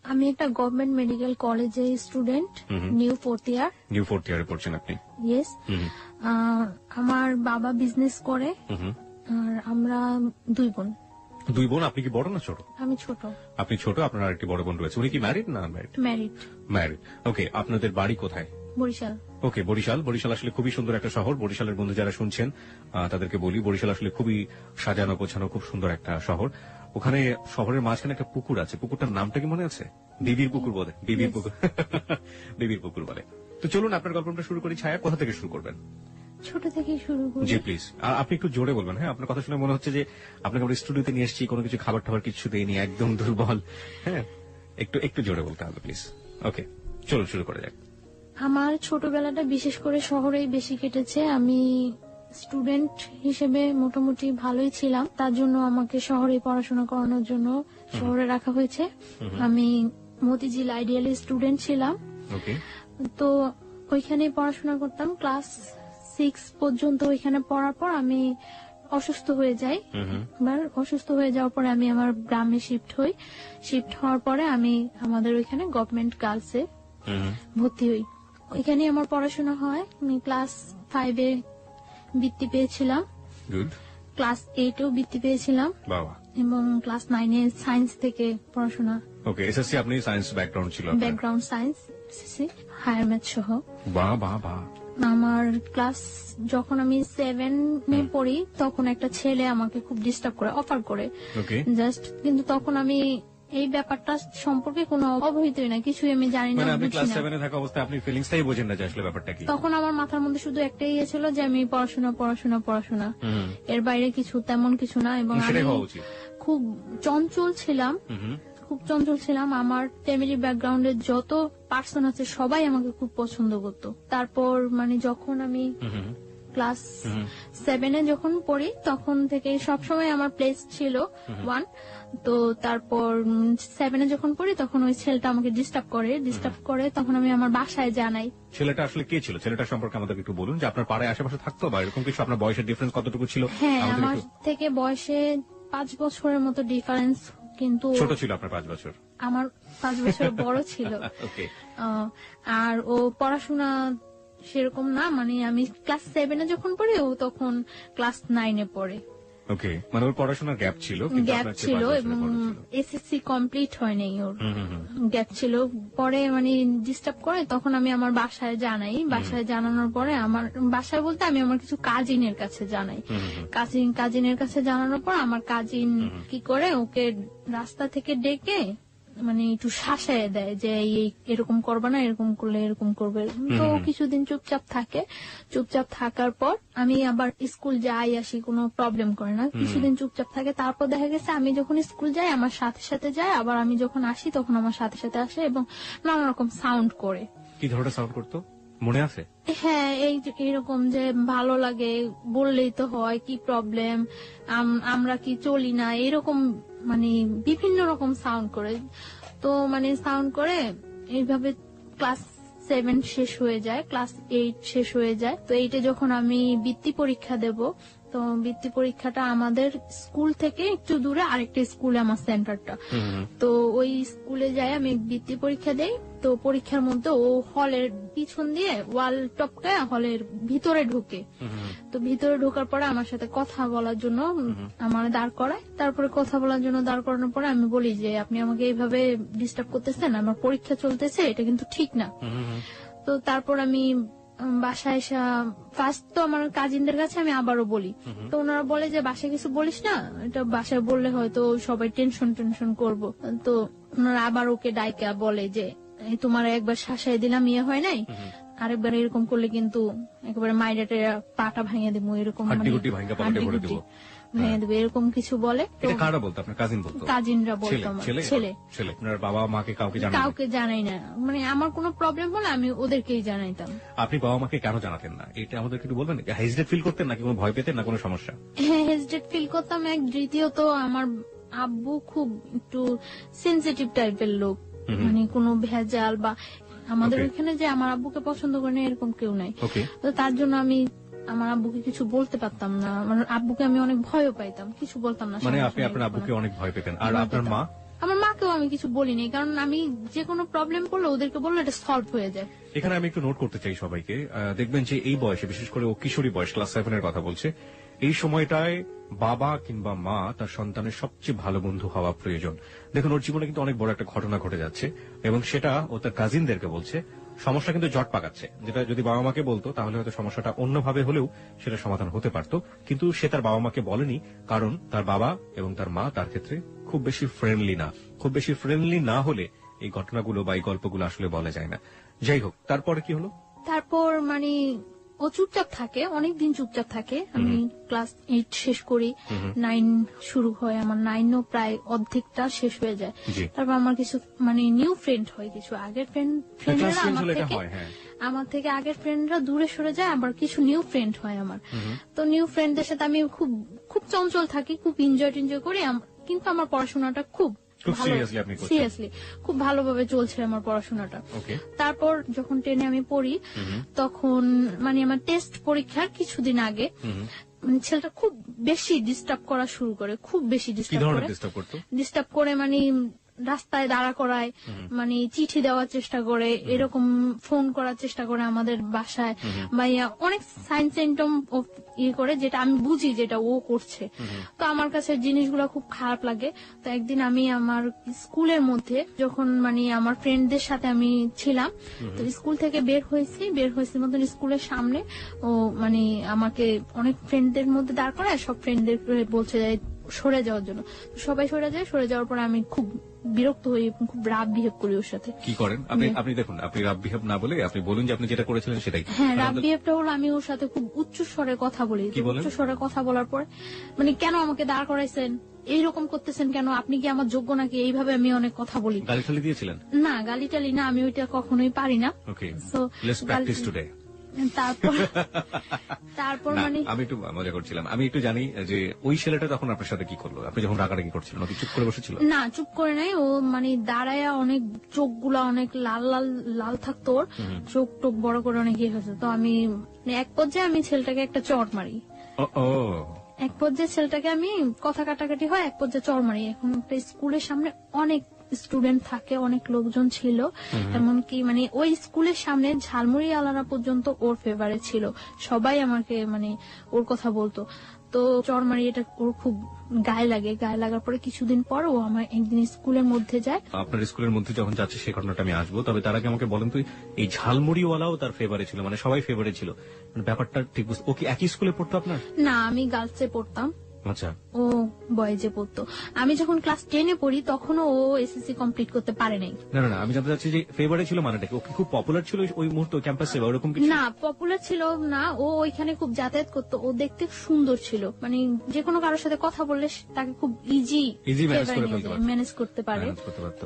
আমি একটা government medical কলেজে স্টুডেন্ট, নিউ ফোর্থ ইয়ারে পড়ছেন আপনি? ইয়েস। আমার বাবা বিজনেস করে, আর আমরা 2 বোন। 2 বোন? আপনি কি বড় না ছোট? আমি ছোট। আপনি ছোট, আপনার আরেকটি বড় বোন রয়েছে। উনি কি ম্যারিড না আনম্যারিড? ম্যারিড। ওকে, আপনাদের বাড়ি কোথায়? বরিশাল। ওকে, বরিশাল আসলে খুবই সুন্দর একটা শহর। বরিশালের বন্ধু যারা শুনছেন তাদেরকে বলি, বরিশাল আসলে খুবই সাজানো গোছানো, খুব সুন্দর একটা শহর। ওখানে শহরের মাঝখানে একটা পুকুর আছে, পুকুরটার নামটা কি মনে আছে? বিবির পুকুর বলে। বিবির পুকুর বলে। তো চলুন আপনার গল্পটা শুরু করি। ছায়া, কোথা থেকে শুরু করবেন? ছোট থেকে শুরু করি। জি প্লিজ। আর আপনি একটু জোরে বলবেন। হ্যাঁ, আপনার কথা শুনে মনে হচ্ছে যে আপনাকে আমরা স্টুডিওতে নিয়ে এসেছি, কোনো কিছু খাবার টাবার কিছু দেয়নি, একদম দুর্বল। হ্যাঁ, একটু জোরে বলতে হবে প্লিজ। ওকে, চলুন শুরু করা যাক। আমার ছোটবেলাটা বিশেষ করে শহরেই বেশি কেটেছে। আমি স্টুডেন্ট হিসেবে মোটামুটি ভালোই ছিলাম, তার জন্য আমাকে শহরে পড়াশোনা করানোর জন্য শহরে রাখা হয়েছে। আমি মতিঝিল আইডিয়ালি স্টুডেন্ট ছিলাম। তো ওইখানে পড়াশোনা করতাম। ক্লাস 6 পর্যন্ত ওইখানে পড়ার পর আমি অসুস্থ হয়ে যাই। এবার অসুস্থ হয়ে যাওয়ার পরে আমি আমার গ্রামে শিফট হই। শিফট হওয়ার পরে আমি আমাদের ওইখানে গভর্নমেন্ট গার্লসে ভর্তি হই। ওইখানে আমার পড়াশোনা হয়। আমি ক্লাস 5-এ বৃত্তি পেয়েছিলাম, ক্লাস 8-এও বৃত্তি পেয়েছিলাম, এবং ক্লাস 9-এ সায়েন্স থেকে পড়াশোনা। ওকে, এসএসসি আপনি সায়েন্স ব্যাকগ্রাউন্ড ছিল? Background science, SSC, higher math সহ। বাহ বাহ বাহ। আমার ক্লাস যখন আমি 7-এ পড়ি তখন একটা ছেলে আমাকে খুব ডিস্টার্ব করে, অফার করে জাস্ট, কিন্তু তখন আমি এই ব্যাপারটা সম্পর্কে কোনো অবহিতই না, কিছুই আমি জানি না। আপনি ক্লাস 7-এ থাকা অবস্থায় আপনি ফিলিংসটাই বোঝেন না যে আসলে ব্যাপারটা কি। তখন আমার মাথার মধ্যে শুধু একটাই ইয়ে ছিল যে আমি পড়াশোনা, এর বাইরে কিছু তেমন কিছু না। এবং আমি খুব চঞ্চল ছিলাম। আমার ফ্যামিলি ব্যাকগ্রাউন্ডের যত পার্সন আছে সবাই আমাকে খুব পছন্দ করতো। তারপর মানে যখন আমি ক্লাস 7-এ যখন পড়ি তখন থেকে সবসময় আমার প্লেস ছিল 1। তো তারপর 7-এ যখন পড়ি তখন ওই ছেলেটা আমাকে ডিস্টার্ব করে, তখন আমি আমার বাসায় জানাই। ছেলেটা আসলে কে ছিল? ছেলেটা সম্পর্কে আমাদের একটু বলুন, যে আপনার পাড়ায় আশেপাশে থাকতো বা এরকম কিছু? আপনার বয়সের ডিফারেন্স কতটুকু ছিল? হ্যাঁ, আমার থেকে বয়সে 5 বছরের মতো ডিফারেন্স, কিন্তু ছোট ছিল আপনার 5 বছর? আমার 5 বছর বড় ছিল। আর ও পড়াশোনা সেরকম না, মানে আমি ক্লাস 7-এ যখন পড়ি ও তখন ক্লাস 9-এ পড়ে। ওকে, মানে ওর পড়াশোনার গ্যাপ ছিল এবং এসএসসি কমপ্লিট হয়নি, ওর গ্যাপ ছিল। পরে মানে ডিস্টার্ব করে, তখন আমি আমার বাসায় জানাই। বাসায় জানানোর পরে আমার বাসায় বলতে আমি আমার কিছু কাজিনের কাছে জানাই। কাজিনের কাছে জানানোর পর আমার কাজিন কি করে ওকে রাস্তা থেকে ডেকে মানে একটু শাসায় দেয় যে এরকম করবে না, এরকম করলে এরকম করবে। তো কিছুদিন চুপচাপ থাকার পর আমি আবার স্কুল যাই আসি, কোনো প্রবলেম করে না। কিছুদিন চুপচাপ থাকে, তারপর দেখা গেছে আমি যখন স্কুল যাই আমার সাথে সাথে যায়, আবার আমি যখন আসি তখন আমার সাথে সাথে আসে এবং নানা রকম সাউন্ড করে। কি ধরনের সাউন্ড করতো মনে আছে? হ্যাঁ, এইরকম যে ভালো লাগে বললেই তো হয়, কি প্রবলেম, আমরা কি চলি না, এরকম মানে বিভিন্ন রকম সাউন্ড করে। তো মানে সাউন্ড করে এইভাবে ক্লাস 7 শেষ হয়ে যায়, ক্লাস 8 শেষ হয়ে যায়। তো 8-এ যখন আমি বৃত্তি পরীক্ষা দেব, তো বৃত্তি পরীক্ষাটা আমাদের স্কুল থেকে একটু দূরে আরেকটা স্কুলে আমার সেন্টারটা। তো ওই স্কুলে যাই আমি বৃত্তি পরীক্ষা দেই। তো পরীক্ষার মধ্যে ও হলের পিছন দিয়ে ওয়াল টপকায় হলের ভিতরে ঢুকে। তো ভিতরে ঢোকার পরে আমার সাথে কথা বলার জন্য আমার দাঁড় করায়। তারপরে কথা বলার জন্য দাঁড় করানোর পরে আমি বলি যে আপনি আমাকে এইভাবে ডিস্টার্ব করতেছেন, আমার পরীক্ষা চলতেছে, এটা কিন্তু ঠিক না। তো তারপর আমি বাসায় এসে ফার্স্ট তো আমার কাজিনদের কাছে আমি আবারও বলি। তো ওনারা বলে যে বাসায় কিছু বলিস না, এটা বাসায় বললে হয়তো সবাই টেনশন করবো। তো ওনারা আবার ওকে ডাইকা বলে যে তোমার একবার শাসায় দিলাম, ইয়ে হয় নাই, আরেকবার এরকম করলে কিন্তু একেবারে মাইরাটে পাটা ভাঙিয়ে দেবো, এরকম ভেঙে দেবে, এরকম কিছু বলে। কারা বলতো? আপনার কাজিন বলতো? কাজিনরা বলতো। আমার ছেলে। আপনার বাবা মাকে কাউকে জানাই না, মানে আমার কোনো প্রবলেম হলে আমি ওদেরকেই জানাইতাম। আপনি বাবা মাকে কেন জানাতেন না এটা আমাদের একটু বলবেন? হেজিটেট ফিল করতেন নাকি কোনো ভয় পেতেন না কোনো সমস্যা? হ্যাঁ, হেজিটেট ফিল করতাম। এক দ্বিতীয়ত আমার আব্বু খুব একটু সেনসিটিভ টাইপের লোক, মানে কোনো ভেজাল বা আমাদের ওইখানে যে আমার আব্বুকে পছন্দ করে না এরকম কেউ নাই। তো তার জন্য আমি আমার আব্বুকে কিছু বলতে পারতাম না, আমার আব্বুকে আমি অনেক ভয়ও পাইতাম, কিছু বলতাম না। মানে আপনি আপনার আব্বুকে অনেক ভয় পেতেন? আর আপনার মা? আমার মাকে ওদেরকেও আমি কিছু বলিনি, কারণ আমি যে কোনো প্রবলেম করলে ওদেরকে বললে এটা সলভ হয়ে যায়। এখানে আমি একটু নোট করতে চাই সবাইকে, দেখবেন যে এই বয়সে, বিশেষ করে ও কিশোরী বয়স, ক্লাস 7 এর কথা বলছে, এই সময়টায় বাবা কিংবা মা তার সন্তানের সবচেয়ে ভালো বন্ধু হওয়া প্রয়োজন। দেখুন, ওর জীবনে কিন্তু অনেক বড় একটা ঘটনা ঘটে যাচ্ছে এবং সেটা ও তার কাজিনদেরকে বলছে। সমস্যা কিন্তু জট পাকাচ্ছে, যেটা যদি বাবা মাকে বলতো তাহলে হয়তো সমস্যাটা অন্যভাবে হলেও সেটা সমাধান হতে পারত, কিন্তু সে তার বাবা মাকে বলেনি, কারণ তার বাবা এবং তার মা তার ক্ষেত্রে খুব বেশি ফ্রেন্ডলি না। খুব বেশি ফ্রেন্ডলি না হলে এই ঘটনাগুলো বা এই গল্পগুলো আসলে বলা যায় না। যাই হোক, তারপরে কি হলো? তারপর মানে ও চুপচাপ থাকে, অনেকদিন চুপচাপ থাকে। আমি ক্লাস 8 শেষ করি, 9 শুরু হয়, আমার 9ও প্রায় অর্ধেকটা শেষ হয়ে যায়। জি। তারপর আমার কিছু মানে নিউ ফ্রেন্ড হয়, কিছু আগের ফ্রেন্ডরা Class 10 হলে এটা হয়, হ্যাঁ। আমার থেকে আগের ফ্রেন্ডরা দূরে সরে যায়, আবার কিছু নিউ ফ্রেন্ড হয় আমার। তো নিউ ফ্রেন্ডদের সাথে আমি খুব খুব চঞ্চল থাকি, খুব এনজয় করি, কিন্তু আমার পড়াশোনাটা খুব সিরিয়াসলি আপনি করছেন। সিরিয়াসলি খুব ভালোভাবে চলছে আমার পড়াশোনাটা। ওকে। তারপর যখন 10-এ আমি পড়ি, তখন মানে আমার টেস্ট পরীক্ষার কিছুদিন আগে মানে ছেলেটা খুব বেশি ডিস্টার্ব করা শুরু করে, খুব বেশি কি ডিস্টার্ব ধরনের করে। ডিস্টার্ব করতো? ডিস্টার্ব করে মানে রাস্তায় দাঁড়া করায়, মানে চিঠি দেওয়ার চেষ্টা করে, এরকম ফোন করার চেষ্টা করে আমাদের বাসায়, বা অনেক সাইন সিম্পটম ইয়ে করে, যেটা আমি বুঝি যেটা ও করছে। তো আমার কাছে জিনিসগুলো খুব খারাপ লাগে। তো একদিন আমি আমার স্কুলের মধ্যে যখন মানে আমার ফ্রেন্ডদের সাথে আমি ছিলাম, তো স্কুল থেকে বের হয়েছি মতন স্কুলের সামনে ও মানে আমাকে অনেক ফ্রেন্ডদের মধ্যে দাঁড় করায়, সব ফ্রেন্ডদের বলছে যে সরে যাওয়ার জন্য। সবাই সরে যাওয়ার পর আমি খুব বিরক্ত হই, খুব রাগ বিহেভ করি ওর সাথে। কি করেন আপনি? দেখুন, আপনি রাব বিহেভ না বলে আপনি বলুন যে আপনি যেটা করেছিলেন সেটাই। হ্যাঁ, রাগ বিহেভটা হলো আমি ওর সাথে খুব উচ্চ স্বরে কথা বলি। উচ্চ স্বরে কথা বলার পর মানে কেন আমাকে দাঁড় করাইছেন, এইরকম করতেছেন কেন, আপনি কি আমার যোগ্য নাকি, এইভাবে আমি অনেক কথা বলি। গালি টালি দিয়েছিলেন? না, গালি টালি না, আমি ওইটা কখনোই পারি না। ওকে, সো লেটস প্র্যাকটিস টুডে। তারপর মানে আমি একটু মজা করছিলাম। আমি একটু জানি যে ওই ছেলেটা তখন আপনার সাথে কি করলো, আপনি যখন রাগারাগি করছিলেন? ও কি চুপ করে বসেছিল? না, চুপ করে নাই, ও মানে দাঁড়ায়া অনেক চোখগুলা অনেক লাল লাল লাল থাকতো, ওর চোখ টোক বড় করে অনেক ইয়ে হয়েছে। তো আমি মানে এক পর্যায়ে আমি ছেলেটাকে একটা চড় মারি। এক পর্যায়ে ছেলেটাকে আমি কথা কাটাকাটি হয়, এক পর্যায়ে চড় মারি। এখন একটা স্কুলের সামনে অনেক স্টুডেন্ট থাকে, অনেক লোকজন ছিল, এমনকি মানে ওই স্কুলের সামনে ঝালমুড়ি আলারা পর্যন্ত ওর ফেভারিট ছিল, সবাই আমাকে মানে ওর কথা বলতো। তো চড় মারি, এটা ওর খুব গায়ে লাগে। গায়ে লাগার পরে কিছুদিন পর ও আমার একদিন স্কুলের মধ্যে যায়। আপনার স্কুলের মধ্যে যখন যাচ্ছে সেই ঘটনাটা আমি আসবো, তবে তার আগে আমাকে বলেন তো, এই ঝালমুড়িওয়ালাও তার ফেভারিট ছিল, মানে সবাই ফেভারিট ছিল, মানে ব্যাপারটা ঠিক বুঝতে। ও কি একই স্কুলে পড়তো আপনার? না, আমি গার্লসে পড়তাম, আচ্ছা, ও বয়েজে পড়তো। আমি যখন ক্লাস 10-এ পড়ি তখনও ও এসএসসি কমপ্লিট করতে পারে নাই। না, আমি জানতে চাচ্ছি যে ফেভারিট ছিল মানেটা কি? ও কি খুব পপুলার ছিল ওই মুহূর্তে ক্যাম্পাসে বা ওরকম কিছু? না, পপুলার ছিল না, ও ওইখানে খুব যাতায়াত করতো, ও দেখতে সুন্দর ছিল, মানে যে কোনো কারোর সাথে কথা বললে তাকে খুব ইজি ম্যানেজ করতে পারে।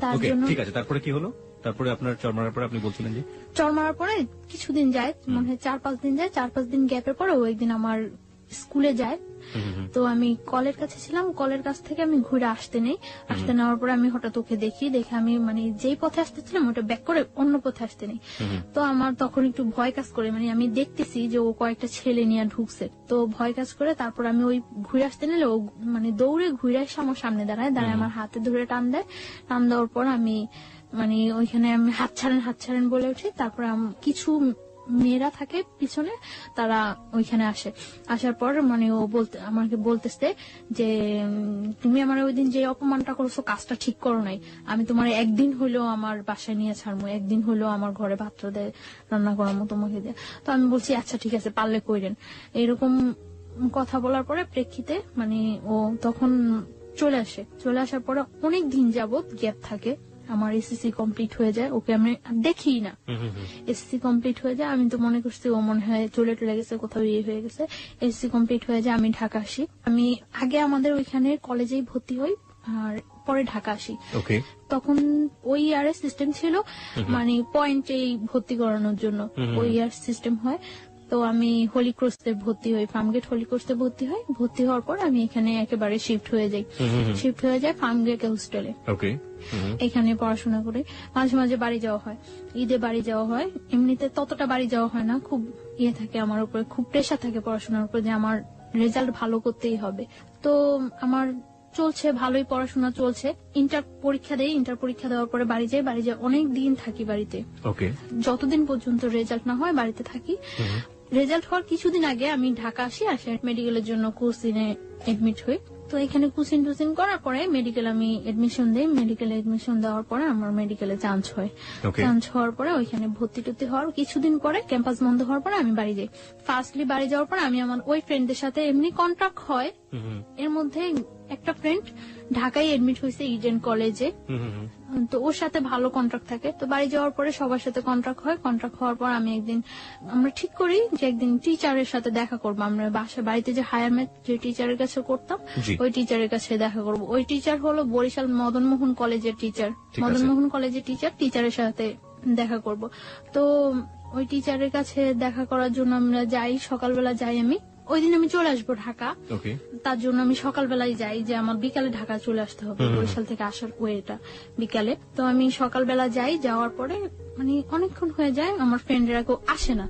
তার জন্য ঠিক আছে, তারপরে কি হলো? তারপরে আপনার চড় মারার পরে আপনি বলছিলেন যে চড় মারার পরে কিছুদিন যায়, মনে হয় 4-5 দিন যায়। 4-5 দিন গ্যাপের পরে ও একদিন আমার স্কুলে যায়। তো আমি কলের কাছে ছিলাম, কলের কাছ থেকে আমি ঘুরে আসতে নেওয়ার পরে আমি হঠাৎ ওকে দেখে আমি মানে যেই পথে আসতেছিলাম ওটা ব্যাক করে অন্য পথে আসতে নেই। তো আমার তখন একটু ভয় কাজ করে, মানে আমি দেখতেছি যে ও কয়েকটা ছেলে নিয়ে ঢুকছে, তো ভয় কাজ করে। তারপর আমি ওই ঘুরে আসতে নিলে ও মানে দৌড়ে ঘুরে এসে আমার সামনে দাঁড়ায় আমার হাতে ধরে টান দেওয়ার পর আমি মানে ওইখানে আমি হাত ছাড়েন বলে উঠি। তারপর কিছু মেয়েরা থাকে পিছনে, তারা ওইখানে আসার পর মানে ও আমাকে বলতেছে যে তুমি আমার ওই দিন যে অপমানটা করছো কাজটা ঠিক করো নাই, আমি তোমার একদিন হইলেও আমার বাসায় নিয়ে ছাড়বো, একদিন হইলেও আমার ঘরে ভাত রান্না করার মতো তোমাকে দিয়ে। তো আমি বলছি আচ্ছা ঠিক আছে, পারলে কইরেন। এরকম কথা বলার পরে প্রেক্ষিতে মানে ও তখন চলে আসার পরে অনেক দিন যাবত গ্যাপ থাকে। আমার এসএসসি কমপ্লিট হয়ে যায়, ওকে আমি দেখি না। এসএসসি কমপ্লিট হয়ে যায়, আমি তো মনে করছি ও মনে হয় চলে গেছে, কোথাও ইয়ে হয়ে গেছে। এসএসসি কমপ্লিট হয়ে যায়, আমি ঢাকা আসি। আমি আগে আমাদের ওইখানে কলেজেই ভর্তি হই আর পরে ঢাকা আসি। তখন ওই ইয়ারের সিস্টেম ছিল মানে পয়েন্টেই ভর্তি করানোর জন্য ওই ইয়ার সিস্টেম হয়। তো আমি হোলি ক্রসে ভর্তি হই, ফার্মগেট হোলি ক্রসে ভর্তি হই। ভর্তি হওয়ার পর আমি এখানে একেবারে শিফট হয়ে যাই ফার্মগেট হোস্টেলে। এখানে পড়াশোনা করে মাঝে মাঝে বাড়ি যাওয়া হয়, ঈদে বাড়ি যাওয়া হয়। এমনিতে ততটা বাড়ি যাওয়া হয় না, খুব ইয়ে থাকে আমার উপরে, খুব প্রেশার থাকে পড়াশোনার উপর যে আমার রেজাল্ট ভালো করতেই হবে। তো আমার চলছে, ভালোই পড়াশোনা চলছে। ইন্টার পরীক্ষা দেওয়ার পরে বাড়ি যাই অনেক দিন থাকি বাড়িতে। ওকে। যতদিন পর্যন্ত রেজাল্ট না হয় বাড়িতে থাকি। রেজাল্ট হওয়ার কিছুদিন আগে আমি ঢাকা আসি মেডিকেলের জন্য কোচিনে এডমিট হই। তো এখানে কোচিং টুচিং করার পরে মেডিকেল আমি এডমিশন দিই। মেডিকেলে এডমিশন দেওয়ার পরে আমার মেডিকেলে চান্স হয়। চান্স হওয়ার পরে ওইখানে ভর্তি টর্তি হওয়ার কিছুদিন পরে ক্যাম্পাস বন্ধ হওয়ার পরে আমি বাড়ি যাই। ফার্স্টলি বাড়ি যাওয়ার পরে আমি আমার ওই ফ্রেন্ডদের সাথে এমনি কন্ট্রাক্ট হয়। এর মধ্যে একটা ফ্রেন্ড ঢাকায় এডমিট হয়েছে ইডেন কলেজে, তো ওর সাথে ভালো কন্ট্রাক্ট থাকে। তো বাড়ি যাওয়ার পরে সবার সাথে কন্ট্রাক্ট হয়। কন্ট্রাক্ট হওয়ার পর আমরা ঠিক করি যে একদিন টিচারের সাথে দেখা করবো। আমরা বাড়িতে যে হায়ার ম্যাথ যে টিচারের কাছে করতাম ওই টিচারের কাছে দেখা করব। ওই টিচার হলো বরিশাল মদনমোহন কলেজের টিচার। মদনমোহন কলেজের টিচারের সাথে দেখা করব। তো ওই টিচারের কাছে দেখা করার জন্য আমরা যাই, সকালবেলা যাই। আমি ওই দিন আমি চলে আসবো ঢাকা, তার জন্য আমি সকালবেলায় যাই যে আমার বিকালে ঢাকা চলে আসতে হবে। বরিশাল থেকে আসার ওয়েটা বিকালে। তো আমি সকালবেলা যাই, যাওয়ার পরে মানে অনেকক্ষণ হয়ে যায়, আমার ফ্রেন্ডরা কেউ আসে না।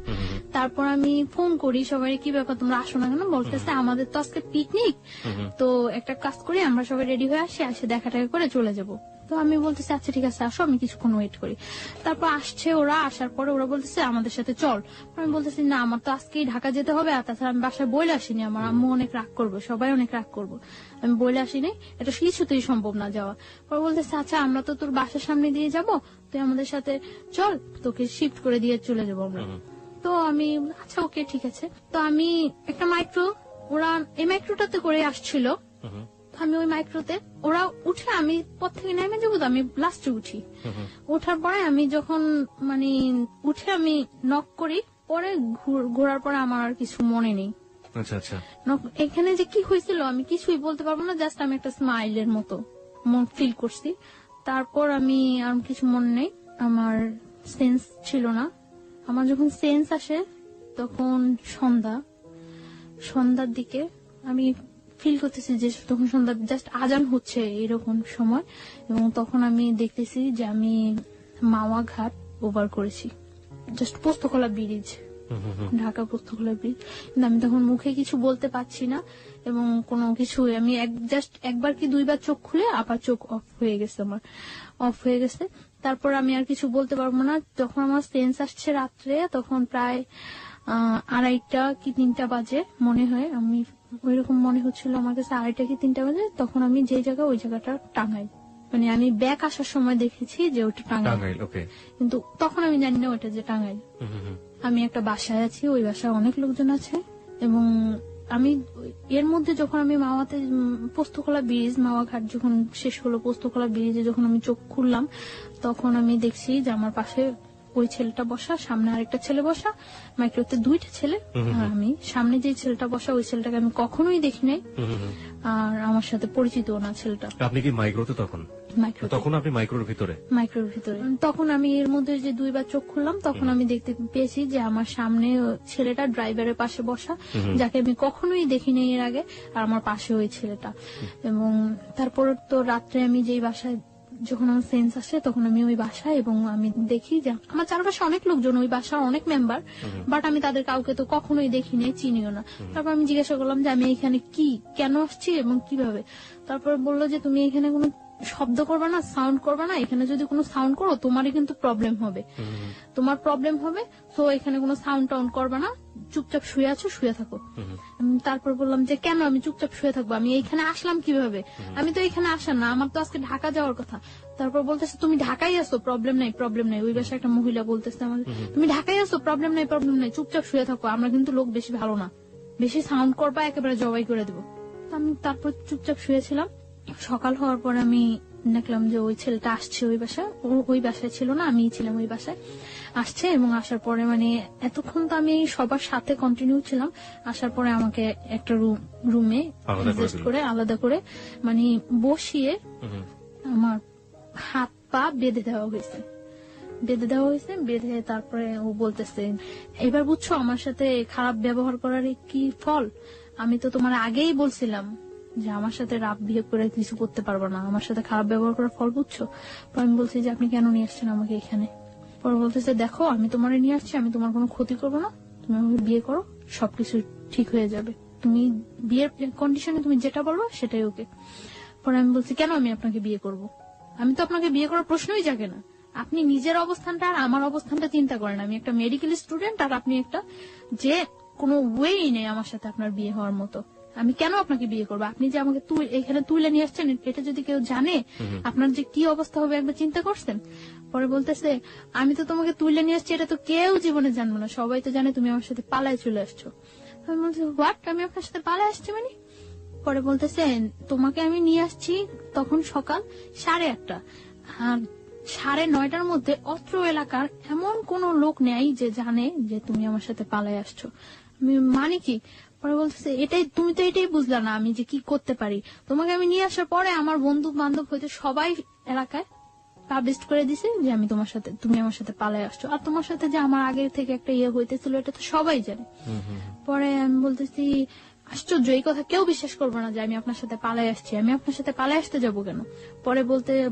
তারপর আমি ফোন করি সবাই, কি ব্যাপার তোমরা আসো না কেন? বলতেছে আমাদের তো আজকে পিকনিক, তো একটা কাজ করি আমরা সবাই রেডি হয়ে আসি, আসে দেখা টাকা করে চলে যাবো। তো আমি বলতেছি আচ্ছা ঠিক আছে আসো, আমি কিছুক্ষণ ওয়েট করি। তারপর আসছে ওরা, আসার পরে ওরা বলতেছে আমাদের সাথে চল। আমি বলতেছি না আমার তো আজকেই ঢাকা যেতে হবে, আর তাছাড়া আমি বাসায় বইলে আসিনি, আমার আম্মু অনেক রাগ করবো, সবাই অনেক রাগ করবো, আমি বইলে আসিনি, এটা কিছুতেই সম্ভব না যাওয়া। পরে বলতেছে আচ্ছা আমরা তো তোর বাসার সামনে দিয়ে যাব, তুই আমাদের সাথে চল, তোকে শিফট করে দিয়ে চলে যাবো আমরা। তো আমি আচ্ছা ওকে ঠিক আছে। তো আমি একটা মাইক্রো, ওরা এই মাইক্রোটাতে করে আসছিল, আমি ওই মাইক্রোতে ওরা উঠে আমি পথ থেকে নেমে যাবো, তো আমি লাস্টে উঠি। ওঠার পরে আমি যখন মানে উঠে আমি নক করি, পরে ঘোরার পরে আমার আর কিছু মনে নেই। এখানে যে কি হয়েছিল আমি কিছুই বলতে পারবো না, জাস্ট আমি একটা স্মাইলের মতো ফিল করছি। তারপর আমি আর কিছু মনে নেই, আমার সেন্স ছিল না। আমার যখন সেন্স আসে তখন সন্ধ্যার দিকে আমি ফিল করতেছি যে তখন সন্ধ্যা জাস্ট আজান হচ্ছে এরকম সময়, এবং তখন আমি দেখতেছি যে আমি মাওয়া ঘাট ওভার করেছি, just Postogola bridge, Dhaka Postogola bridge. কিন্তু আমি তখন মুখে কিছু বলতে পারছি না এবং কোনো কিছু, আমি জাস্ট একবার কি দুইবার চোখ খুলে আবার চোখ অফ হয়ে গেছে। তারপর আমি আর কিছু বলতে পারবো না। যখন আমার সেন্স আসছে রাত্রে, তখন প্রায় 2:30 কি 3টা বাজে মনে হয়, আমি ওইরকম মনে হচ্ছিল আমার কাছে 2:30 কি 3টা বাজে। তখন আমি যে জায়গা, ওই জায়গাটা টাঙ্গাইল, মানে আমি ব্যাক আসার সময় দেখেছি যে ওটা টাঙ্গাইল, কিন্তু তখন আমি জানি না ওটা যে টাঙ্গাইল। আমি একটা বাসায় আছি, ওই বাসায় অনেক লোকজন আছে, এবং আমি এর মধ্যে যখন আমি মাওয়াতে পোস্তকলা ব্রিজ, মাওয়া ঘাট যখন শেষ হলো, পোস্তকলা ব্রিজে যখন আমি চোখ খুললাম, তখন আমি দেখছি যে আমার পাশে ওই ছেলেটা বসা, সামনে আরেকটা ছেলে বসা, মাইক্রোতে 2টা ছেলে, আর আমি সামনে যে ছেলেটা বসা, ওই ছেলেটাকে আমি কখনোই দেখি নাই, আর আমার সাথে পরিচিত না ছেলেটা। আপনি কি মাইক্রোতে তখন? তখন আপনি মাইক্রোর ভিতরে? তখন আমি এর মধ্যে যে 2বার চোখ খুললাম, তখন আমি দেখতে পেয়েছি যে আমার সামনে ছেলেটা ড্রাইভারের পাশে বসা, যাকে আমি কখনোই দেখিনি এর আগে, আর আমার পাশে ওই ছেলেটা। এবং তারপর তো রাত্রে আমি যেই বাসায়, যখন আমার সেন্স আসে তখন আমি ওই বাসায়, এবং আমি দেখি যে আমার চারপাশে অনেক লোকজন, ওই বাসার অনেক মেম্বার, বাট আমি তাদের কাউকে তো কখনোই দেখিনি, চিনিও না। তারপর আমি জিজ্ঞাসা করলাম যে আমি এখানে কেন আসছি এবং কিভাবে। তারপর বললো যে তুমি এখানে কোনো শব্দ করবে না, সাউন্ড করবে না, এখানে যদি কোনো সাউন্ড করো তোমারই কিন্তু প্রবলেম হবে, তো এখানে কোনো সাউন্ড টাউন্ড করবে না, চুপচাপ শুয়ে থাকো। তারপর বললাম যে কেন আমি চুপচাপ শুয়ে থাকবো, আমি এইখানে আসলাম কিভাবে, আমি তো এখানে আসার না, আমার তো আজকে ঢাকা যাওয়ার কথা। তারপর বলতেছে তুমি ঢাকায় আসো, প্রবলেম নাই। ওই বাসায় একটা মহিলা বলতেছে আমাদের, তুমি ঢাকায় আসো, প্রবলেম নাই, চুপচাপ শুয়ে থাকো, আমরা কিন্তু লোক বেশি ভালো না, বেশি সাউন্ড করবা একেবারে জবাই করে দেবো। আমি তারপর চুপচাপ শুয়েছিলাম। সকাল হওয়ার পর আমি দেখলাম যে ওই ছেলেটা আসছে ওই বাসায়, ওই বাসায় ছিল না, আমিই ছিলাম ওই বাসায়, আসছে। এবং আসার পরে মানে এতক্ষণ তো আমি সবার সাথে কন্টিনিউ ছিলাম, আসার পরে আমাকে একটা রুমে আলাদা করে মানে বসিয়ে আমার হাত পা বেঁধে দেওয়া হয়েছে। বেঁধে তারপরে ও বলতেছে এবার বুঝছো আমার সাথে খারাপ ব্যবহার করার কি ফল, আমি তো তোমার আগেই বলছিলাম যে আমার সাথে রাফ বিহেভ করে কিছু করতে পারবো না, আমার সাথে খারাপ ব্যবহার করার ফল বুঝছো। পর আমি বলছি যে আপনি কেন নিয়ে আসছেন আমাকে এখানে। পর বলতেছে দেখো আমি তোমার নিয়ে আসছি, আমি তোমার কোনো ক্ষতি করবো না, তুমি আমাকে বিয়ে করো, সবকিছু ঠিক হয়ে যাবে, তুমি বিয়ের কন্ডিশনে তুমি যেটা বলবো সেটাই ওকে। পরে আমি বলছি কেন আমি আপনাকে বিয়ে করব? আমি তো আপনাকে বিয়ে করার প্রশ্নই জাগে না। আপনি নিজের অবস্থানটা আর আমার অবস্থানটা চিন্তা করেন। আমি একটা মেডিকেল স্টুডেন্ট আর আপনি একটা যে কোনো ওয়েই নেই আমার সাথে আপনার বিয়ে হওয়ার মতো। আমি কেন আপনাকে বিয়ে করবো? আপনি যে আমাকে এখানে তুলে নিয়ে আসছেন, এটা যদি কেউ জানে আপনার যে কি অবস্থা হবে একবার চিন্তা করছেন? পরে বলতেছে আমি তো তোমাকে তুলে নিয়ে আসছি, এটা তো কেউ জীবনে জানবো না, সবাই তো জানে তুমি আমার সাথে পালায় চলে আসছো। আমি বলছি হোয়াট, আমি আপনার সাথে পালায় আসছি মানে? পরে বলতেছে তোমাকে আমি নিয়ে আসছি তখন সকাল 8:30, আর 9:30টার মধ্যে অত্র এলাকার এমন কোন লোক নেই যে জানে যে তুমি আমার সাথে পালায় আসছো। আমি মানে কি? পরে বলতেছে তুমি তো এটাই বুঝলা না আমি যে কি করতে পারি। তোমাকে আমি নিয়ে আসার পরে আমার বন্ধু বান্ধব হইতে সবাই এলাকায় পাবলিশ করে দিছে যে তুমি আমার সাথে পালায় আসছো, আর তোমার সাথে যে আমার আগে থেকে একটা ইয়ে হইতেছিল এটা তো সবাই জানে। পরে আমি বলতেছি আশ্চর্য, এই কথা কেউ বিশ্বাস করবো না যে আমি আপনার সাথে পালায় আসছি। আমি আপনার সাথে পালায় আসতে যাবো কেন? পরে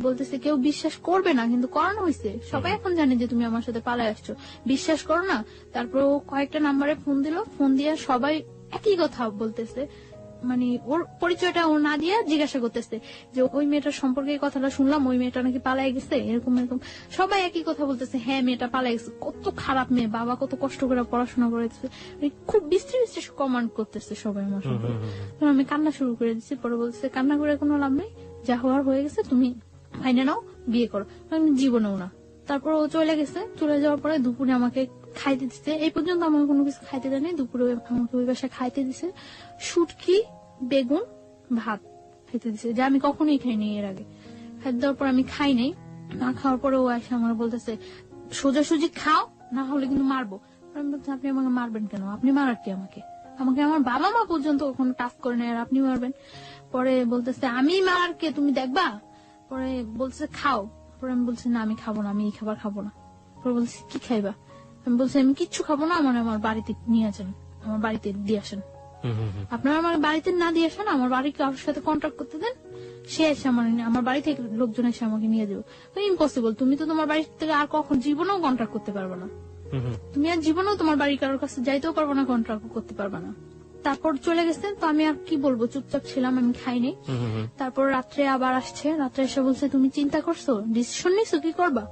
বলতেছে কেউ বিশ্বাস করবে না, কিন্তু করানো হয়েছে, সবাই এখন জানে যে তুমি আমার সাথে পালায় আসছো, বিশ্বাস করো না। তারপর ও কয়েকটা নাম্বারে ফোন দিল, ফোন দিয়ে সবাই একই কথা বলতেছে, মানে ওর পরিচয়টা ও না দিয়ে জিজ্ঞাসা করতেছে যে ওই মেয়েটার সম্পর্কে এই কথাটা শুনলাম, ওই মেয়েটা নাকি পালাই গেছে, এরকম এরকম সবাই একই কথা বলতেছে। হ্যাঁ মেয়েটা পালাই গেছে, কত খারাপ মেয়ে, বাবা কত কষ্ট করে পড়াশোনা করেছে, খুব বিশ্রী বিশ্রী কমান্ড করতেছে সবাই আমার সম্পর্কে। আমি কান্না শুরু করে দিচ্ছি। পরে বলতেছে কান্না করে কোনো লাভ নেই, যা হওয়ার হয়ে গেছে, তুমি মাইনে নাও, বিয়ে করো। আমি জীবনেও না। তারপর ও চলে গেছে। চলে যাওয়ার পরে দুপুরে আমাকে খাইতে দিচ্ছে, এই পর্যন্ত আমাকে কোনো কিছু খাইতে দেয়নি। দুপুরে আমাকে ওই বাসায় খাইতে দিছে শুটকি, বেগুন, ভাত খাইতে দিছে, যা আমি কখনোই খাইনি এর আগে। খাইতে দেওয়ার পর আমি খাই নাই। না খাওয়ার পরে ও এসে আমার বলতেছে সোজাসুজি খাও, না হলে কিন্তু মারবো। আমি বলছি আপনি আমাকে মারবেন কেন? আপনি মারার কি আমাকে? আমাকে আমার বাবা মা পর্যন্ত কোনো টাচ করে নেয় আর আপনি মারবেন? পরে বলতেছে আমি মারার কে, তুমি দেখবা। পরে বলতেছে খাও। পরে আমি বলছি না আমি খাবো না, আমি এই খাবার খাবো না। পরে বলছি কি খাইবা? আমি বলছি আমি কিচ্ছু খাবো না, আমার বাড়িতে নিয়ে আসেন, আমার বাড়িতে দিয়ে আসেন। আপনারা আমার বাড়িতে না দিয়ে আসেন, আমার বাড়ি কারোর সাথে কন্ট্যাক্ট করতে দেন, সে এসে আমার বাড়ি থেকে লোকজন এসে আমাকে নিয়ে যাবো। ইম্পসিবল, তুমি তো তোমার বাড়ি থেকে আর কখন জীবনেও কন্ট্যাক্ট করতে পারবে না, তুমি আর জীবনেও তোমার বাড়ি কারোর কাছে যাইতেও পারবো না, কন্ট্যাক্ট করতে পারবে না। তারপর চলে গেছে। তো আমি আর কি বলবো, চুপচাপ ছিলাম, আমি খাইনি। তারপর রাত্রে আবার আসছে, রাত্রে এসে বলছে তুমি চিন্তা করছো, ডিসিশন নিছো, কি করবা?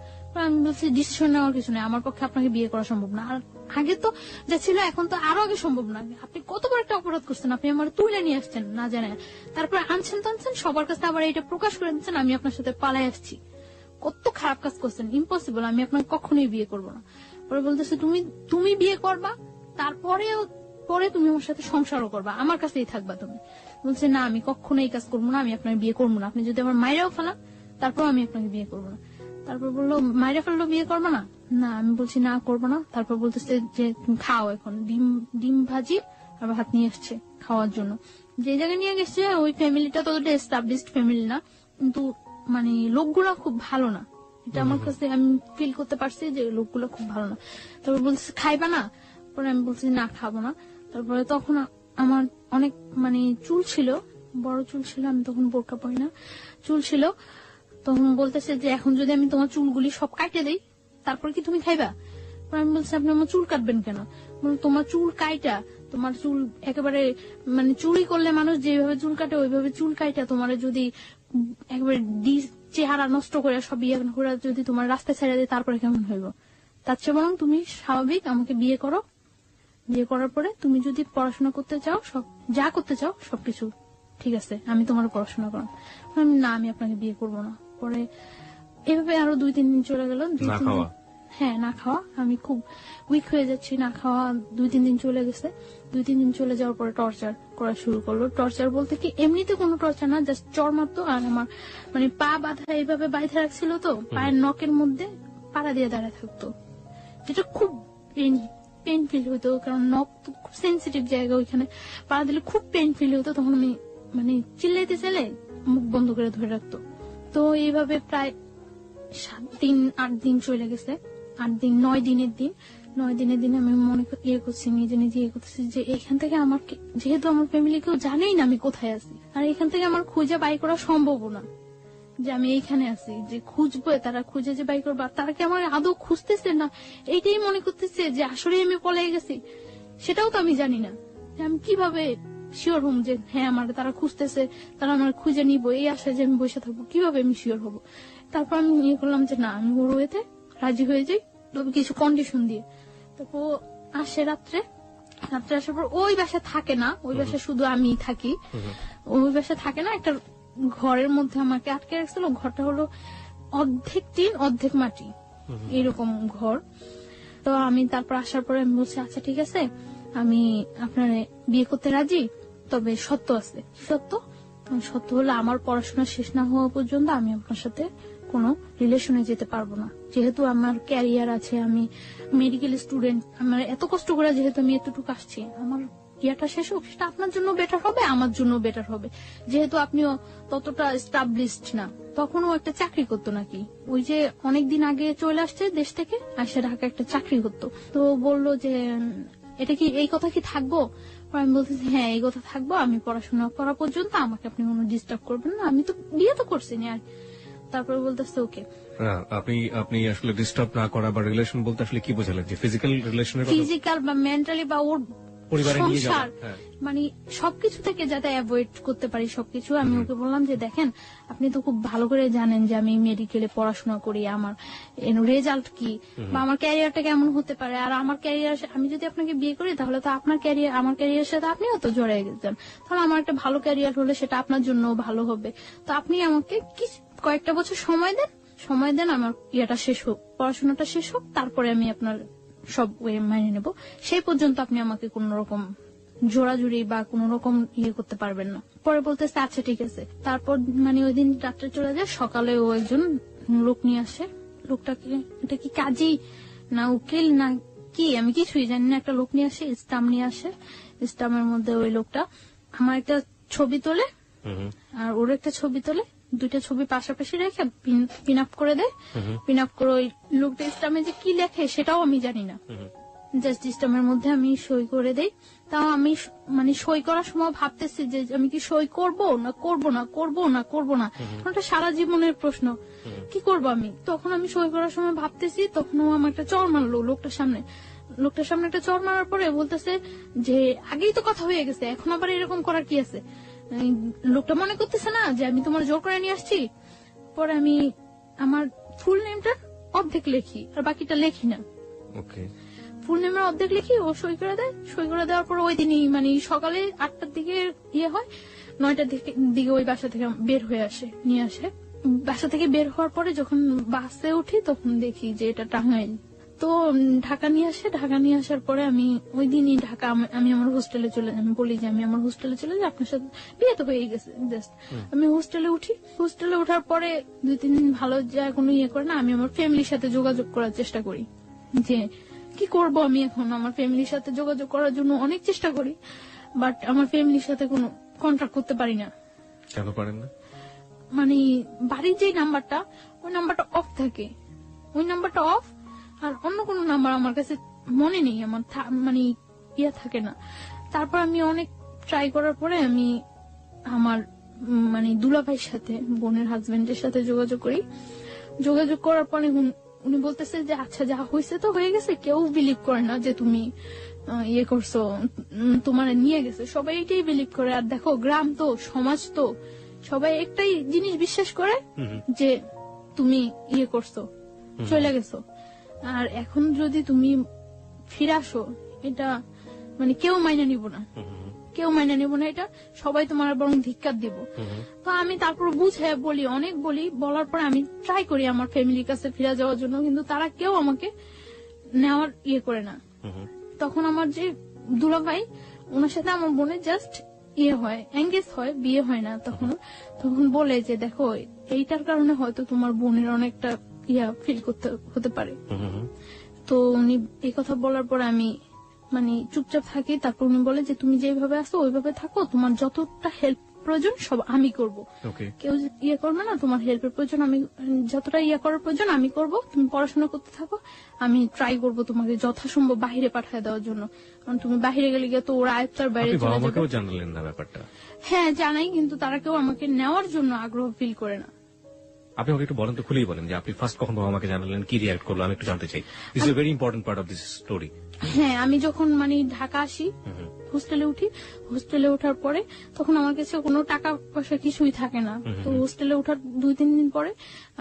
আমি বলছি ডিসিশন নেওয়ার কিছু নেই, আমার পক্ষে আপনাকে বিয়ে করা সম্ভব না। আর আগে তো যা ছিল এখন তো আরো আগে সম্ভব না। আপনি কত বড় একটা অপরাধ করছেন, আপনি আমার তুলে নিয়ে আসছেন না জানে, তারপরে আনছেন টানছেন সবার কাছে, আবার এটা প্রকাশ করে দিচ্ছেন আমি আপনার সাথে পালাই আসছি। কত খারাপ কাজ করছেন, ইম্পসিবল, আমি আপনাকে কখনোই বিয়ে করবো না। পরে বলতেছে তুমি বিয়ে করবা, পরে তুমি আমার সাথে সংসারও করবা, আমার কাছেই থাকবা তুমি। বলছে না আমি কখনো এই কাজ করবো না, আমি আপনার বিয়ে করবো না, আপনি যদি আমার মায়েরাও ফেলান তারপর আমি আপনাকে বিয়ে করবো না। তারপর বললো মায়েরা ফেললো বিয়ে করবো না? না, আমি বলছি না করবো না। তারপর বলতেছে যে খাও, এখন ডিম ভাজি আর ভাত নিয়ে এসছে খাওয়ার জন্য। যে জায়গায় নিয়ে গেছে ওই ফ্যামিলিটা ততটা এস্টাবলিশড ফ্যামিলি না, কিন্তু মানে লোকগুলা খুব ভালো না, এটা আমার কাছে আমি ফিল করতে পারছি যে লোকগুলো খুব ভালো না। তারপর বলছে খাইবা না? পরে আমি বলছি না খাবো না। তারপরে তখন আমার অনেক মানে চুল ছিল, বড় চুল ছিল, আমি তখন বোরকা পরি না, চুল ছিল। তখন বলতেছে যে এখন যদি আমি তোমার চুলগুলি সব কাটে দেই তারপর কি তুমি খাইবা? আমি বলছি আপনি আমার চুল কাটবেন কেন? তোমার চুল কাইটা, তোমার চুল একেবারে মানে চুরি করলে মানুষ যেভাবে চুল কাটে ওইভাবে চুল কাইটা তোমার যদি একেবারে চেহারা নষ্ট করে সব ইয়ে করে যদি তোমার রাস্তায় ছেড়ে দেয় তারপরে কেমন হইব? তার চেয়ে বরং তুমি স্বাভাবিক আমাকে বিয়ে করো, বিয়ে করার পরে তুমি যদি পড়াশোনা করতে চাও, সব যা করতে চাও সবকিছু ঠিক আছে, আমি তোমার পড়াশোনা করাম। না আমি আপনাকে বিয়ে করবো না। পরে এভাবে আরো 2-3 দিন চলে গেল। হ্যাঁ না খাওয়া, আমি খুব উইক হয়ে যাচ্ছি, না খাওয়া 2-3 দিন চলে গেছে। 2-3 দিন চলে যাওয়ার পরে টর্চার করা শুরু করলো। টর্চার বলতে কি এমনিতে কোনো টর্চার না, জাস্ট চর মারতো। আর আমার মানে পা বাঁধা এইভাবে বাইধা রাখছিল, তো পায়ের নখের মধ্যে পাড়া দিয়ে দাঁড়ায় থাকতো, যেটা খুব পেন ফিল হতো, কারণ নখ তো খুব সেন্সিটিভ জায়গা, ওইখানে পাড়া দিলে খুব পেন ফিল হতো। তখন আমি মানে চিল্লাইতে চাইলে মুখ বন্ধ করে ধরে রাখতো। তো এইভাবে প্রায় 7-8 দিন চলে গেছে। 8 দিন 9 দিনের দিন 9 দিনের দিন আমি মনে করছি নিজে নিজে করতেছি যে এখান থেকে আমার, যেহেতু আমার ফ্যামিলি কেউ জানেই না আমি কোথায় আছি, আর এখান থেকে আমার খুঁজে বাই করা সম্ভব না যে আমি এইখানে আছি, যে খুঁজবো তারা খুঁজে যে বাই করবো, তারা কি আমার আদৌ খুঁজতেছে না এইটাই মনে করতেছে যে আসলে আমি পলাই গেছি, সেটাও তো আমি জানি না যে আমি কিভাবে শিওর হম যে হ্যাঁ আমার তারা খুঁজতেছে, তারা আমার খুঁজে নিবো, এই আশায় যে আমি বসে থাকবো, কিভাবে আমি শিওর হবো? তারপর আমি ইয়ে করলাম যে না, আমি ওর ওয়েতে রাজি হয়ে যাই, তবে কিছু কন্ডিশন দিয়ে। তারপর ও আসে রাত্রে আসার পর ওই বাসায় থাকে না, ওই বাসায় শুধু আমি থাকি। ওই বাসায় থাকে না, একটা ঘরের মধ্যে আমাকে আটকে রাখছিল। ঘরটা হলো অর্ধেক টিন অর্ধেক মাটি, এরকম ঘর। তো আমি তারপর আসার পরে আমি বলছি আচ্ছা ঠিক আছে, আমি আপনার বিয়ে করতে রাজি, তবে সত্য আছে। সত্য হলো আমার পড়াশোনা শেষ না হওয়া পর্যন্ত আমি আপনার সাথে কোনো রিলেশনে যেতে পারবো না। যেহেতু আমার ক্যারিয়ার আছে, আমি মেডিকেল স্টুডেন্ট, আমার এত কষ্ট করে যেহেতু আমি এতটুকু আসছি, আমার ইয়াটা শেষ হোক, সেটা আপনার জন্য বেটার হবে, আমার জন্য বেটার হবে। যেহেতু আপনিও ততটা এস্টাবলিশড না, তখনও একটা চাকরি করতো নাকি, ওই যে অনেকদিন আগে চলে আসছে দেশ থেকে, আসে ঢাকা একটা চাকরি করতো। তো বললো যে এটা কি, এই কথা কি থাকবো? আমি বলতেছি হ্যাঁ এই কথা থাকবো, আমি পড়াশোনা করা পর্যন্ত আমাকে আপনি কোনো ডিস্টার্ব করবেন না, আমি তো বিয়ে তো করছি না। আর তারপরে বলতেছে ওকে। আপনি আসলে ডিস্টার্ব না করা বা রিলেশন বলতে আসলে কি বোঝালেন, যে ফিজিক্যাল রিলেশনের কথা? ফিজিক্যাল বা মেন্টালি বা ওর পরিবারে নিয়ে সংসার, যাবেন, হ্যাঁ। মানে সবকিছু থেকে যাতে অ্যাভয়েড করতে পারি সবকিছু। আমি ওকে বললাম যে দেখেন, আপনি তো খুব ভালো করে জানেন যে আমি মেডিকেলে পড়াশোনা করি, আমার রেজাল্ট কি বা আমার ক্যারিয়ারটা কেমন হতে পারে। আর আমার ক্যারিয়ার, আমি যদি আপনাকে বিয়ে করি তাহলে তো আপনার ক্যারিয়ার আমার ক্যারিয়ারের সাথে আপনিও তো জড়িয়ে গেছেন, তাহলে আমার একটা ভালো ক্যারিয়ার হলে সেটা আপনার জন্য ভালো হবে। তো আপনি আমাকে কয়েকটা বছর সময় দেন, আমার ইয়েটা শেষ হোক, পড়াশোনাটা শেষ হোক, তারপরে আমি আপনার সব ওয়ে মাইনে নেব। সেই পর্যন্ত আপনি আমাকে কোন রকম জোড়াজুড়ি বা কোন রকম ইয়ে করতে পারবেন না। পরে বলতেছে আচ্ছা ঠিক আছে। তারপর মানে ওই দিন রাত্রে চলে যায়, সকালে ও একজন লোক নিয়ে আসে। লোকটাকে, এটা কি কাজী না উকিল না কি আমি কিছুই জানি না, একটা লোক নিয়ে আসে, স্টাম্প নিয়ে আসে। স্টাম্পের মধ্যে ওই লোকটা আমার একটা ছবি তোলে আর ওর একটা ছবি তোলে, দুইটা ছবি পাশাপাশি রেখে পিন আপ করে দেয়। পিন আপ করে ওই লোকটা স্টাম্পে যে কি লেখে সেটাও আমি জানি না, জাস্ট স্টাম্পের মধ্যে আমি সই করে দেই। তাও আমি মানে সই করার সময় ভাবতেছি যে আমি কি সই করব না করব না করব না করব না, ওটা সারা জীবনের প্রশ্ন, কি করব আমি। তখন আমি সই করার সময় ভাবতেছি, তখন ও আমার একটা চড় মারলো লোকটার সামনে একটা চড় মারার পরে বলতেছে যে আগেই তো কথা হয়ে গেছে, এখন আবার এরকম করার কি আছে। লোকটা মনে করতেছে না যে আমি তোমার জোর করে নিয়ে আসছি। পরে আমি আমার ফুল নেমটা অর্ধেক লেখি আর বাকিটা লেখি না। ফুল নেমের অর্ধেক লিখি, ও সই করে দেয়। সই করে দেওয়ার পর ওই দিনই মানে সকালে 8টার দিকে ইয়ে হয়, 9টার দিকে ওই বাসা থেকে বের হয়ে নিয়ে আসে। বাসা থেকে বের হওয়ার পরে যখন বাসে উঠি তখন দেখি যে এটা টাঙ্গাইল। তো ঢাকা নিয়ে আসার পরে আমি ওই দিনই ঢাকা আমি আমার হোস্টেলে আমি বলি যে আমি আমার হোস্টেলে চলে যাই, আপনার সাথে বিয়ে তো হয়ে গেছে। আমি হোস্টেলে উঠি। হোস্টেলে ওঠার পরে 2-3 দিন ভালো যায়, কোনো ইয়ে করে না। আমি আমার ফ্যামিলির সাথে যোগাযোগ করার চেষ্টা করি যে কি করব আমি এখন। আমার ফ্যামিলির সাথে যোগাযোগ করার জন্য অনেক চেষ্টা করি, বাট আমার ফ্যামিলির সাথে কোনো কন্ট্যাক্ট করতে পারি না। কেন পারেন না? মানে বাড়ির যে নাম্বারটা, ওই নাম্বারটা অফ থাকে, ওই নাম্বারটা অফ। আর অন্য কোন নাম্বার আমার কাছে মনে নেই, আমার মানে ইয়া থাকে না। তারপর আমি অনেক ট্রাই করার পরে আমি আমার মানে দুলাভাইয়ের সাথে, বোনের হাজবেন্ডের সাথে যোগাযোগ করি। যোগাযোগ করার পরে উনি বলতেছে যে আচ্ছা যা হয়েছে তো হয়ে গেছে, কেউ বিলিভ করে না যে তুমি ইয়ে করছো, তোমার নিয়ে গেছে, সবাই এটাই বিলিভ করে। আর দেখো গ্রাম তো, সমাজ তো, সবাই একটাই জিনিস বিশ্বাস করে যে তুমি ইয়ে করছো, চলে গেছো। আর এখন যদি তুমি ফিরে আসো, এটা মানে কেউ মাইনে নিব না, এটা সবাই তোমার বরং ধিক্কার দিব। তো আমি তারপর বুঝে অনেক বলি, বলার পরে আমি ট্রাই করি আমার ফ্যামিলির কাছে ফিরে যাওয়ার জন্য, কিন্তু তারা কেউ আমাকে নেওয়ার ইয়ে করে না। তখন আমার যে দুলাভাই, ওনার সাথে আমার বোনের জাস্ট ইয়ে হয়, এঙ্গেজ হয়, বিয়ে হয় না। তখন বলে যে দেখো এইটার কারণে হয়তো তোমার বোনের অনেকটা ইয়া ফিল করতে হতে পারে। তো উনি এই কথা বলার পর আমি মানে চুপচাপ থাকি। তারপর উনি বলে যে তুমি যেভাবে আছো ওইভাবে থাকো, তোমার যতটা হেল্প প্রয়োজন সব আমি করব, কেউ ইয়ে করবে না। তোমার হেল্পের প্রয়োজন আমি, যতটা ইয়ে করার প্রয়োজন আমি করব, তুমি পড়াশোনা করতে থাকো, আমি ট্রাই করব তোমাকে যথাসম্ভব বাহিরে পাঠিয়ে দেওয়ার জন্য। কারণ তুমি বাহিরে গেলে গিয়ে তো ওরা আয়ত্তার বাইরে চলে যাবে। জানালেন না ব্যাপারটা? হ্যাঁ জানাই, কিন্তু তারা কেউ আমাকে নেওয়ার জন্য আগ্রহ ফিল করে না। আপনি আমাকে একটু বলেন তো, খুলেই বলেন যে আপনি ফার্স্ট কখন বাবা আমাকে জানালেন, কি রিয়াক্ট করলো, আমি একটু জানতে চাই। This is a very important part of this story. হ্যাঁ, আমি যখন মানে ঢাকা আসি, হোস্টেলে উঠি। হোস্টেলে ওঠার পরে তখন আমার কাছে কোনো টাকা পয়সা কিছুই থাকে না। তো হোস্টেলে ওঠার 2-3 দিন পরে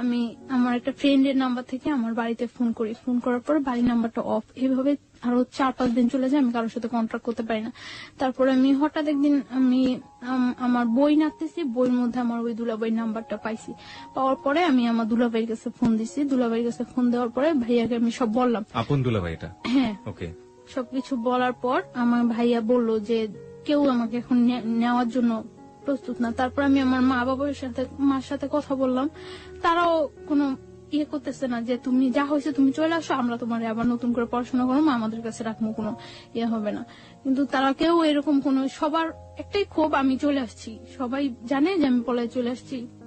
আমি আমার একটা ফ্রেন্ডের নাম্বার থেকে আমার বাড়িতে ফোন করি। ফোন করার পরে বাড়ির নাম্বারটা অফ। এইভাবে আরো 4-5 দিন চলে যায়, আমি কারোর সাথে কন্ট্যাক্ট করতে পারি না। তারপরে আমি হঠাৎ একদিন আমি আমার বই নাড়তেছি, বইয়ের মধ্যে আমার ওই দুলাভাইয়ের নাম্বারটা পাইছি। পাওয়ার পরে আমি আমার দুলাভাইয়ের কাছে ফোন দিছি। দুলাভাইয়ের কাছে ফোন দেওয়ার পরে ভাইয়াকে আমি সব বললাম। আপন দুলাভাই এটা? হ্যাঁ। ওকে। সবকিছু বলার পর আমার ভাইয়া বলল যে কেউ আমাকে এখন নেওয়ার জন্য প্রস্তুত না। তারপর আমি আমার মার সাথে কথা বললাম। তারাও কোনো ইয়ে করতেছে না যে তুমি যা হয়েছে তুমি চলে আসো, আমরা তোমার আবার নতুন করে পড়াশোনা করবো, আমাদের কাছে রাখবো, কোনো ইয়ে হবে না। কিন্তু তারা কেউ এরকম কোন, সবার একটাই ক্ষোভ আমি চলে আসছি। সবাই জানে যে আমি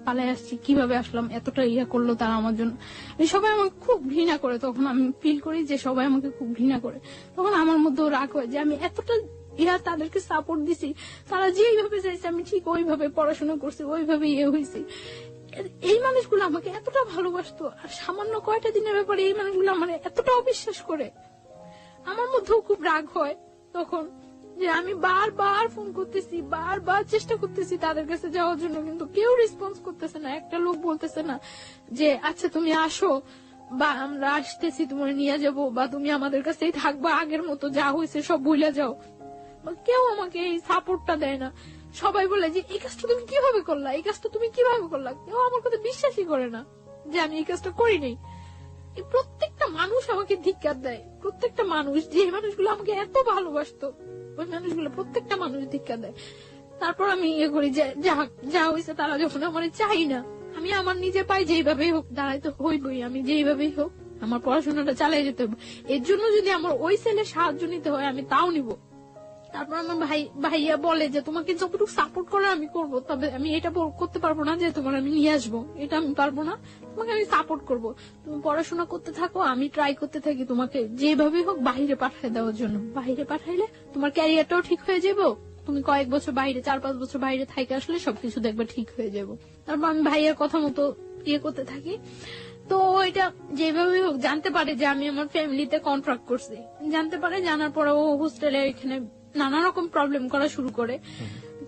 পালাই আসছি, কিভাবে আসলাম, এতটা ইয়ে করলো তারা আমার জন্য। সবাই আমাকে খুব ঘৃণা করে। তখন আমি ফিল করি যে সবাই আমাকে খুব ঘৃণা করে। তখন আমার মধ্যেও রাগ হয় যে আমি এতটা তাদেরকে সাপোর্ট দিছি, তারা যেইভাবে চাইছে আমি ঠিক ওইভাবে পড়াশোনা করছি, ওইভাবে ইয়ে হয়েছি। এই মানুষগুলো আমাকে এতটা ভালোবাসতো, আর সামান্য কয়টা দিনের ব্যাপারে এই মানুষগুলো আমার এতটা অবিশ্বাস করে। আমার মধ্যেও খুব রাগ হয় তখন যে আমি বারবার ফোন করতেছি, বারবার চেষ্টা করতেছি তাদের কাছে যাওয়ার জন্য, কিন্তু কেউ রেসপন্স করতেছে না। একটা লোক বলতেছে না যে আচ্ছা তুমি আসো, বা আমরা আসতেছি তোমার নিয়ে যাবো, বা তুমি আমাদের কাছেই থাকবা, আগের মতো যা হয়েছে সব ভুলে যাও। কেউ আমাকে এই সাপোর্টটা দেয় না। সবাই বলে যে এই কাজটা তুমি কিভাবে করলা, এই কাজটা তুমি কিভাবে করলা। কেউ আমার কথা বিশ্বাসই করে না যে আমি এই কাজটা করি নাই। প্রত্যেকটা মানুষ আমাকে ধিক্কার দেয়, প্রত্যেকটা মানুষ, যে মানুষগুলো আমাকে এত ভালোবাসতো ওই মানুষগুলো প্রত্যেকটা মানুষ ধিক্কার দেয়। তারপর আমি ইয়ে করি যে যা হয়েছে তারা যখন আমার চাই না, আমি আমার নিজে পাই যেইভাবেই হোক দাঁড়াইতে হইবই, আমি যেইভাবেই হোক আমার পড়াশোনাটা চালিয়ে যেতে হবে। এর জন্য যদি আমার ওই ছেলের সাহায্য নিতে হয় আমি তাও নিব। তারপর আমার ভাইয়া বলে যে তোমাকে যতটুকু সাপোর্ট করে আমি করবো, তবে আমি এটা করতে পারবো না যে তোমার আমি নিয়ে আসবো, এটা আমি পারবো না। তোমাকে আমি সাপোর্ট করবো, তুমি পড়াশোনা করতে থাকো, আমি ট্রাই করতে থাকি তোমাকে যেভাবে হোক বাহিরে পাঠিয়ে দেওয়ার জন্য। বাহিরে পাঠাইলে তোমার ক্যারিয়ারটাও ঠিক হয়ে যাবো, তুমি কয়েক বছর বাইরে 4-5 বছর বাইরে থাইকে আসলে সবকিছু দেখবে ঠিক হয়ে যাবো। তারপর আমি ভাইয়ের কথা মতো ইয়ে করতে থাকি। তো এটা যেভাবে হোক জানতে পারে যে আমি আমার ফ্যামিলিতে কন্ট্রাক্ট করছি, জানতে পারে। জানার পরে ও হোস্টেলে এখানে নানা রকম প্রবলেম করা শুরু করে।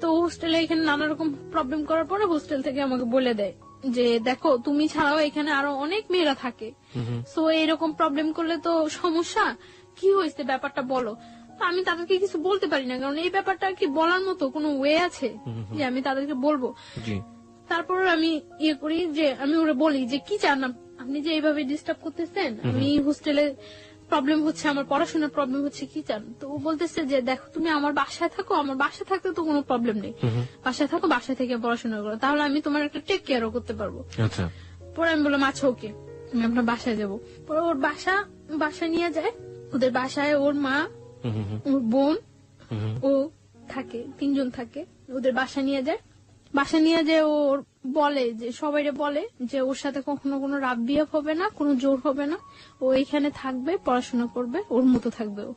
তো হোস্টেলে এখানে নানা রকম প্রবলেম করার পরে হোস্টেল থেকে আমাকে বলে দেয় যে দেখো তুমি ছাড়াও এখানে আরো অনেক মেয়েরা থাকে, সো এরকম প্রবলেম করলে তো সমস্যা, কি হয়েছে ব্যাপারটা বলো। তো আমি তাদেরকে কিছু বলতে পারি না, কারণ এই ব্যাপারটা কি বলার মতো কোনো ওয়ে আছে যে আমি তাদেরকে বলবো। তারপর আমি ইয়ে করি যে আমি ওরা বলি যে কি চান আপনি যে এইভাবে ডিস্টার্ব করতেছেন, আমি হোস্টেলে প্রবলেম হচ্ছে, আমার পড়াশোনার প্রবলেম হচ্ছে, কি চান। তো ও বলতেছে যে দেখো তুমি আমার বাসায় থাকো, আমার বাসায় থাকতে তো কোনো প্রবলেম নেই, বাসায় থাকো, বাসায় থেকে পড়াশোনা করো, তাহলে আমি তোমার একটা টেক কেয়ারও করতে পারবো। পরে আমি বললাম আচ্ছা ওকে, আমি আপনার বাসায় যাবো। পরে ওর বাসায় নিয়ে যায়। ওদের বাসায় ওর মা, ওর বোন, ও থাকে, 3 জন থাকে। ওদের বাসা নিয়ে যায়। বাসা নিয়ে যে ওর বলে যে সবাইরে বলে যে ওর সাথে কখনো কোনো রাব বিহেভ হবে না, কোনো জোর হবে না, ও এখানে থাকবে, পড়াশোনা করবে, ওর মতো থাকবে ও।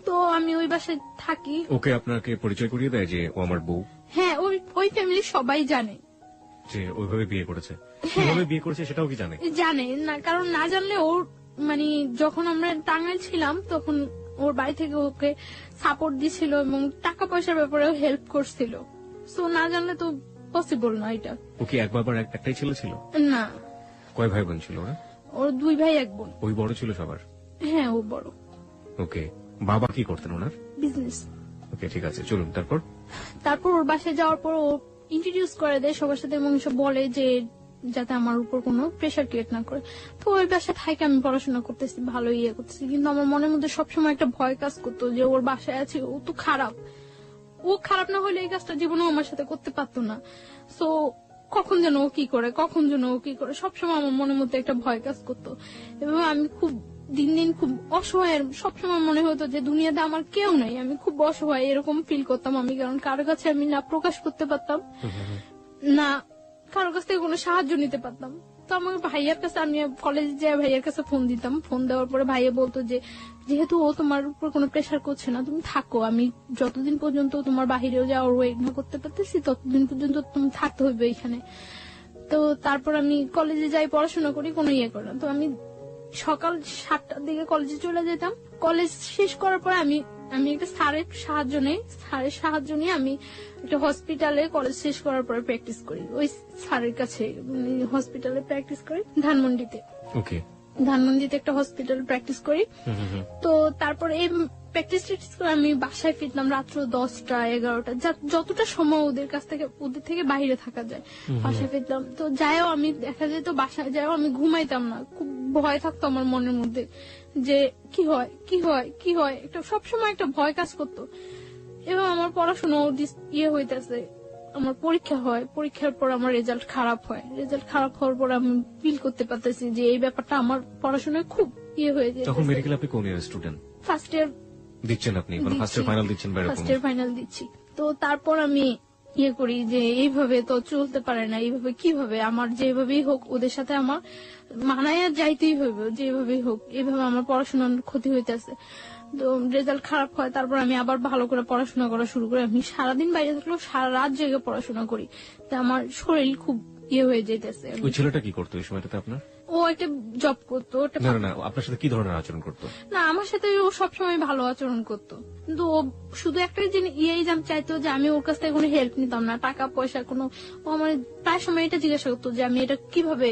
তো আমি ওই বাসায় থাকি। ওকে আপনাকে পরিচয় করিয়ে দেয় যে ও আমার বউ? হ্যাঁ, ওই ফ্যামিলি সবাই জানে যে ওইভাবে বিয়ে করেছে। কিভাবে বিয়ে করেছে সেটাও কি জানে না, কারণ না জানলে ওর মানে যখন আমরা টাঙ্গাইল ছিলাম তখন ওর বাড়ি থেকে ওকে সাপোর্ট দিছিল এবং টাকা পয়সার ব্যাপারেও হেল্প করছিল। সো না জানলে তো পসিবল না এটা। ওকে এক বাবার একটাই ছেলে ছিল? না। কয় ভাই বোন ছিল ওরা? ওর 2 ভাই 1 বোন। ওই বড় ছিল সবার? হ্যাঁ, ও বড়। ওকে, বাবা কি করতেন ওনার? বিজনেস। ওকে, ঠিক আছে, চলুন। তারপর ওর বাসায় যাওয়ার পর ও ইন্ট্রোডিউস করে দেয় সবার সাথে এবং সব বলে যে যাতে আমার উপর কোনো প্রেশার ক্রিয়েট না করে। তো ওই বাসায় থাকি, আমি পড়াশোনা করতেছি, ভালো ইয়ে করতেছি, কিন্তু আমার মনের মধ্যে সবসময় একটা ভয় কাজ করতো যে ওর বাসায় আছে, ও তো খারাপ, ও খারাপ না হলে এই কাজটা জীবনেও আমার সাথে করতে পারতো না। সো কখন যেন ও কি করে সবসময় আমার মনের মধ্যে একটা ভয় কাজ করতো। এবং আমি খুব দিন দিন খুব অসহায়, সবসময় মনে হতো যে দুনিয়াতে আমার কেউ নাই, আমি খুব অসহায় এরকম ফিল করতাম আমি। কারণ কারো কাছে আমি না প্রকাশ করতে পারতাম, না কারো কাছ থেকে কোনো সাহায্য নিতে পারতাম। তো আমার ভাইয়ার কাছে, আমি কলেজে যাই ভাইয়ার কাছে ফোন দিতাম। ফোন দেওয়ার পরে ভাইয়া বলতো যে যেহেতু ও তোমার উপর কোনো প্রেশার করছে না, তুমি থাকো, আমি যতদিন পর্যন্ত তোমার বাহিরেও যাওয়ার ওয়েট না করতে পারতেছি ততদিন পর্যন্ত তুমি থাকতে হইবে এখানে। তো তারপর আমি কলেজে যাই, পড়াশোনা করি, কোনো ইয়ে করি না। তো আমি সকাল 7টার দিকে কলেজে চলে যেতাম। কলেজ শেষ করার পর আমি আমি একটা স্যারের সাহায্য নিয়ে আমি একটা হসপিটালে কলেজ শেষ করার পরে প্র্যাকটিস করি, ওই স্যারের কাছে হসপিটালে প্র্যাকটিস করি ধানমন্ডিতে। ওকে, ধানমন্ডিতে একটা হসপিটাল প্র্যাকটিস করি। তো তারপরে এই প্র্যাকটিস করে আমি বাসায় ফিরতাম রাত্র 10টা 11টা, যতটা সময় ওদের থেকে বাইরে থাকা যায় বাসায় ফিরতাম। তো যাইও আমি দেখা যেত বাসায় যাইও আমি ঘুমাইতাম না, খুব ভয় থাকতো আমার মনের মধ্যে যে কি হয় কি হয় কি হয়, একটা সবসময় একটা ভয় কাজ করতো। এবং আমার পড়াশোনা হইতেছে, আমার পরীক্ষা হয়, পরীক্ষার পর আমার রেজাল্ট খারাপ হয়, রেজাল্ট খারাপ হওয়ার পর আমি ফিল করতে পারতেছি যে এই ব্যাপারটা আমার পড়াশোনায় খুব হয়ে যায়। তখন মেডিকেল আপনি কোন ইয়ার স্টুডেন্ট? ফার্স্ট ইয়ার দিচ্ছেন আপনি, মানে ফার্স্ট ইয়ার ফাইনাল দিচ্ছেন? ফার্স্ট ইয়ার ফাইনাল দিচ্ছি। তো তারপর আমি করি যে এইভাবে তো চলতে পারে না, এইভাবে কিভাবে আমার যেভাবেই হোক ওদের সাথে আমার মানায় যাইতেই হইবে, যেভাবেই হোক এইভাবে আমার পড়াশোনার ক্ষতি হইতেছে। তো রেজাল্ট খারাপ হয়, তারপর আমি আবার ভালো করে পড়াশোনা করা শুরু করি। আমি সারাদিন বাইরে থাকলেও সারা রাত জেগে পড়াশোনা করি, তো আমার শরীর খুব হয়ে যেতেছে। ওই ছেলেটা কি করতো এই সময়টাতে আপনার? ও একটা জব করতো। না, আপনার সাথে কি ধরনের আচরণ করতো? না, আমার সাথে ও সবসময় ভালো আচরণ করতো, কিন্তু ও শুধু একটা চাইতো যে আমি ওর কাছ থেকে কোনো হেল্প নিতাম না, টাকা পয়সা কোনো। ও আমার প্রায় সময় এটা জিজ্ঞাসা করতো যে আমি এটা কিভাবে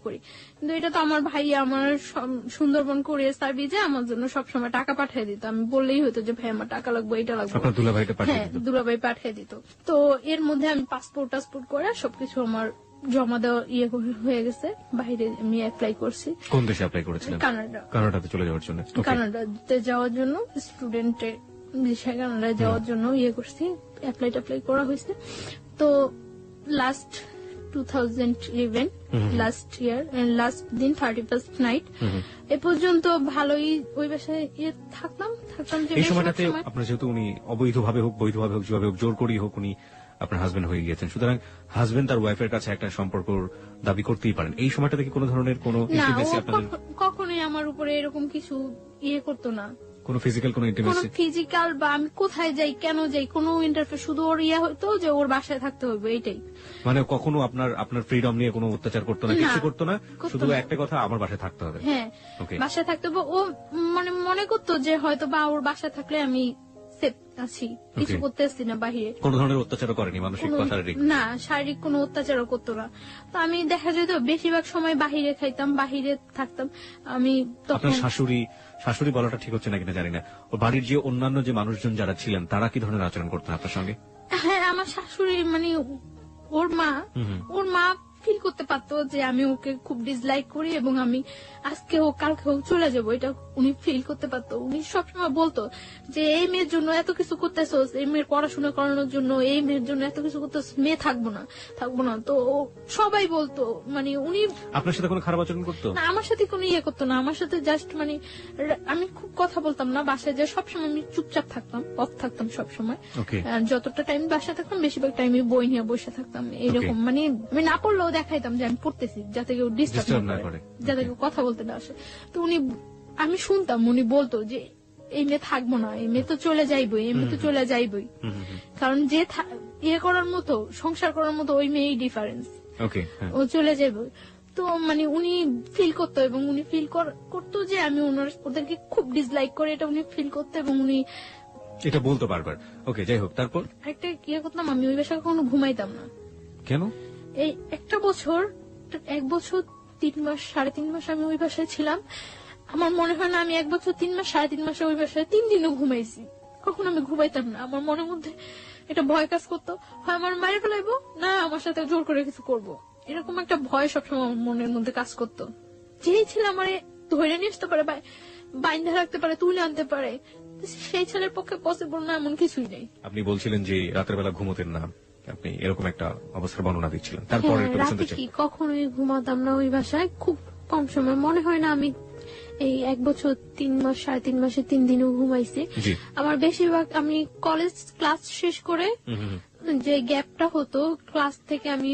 করি, কিন্তু এটা তো আমার ভাই আমার সুন্দরবন কুরিয়ার সার্ভিসে আমার জন্য সবসময় টাকা পাঠিয়ে দিত। আমি বললেই হতো যে ভাই আমার টাকা লাগবে, এটা লাগবে, হ্যাঁ দুলাভাই পাঠিয়ে দিত। তো এর মধ্যে আমি পাসপোর্ট করে সবকিছু আমার জমা দেওয়া হয়ে গেছে। বাইরে আমি অ্যাপ্লাই করছি। কোন দেশে অ্যাপ্লাই করেছিলেন? কানাডাতে চলে যাওয়ার জন্য। কানাডাতে যাওয়ার জন্য স্টুডেন্টের ভিসা, কানাডায় যাওয়ার জন্য করছি, অ্যাপ্লাই করা হয়েছে। তো লাস্ট 2011 লাস্ট ইয়ার লাস্ট দিন 31st নাইট এ পর্যন্ত ভালোই ওই বাসায় থাকতাম। এই সময়টাতে আপনার যেহেতু উনি অবৈধভাবে হোক বৈধভাবে হোক যেভাবে হোক জোর করেই হোক উনি আপনার হাজবেন্ড হয়ে গিয়েছেন, সুতরাং হাজবেন্ড তার ওয়াইফের কাছে একটা সম্পর্ক দাবি করতেই পারেন। এই সময়টাতে কি কোনো ধরনের কোনো ইন্টিমেসি আপনাদের? কখনোই আমার উপরে এরকম কিছু করতো না, কোনো ফিজিক্যাল কোনো ইন্টিমেসি? ফিজিক্যাল বা আমি কোথায় যাই কেন যাই কোনো ইন্টারফেয়ার, শুধু ওর হইতো যে ওর বাসায় থাকতে হবে, এইটাই। মানে কখনো আপনার ফ্রিডম নিয়ে কোনো অত্যাচার করতো না, কিছু করতো না, শুধু একটা কথা আমার বাসায় থাকতে হবে। হ্যাঁ, বাসায় থাকতে হবে। ও মনে করতো যে হয়তো বা ওর বাসায় থাকলে আমি সেফ আছি, কিছু করতে আসছি না বাহিরে। কোন ধরনের অত্যাচারও করেনি, মানসিক বা শারীরিক? না, শারীরিক কোনো অত্যাচারও করতো না। তো আমি দেখা যেত বেশিরভাগ সময় বাহিরে খাইতাম, বাহিরে থাকতাম। আমি আপনার শাশুড়ি বলাটা ঠিক হচ্ছে না কিনা জানি না, ওর বাড়ির যে অন্যান্য যে মানুষজন যারা ছিলেন তারা কি ধরনের আচরণ করতেন আপনার সঙ্গে? হ্যাঁ, আমার শাশুড়ি মানে ওর মা ফিল করতে পারতো যে আমি ওকে খুব ডিসলাইক করি এবং আমি আজকে হোক কালকে হোক চলে যাবো, এটা উনি ফিল করতে পারতো। উনি সবসময় বলতো যে এই মেয়ের জন্য এত কিছু করতেছোস, এই মেয়ের পড়াশোনা করানোর জন্য, এই মেয়ের জন্য এত কিছু করতেছ, মেয়ে থাকবো না। তো সবাই বলতো, মানে উনি আপনার সাথে কোনো খারাপ আচরণ করতো না? আমার সাথে কোনো করতো না, আমার সাথে জাস্ট মানে আমি খুব কথা বলতাম না বাসায়, যে সবসময় আমি চুপচাপ থাকতাম, অফ থাকতাম সবসময়। যতটা টাইম বাসায় থাকতাম বেশিরভাগ টাইম বই নিয়ে বসে থাকতাম, এইরকম। মানে আমি না পড়লেও দেখাইতাম যে আমি পড়তেছি, যাতে কেউ ডিস্টার্ব না করে, যাতে কেউ কথা বলতে না আসে। তো আমি শুনতাম উনি বলতো যে এই মেয়ে থাকবো না, এই মেয়ে তো চলে যাইবই, এই মেয়ে তো চলে যাইবই, কারণ যে করার মতো সংসার করার মতো ওই মেয়েই ডিফারেন্স, ও চলে যাইবে। তো মানে উনি ফিল করতো এবং উনি ফিল করতো যে আমি ওদেরকে খুব ডিসলাইক করে, এটা উনি ফিল করতো এবং উনি এটা বলতো বারবার। ওকে, যাই হোক, তারপর একটা করতাম, আমি ওই বাসায় কখনো ঘুমাইতাম না। কেন? এই 1 বছর 3 মাস 3.5 মাস আমি ওই বাসায় ছিলাম। আমার মনে হয় না আমি 1 বছর 3 মাস 3.5 মাসে ওই বাসায় 3 দিনও ঘুমাইছি। কখনো আমি ঘুমাইতাম না, আমার মনের মধ্যে এটা ভয় কাজ করতো, হয় আমার মারে ফেলাইবো, না আমার সাথে জোর করে কিছু করবো, এরকম একটা ভয় সবসময় মনের মধ্যে কাজ করতো। যেই ছেলে আমার ধরে নিয়ে আসতে পারে, বাইন্ধা রাখতে পারে, তুলে আনতে পারে, সেই ছেলের পক্ষে পসিবল না এমন কিছুই নেই। আপনি বলছিলেন যে রাতের বেলা ঘুমোতেন না, আপনি এরকম একটা অবস্থার বর্ণনা দিচ্ছিলেন, তারপরে কখনোই ঘুমাতাম না ওই বাসায়, খুব কম সময়, মনে হয় না আমি এই 1 বছর 3 মাস 3.5 মাসে 3 দিনও ঘুমাইছি। আমার বেশিরভাগ আমি কলেজ ক্লাস শেষ করে যে গ্যাপটা হতো, ক্লাস থেকে আমি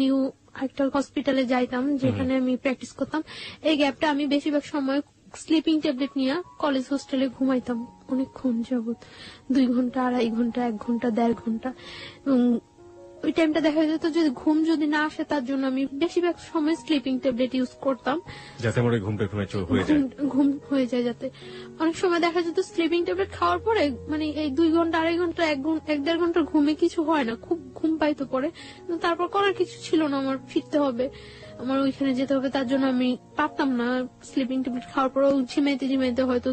নিউ একটা হসপিটালে যাইতাম যেখানে আমি প্র্যাকটিস করতাম, এই গ্যাপটা আমি বেশিরভাগ সময় স্লিপিং ট্যাবলেট নিয়ে কলেজ হোস্টেলে ঘুমাইতাম অনেকক্ষণ যাবত, 2 ঘন্টা 2.5 ঘন্টা 1 ঘন্টা 1.5 ঘন্টা, এবং ওই টাইমটা দেখা যেত যদি ঘুম যদি না আসে তার জন্য আমি বেশিরভাগ সময় স্লিপিং ট্যাবলেট ইউজ করতাম, যাতে আমার ওই ঘুমটা একটু হয়ে যায়। ঘুম হয়ে যায় যাতে। অনেক সময় দেখা যেত স্লিপিং ট্যাবলেট খাওয়ার পরে মানে এই 2 ঘন্টা 2.5 ঘন্টা 1-1.5 ঘন্টার ঘুমে কিছু হয় না, খুব ঘুম পাইতো পরে, কিন্তু তারপর করার কিছু ছিল না, আমার ফিরতে হবে, আমার ওইখানে যেতে হবে, তার জন্য আমি পারতাম না। স্লিপিং ট্যাবলেট খাওয়ার পরেও ঝিমাইতে ঝিমাইতে হয়তো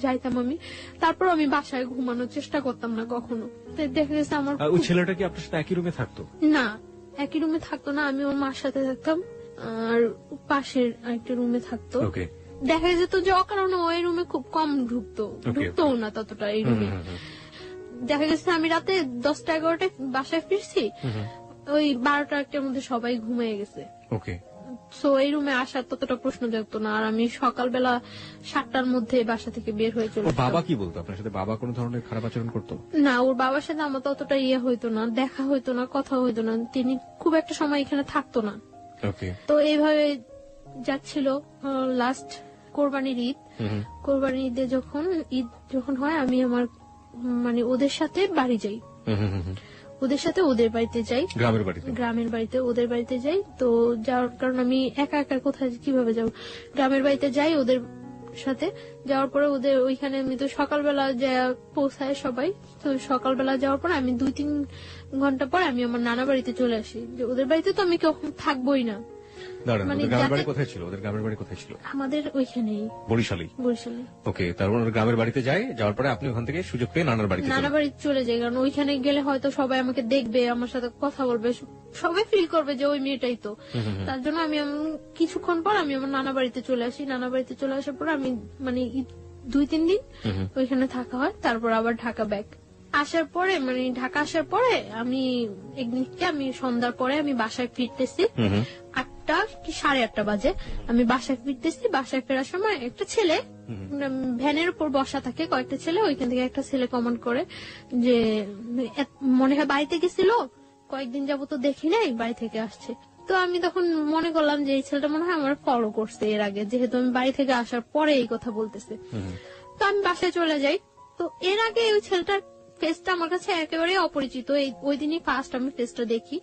যাইতাম আমি, তারপর আমি বাসায় ঘুমানোর চেষ্টা করতাম না কখনো। তো দেখা গেছে আমার ওই ছেলেটা কি আপনার সাথে একই রুমে থাকতো? না, একই রুমে থাকতো না, আমি ওর মার সাথে থাকতাম আর পাশের আরেকটা রুমে থাকতো। ওকে। দেখা যেত যে অকারণে ওই রুমে খুব কম ঢুকতো না ততটা এই রুমে। দেখা গেছে আমি রাতে 10টা-11টায় বাসায় ফিরছি, ওই 12টা-1টার মধ্যে সবাই ঘুমিয়ে গেছে। ওকে। সো এই রুমে আসার ততটা প্রশ্ন জাগতো না, আর আমি সকালবেলা 7টার মধ্যে বাসা থেকে বের হয়ে চলে ওর বাবা কি বলতো আপনার সাথে? বাবা কোনো ধরনের খারাপ আচরণ করতো? না, ওর বাবার সাথে আমার ততটা হইতো না, দেখা হইতো না, কথা হইতো না, তিনি খুব একটা সময় এখানে থাকতো না। ওকে। তো এইভাবে যাচ্ছিল। লাস্ট কোরবানির ঈদ, কোরবানির ঈদে ঈদ যখন হয় আমি আমার মানে ওদের সাথে বাড়ি যাই, ওদের সাথে ওদের বাড়িতে যাই, গ্রামের বাড়িতে ওদের বাড়িতে যাই। তো যাওয়ার কারণ আমি একা একা কোথায় কিভাবে যাব, গ্রামের বাড়িতে যাই ওদের সাথে। যাওয়ার পরে ওদের ওইখানে আমি তো সকালবেলা যা পৌঁছায় সবাই, তো সকালবেলা যাওয়ার পর আমি 2-3 ঘন্টা পর আমি আমার নানা বাড়িতে চলে আসি, যে ওদের বাড়িতে তো আমি কখন থাকবোই না। মানে গ্রামের বাড়ি কোথায় ছিল? ওদের গ্রামের বাড়ি কোথায় ছিল? আমাদের ওইখানেই, বরিশালে। ওকে। তারপর গ্রামের বাড়িতে যায়, যাওয়ার পরে আপনি ওখান থেকে সুযোগ পেয়ে নানা বাড়িতে চলে যাই, কারণ ওইখানে গেলে হয়তো সবাই আমাকে দেখবে, আমার সাথে কথা বলবে, সবাই ফিল করবে যে ওই মেয়েটাই তো। তার জন্য আমি কিছুক্ষণ পর আমি আমার নানা বাড়িতে চলে আসি। নানা বাড়িতে চলে আসার পর আমি মানে 2-3 দিন ওইখানে থাকা হয়, তারপর আবার ঢাকা ব্যাক। আসার পরে মানে ঢাকা আসার পরে আমি একদিনকে আমি সন্ধ্যার পরে আমি বাসায় ফিরতেছি, 8টা কি 8:30 বাজে আমি বাসায় ফিরতেছি। বাসায় ফেরার সময় একটা ছেলে ভ্যানের উপর বসা থাকে, কয়েকটা ছেলে, ওইখান থেকে একটা ছেলে কমেন্ট করে যে মনে হয় বাড়িতে গেছিল, কয়েকদিন যাবত তো দেখি নাই, বাড়ি থেকে আসছে। তো আমি তখন মনে করলাম যে এই ছেলেটা মনে হয় আমার ফলো করছে এর আগে, যেহেতু আমি বাড়ি থেকে আসার পরে এই কথা বলতেছে। তো আমি বাসায় চলে যাই। তো এর আগে ওই ছেলেটার ফেসটা আমার কাছে একেবারে অপরিচিত, ওই দিনই ফার্স্ট আমি ফেসটা দেখি,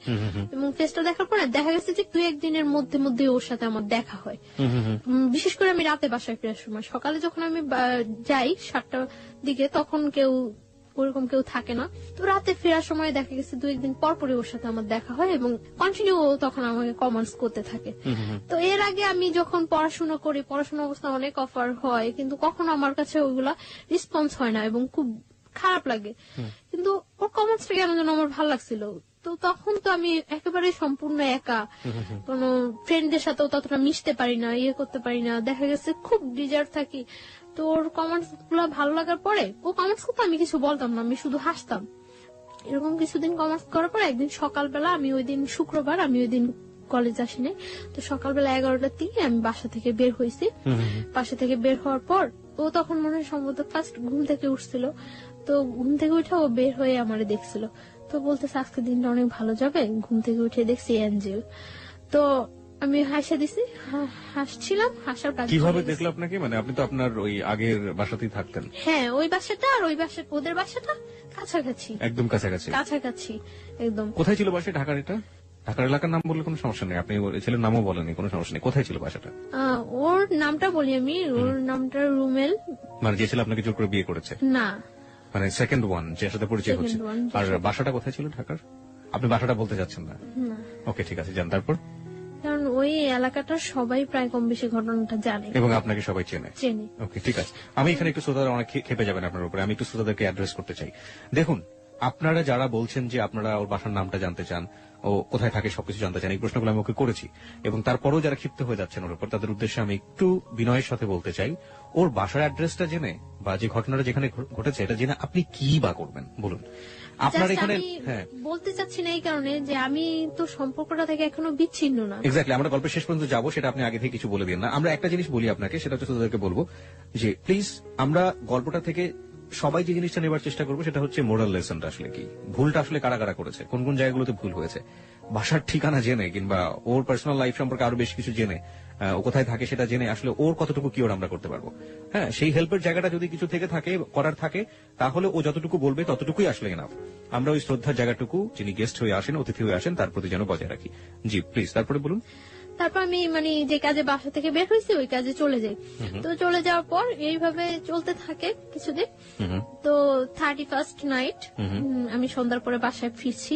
এবং ফেসটা দেখার পরে দেখা গেছে যে 2-1 দিনের মধ্যে ওর সাথে আমার দেখা হয়। বিশেষ করে আমি রাতে বাসায় ফেরার সময়, সকালে যখন আমি যাই 7টার দিকে তখন ওরকম কেউ থাকে না। তো রাতে ফেরার সময় দেখা গেছে 2-1 দিন পর পরে ওর সাথে আমার দেখা হয়, এবং কন্টিনিউ তখন আমাকে কমেন্টস করতে থাকে। তো এর আগে আমি যখন পড়াশোনা করি, পড়াশোনা অবস্থা অনেক অফার হয়, কিন্তু কখনো আমার কাছে ওইগুলা রেসপন্স হয় না এবং খুব খারাপ লাগে, কিন্তু ওর কমেন্টসটা কেন যেন আমার ভালো লাগছিল। তো তখন তো আমি একেবারে সম্পূর্ণ একা, কোন ফ্রেন্ডদের সাথেও ততটা মিশতে পারি না, করতে পারি না, দেখা গেছে খুব ডিজার্ভ থাকি। তো ওর কমেন্টস গুলো ভালো লাগার পরে ও কমেন্টস করতে আমি কিছু বলতাম না, আমি শুধু হাসতাম। এরকম কিছুদিন কমেন্টস করার পর একদিন সকালবেলা, আমি ওই দিন শুক্রবার, আমি ওই দিন কলেজ আসিনি, তো সকালবেলা 11টার দিকে আমি বাসা থেকে বের হয়েছি। বাসা থেকে বের হওয়ার পর ও তখন মনে হয় সম্ভবত ফার্স্ট ঘুম থেকে উঠছিল, তো ঘুম থেকে উঠে ও বের হয়ে আমারে দেখছিল, তো বলতেছে আজকে দিনটা অনেক ভালো যাবে। ঘুম থেকে উঠে দেখছি অ্যাঞ্জেল। তো আমি হাসা দিছি, হাসছিলাম, হাসার কাজ। কিভাবে দেখলো আপনাকে? মানে আপনি তো আপনার ওই আগের বাসাতেই থাকতেন। হ্যাঁ, ওই বাসাটা আর ওই বাসা, ওদের বাসাটা কাছাকাছি, একদম কাছাকাছি একদম। কোথায় ছিল বাসা? ঢাকার? এটা ঢাকার এলাকার নাম বললে কোনো সমস্যা নেই, আপনি ছেলের নামও বলেনি, কোনো সমস্যা নেই। কোথায় ছিল বাসাটা? ওর নামটা বলি আমি, ওর নামটা রুমেল। মানে যে ছেলে আপনাকে জোর করে বিয়ে করেছে? না, মানে সেকেন্ড ওয়ান, যার সাথে পরিচয় হচ্ছে। আর বাসাটা কোথায় ছিল ঢাকার? আপনি বাসাটা বলতে চাচ্ছেন না? ওকে, ঠিক আছে, যান। তারপর? কারণ ওই এলাকাটার সবাই প্রায় কম বেশি ঘটনাটা জানে এবং আপনাকে সবাই চেনে। ওকে, ঠিক আছে। আমি এখানে একটু শ্রোতারা অনেক খেপে যাবেন আপনার উপরে, আমি একটু শ্রোতাদেরকে অ্যাড্রেস করতে চাই। দেখুন, আপনারা যারা বলছেন যে আপনারা ওর বাসার নামটা জানতে চান, ও কোথায় থাকে সবকিছু জানতে চান, এই প্রশ্নগুলো আমি ওকে করেছি, এবং তারপরেও যারা ক্ষিপ্ত হয়ে যাচ্ছেন ওর উপর, তাদের উদ্দেশ্যে আমি একটু বিনয়ের সাথে বলতে চাই, ওর বাসার অ্যাড্রেসটা জেনে বা যে ঘটনাটা যেখানে ঘটেছে এটা জেনে আপনি কি বা করবেন বলুন। আপনার এখানে বলতে চাচ্ছি না এই কারণে যে আমি তো সম্পর্কটা থেকে এখনো বিচ্ছিন্ন না। এক্স্যাক্টলি, আমরা গল্পের শেষ পর্যন্ত যাবো, সেটা আপনি আগে থেকে কিছু বলে দিন না। আমরা একটা জিনিস বলি আপনাকে, সেটা হচ্ছে তাদেরকে বলবো যে প্লিজ আমরা গল্পটা থেকে সবাই যে জিনিসটা নেবার চেষ্টা করবো সেটা হচ্ছে মোরাল লেসনটা আসলে কি, ভুলটা আসলে কারা কারা করেছে, কোন কোন জায়গাগুলোতে ভুল হয়েছে। বাসার ঠিকানা জেনে কিংবা ওর পার্সোনাল লাইফ সম্পর্কে আরো বেশ কিছু জেনে ও কোথায় থাকে সেটা জেনে আসলে ওর কতটুকু কিওর আমরা করতে পারবো। হ্যাঁ, সেই হেল্পের জায়গাটা যদি কিছু থেকে থাকে, করার থাকে, তাহলে ও যতটুকু বলবে ততটুকুই আসলে এনাফ। আমরা ওই শ্রদ্ধার জায়গাটুকু যিনি গেস্ট হয়ে আসেন, অতিথি হয়ে আসেন, তার প্রতি যেন বজায় রাখি। জি প্লিজ, তারপরে বলুন। তারপর আমি মানে যে কাজে বাসা থেকে বের হয়েছি ওই কাজে চলে যাই। তো চলে যাওয়ার পর এইভাবে চলতে থাকে কিছুদিন। তো 31st নাইট আমি সন্ধ্যার পরে বাসায় ফিরছি।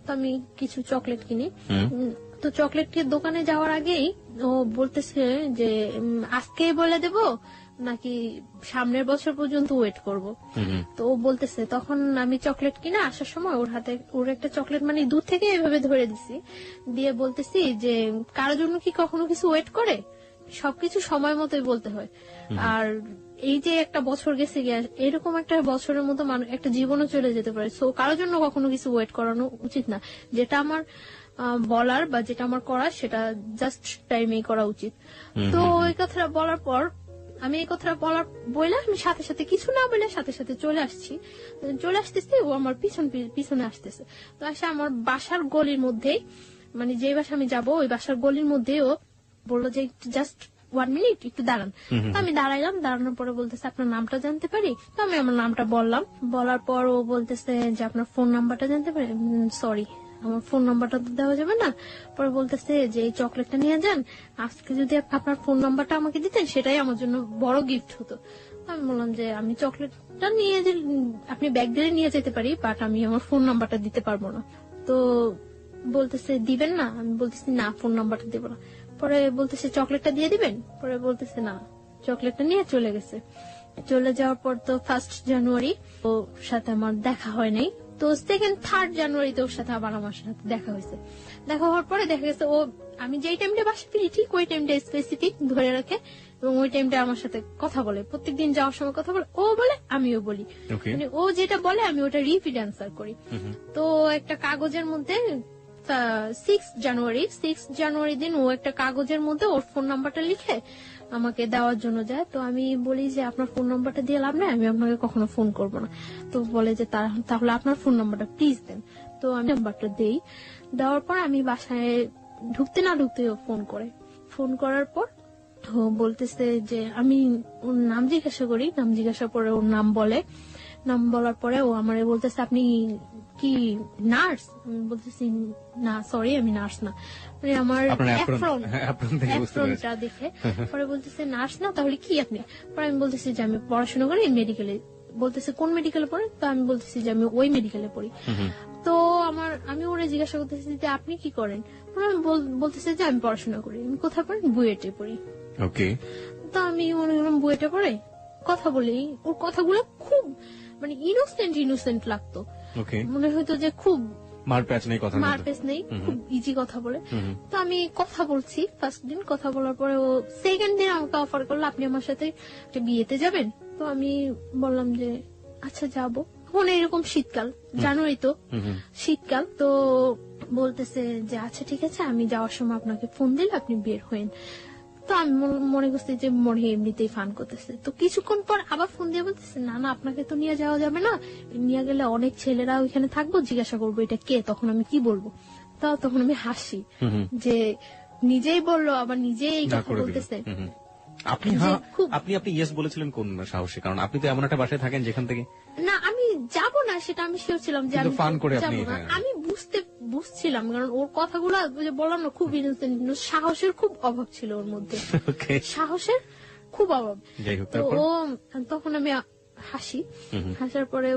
তো আমি কিছু চকলেট কিনি। তো চকলেট দোকানে যাওয়ার আগেই ও বলতেছে যে আজকে বলে দেব নাকি সামনের বছর পর্যন্ত ওয়েট করব। তো ও বলতেছে, তখন আমি চকলেট কিনে আসার সময় ওর হাতে ওর একটা চকলেট মানে দূর থেকে এভাবে ধরে দিছি, দিয়ে বলতেছি যে কারোর জন্য কি কখনো কিছু ওয়েট করে, সবকিছু সময় মতোই বলতে হয়। আর এই যে একটা বছর গেছে গিয়ে, এরকম একটা বছরের মতো একটা জীবনও চলে যেতে পারে। সো কারোর জন্য কখনো কিছু ওয়েট করানো উচিত না। যেটা আমার বলার বা যেটা আমার করার সেটা জাস্ট টাইমেই করা উচিত। তো ওই কথাটা বলার পর আমি এই কথাটা বলে আমি সাথে সাথে কিছু না বলে সাথে সাথে চলে আসতেছি। ও আমার পিছনে আসতেছে। তো আসে আমার বাসার গলির মধ্যেই, মানে যে বাসা আমি যাবো ওই বাসার গলির মধ্যে ও বললো যে জাস্ট 1 মিনিট একটু দাঁড়ান। তো আমি দাঁড়াইলাম, দাঁড়ানোর পরে বলতেছে আপনার নামটা জানতে পারি? তো আমি আমার নামটা বললাম। বলার পর ও বলতেছে যে আপনার ফোন নাম্বারটা জানতে পারি? সরি, আমার ফোন নাম্বারটা তো দেওয়া যাবে না। পরে বলতেছে যে এই চকলেটটা নিয়ে যান, আজকে যদি আপনার ফোন নাম্বারটা আমাকে দিতেন সেটাই আমার জন্য বড় গিফট হতো। আমি বললাম যে আমি চকলেটটা নিয়ে আপনি ব্যাগ দিলে নিয়ে যেতে পারি, বাট আমি আমার ফোন নাম্বারটা দিতে পারবো না। তো বলতেছে দিবেন না? আমি বলতেছি না, ফোন নাম্বারটা দেবো না। পরে বলতেছে চকলেটটা দিয়ে দিবেন? পরে বলতেছে না, চকলেটটা নিয়ে চলে গেছে। চলে যাওয়ার পর তো 1st জানুয়ারি ওর সাথে আমার দেখা হয় নাই। তো 2nd 3rd জানুয়ারিতে ওর সাথে আবার আমার সাথে দেখা হয়েছে। দেখা হওয়ার পরে দেখা গেছে ও আমি যেই টাইমটা বাসা ফিরি ঠিক ওই টাইমটা স্পেসিফিক ধরে রাখে এবং ওই টাইমটা আমার সাথে কথা বলে। প্রত্যেকদিন যাওয়ার সময় কথা বলে, ও বলে আমিও বলি। মানে ও যেটা বলে আমি ওটা রিপিট অ্যান্সার করি। তো একটা কাগজের মধ্যে 6 জানুয়ারি দিন ও একটা কাগজের মধ্যে ওর ফোন নাম্বারটা লিখে আমাকে দেওয়ার জন্য যায়। তো আমি বলি যে আপনার ফোন নাম্বারটা দিয়ে লাভ নেই, আমি আপনাকে কখনো ফোন করবো না। তো বলে যে তাহলে আপনার ফোন নাম্বারটা প্লিজ দেন। তো আমি নাম্বারটা দেই। দেওয়ার পর আমি বাসায় ঢুকতে না ঢুকতে ও ফোন করার পর ও বলতেছে যে আমি ওর নাম জিজ্ঞাসা করি। নাম জিজ্ঞাসা করে ওর নাম বলার পরে ও আমারে বলতেছে আপনি কি নার্স? আমি বলতেছি না, সরি আমি নার্স না। মানে আমার অ্যাপ্রনটা দেখে পরে বলতেছে নার্স না, তাহলে কি আপনি? পরে আমি বলতেছি যে আমি পড়াশোনা করি মেডিকেলে। বলতেছে কোন মেডিকেলে পড়েন? তো আমি বলতেছি যে আমি ওই মেডিকেলে পড়ি। তো আমি ওরা জিজ্ঞাসা করতেছি যে আপনি কি করেন? আমি বলতেছে যে আমি পড়াশোনা করি। আমি কোথায় পড়ি? বুয়েটে পড়ি। ওকে। তো আমি মনে করলাম বুয়েটে পড়ে কথা বলি। ওর কথাগুলো খুব মানে ইনোসেন্ট লাগতো। মনে হয়তো যে খুব মারপ্যাচ নেই, খুব ইজি কথা বলে। তো আমি কথা বলছি। 1st দিন কথা বলার পরে ও 2nd দিন আমাকে অফার করলো আপনি আমার সাথে একটা বিয়েতে যাবেন। তো আমি বললাম যে আচ্ছা যাবো। এখন এরকম শীতকাল, জানুয়ারি তো শীতকাল। তো বলতেছে যে আচ্ছা ঠিক আছে, আমি যাওয়ার সময় আপনাকে ফোন দিলে আপনি বের হইন। তো আমি মনে করছি যে মনে এমনিতেই ফান করতেছে। তো কিছুক্ষণ পর আবার ফোন দিয়ে বলতেছে না আপনাকে তো নিয়ে যাওয়া যাবে না, নিয়ে গেলে অনেক ছেলেরা ওইখানে থাকবো, জিজ্ঞাসা করবো এটা কে, তখন আমি কি বলবো? তখন আমি হাসি যে নিজেই বললো আবার নিজেই এই কথা বলতেছে। আপনি ইয়েস বলেছিলেন কোন সাহসে? কারণ আপনি তো এমন একটা বাসায় থাকেন যেখান থেকে না আমি যাব না সেটা আমি শিওর ছিলাম যে আমি ফান করে আমি বুঝছিলাম, কারণ ওর কথাগুলো বললাম না খুব ইনোসেন্ট, সাহসের খুব অভাব ছিল ওর মধ্যে, সাহসের খুব অভাব। তো ও তখন আমি হাসার পরে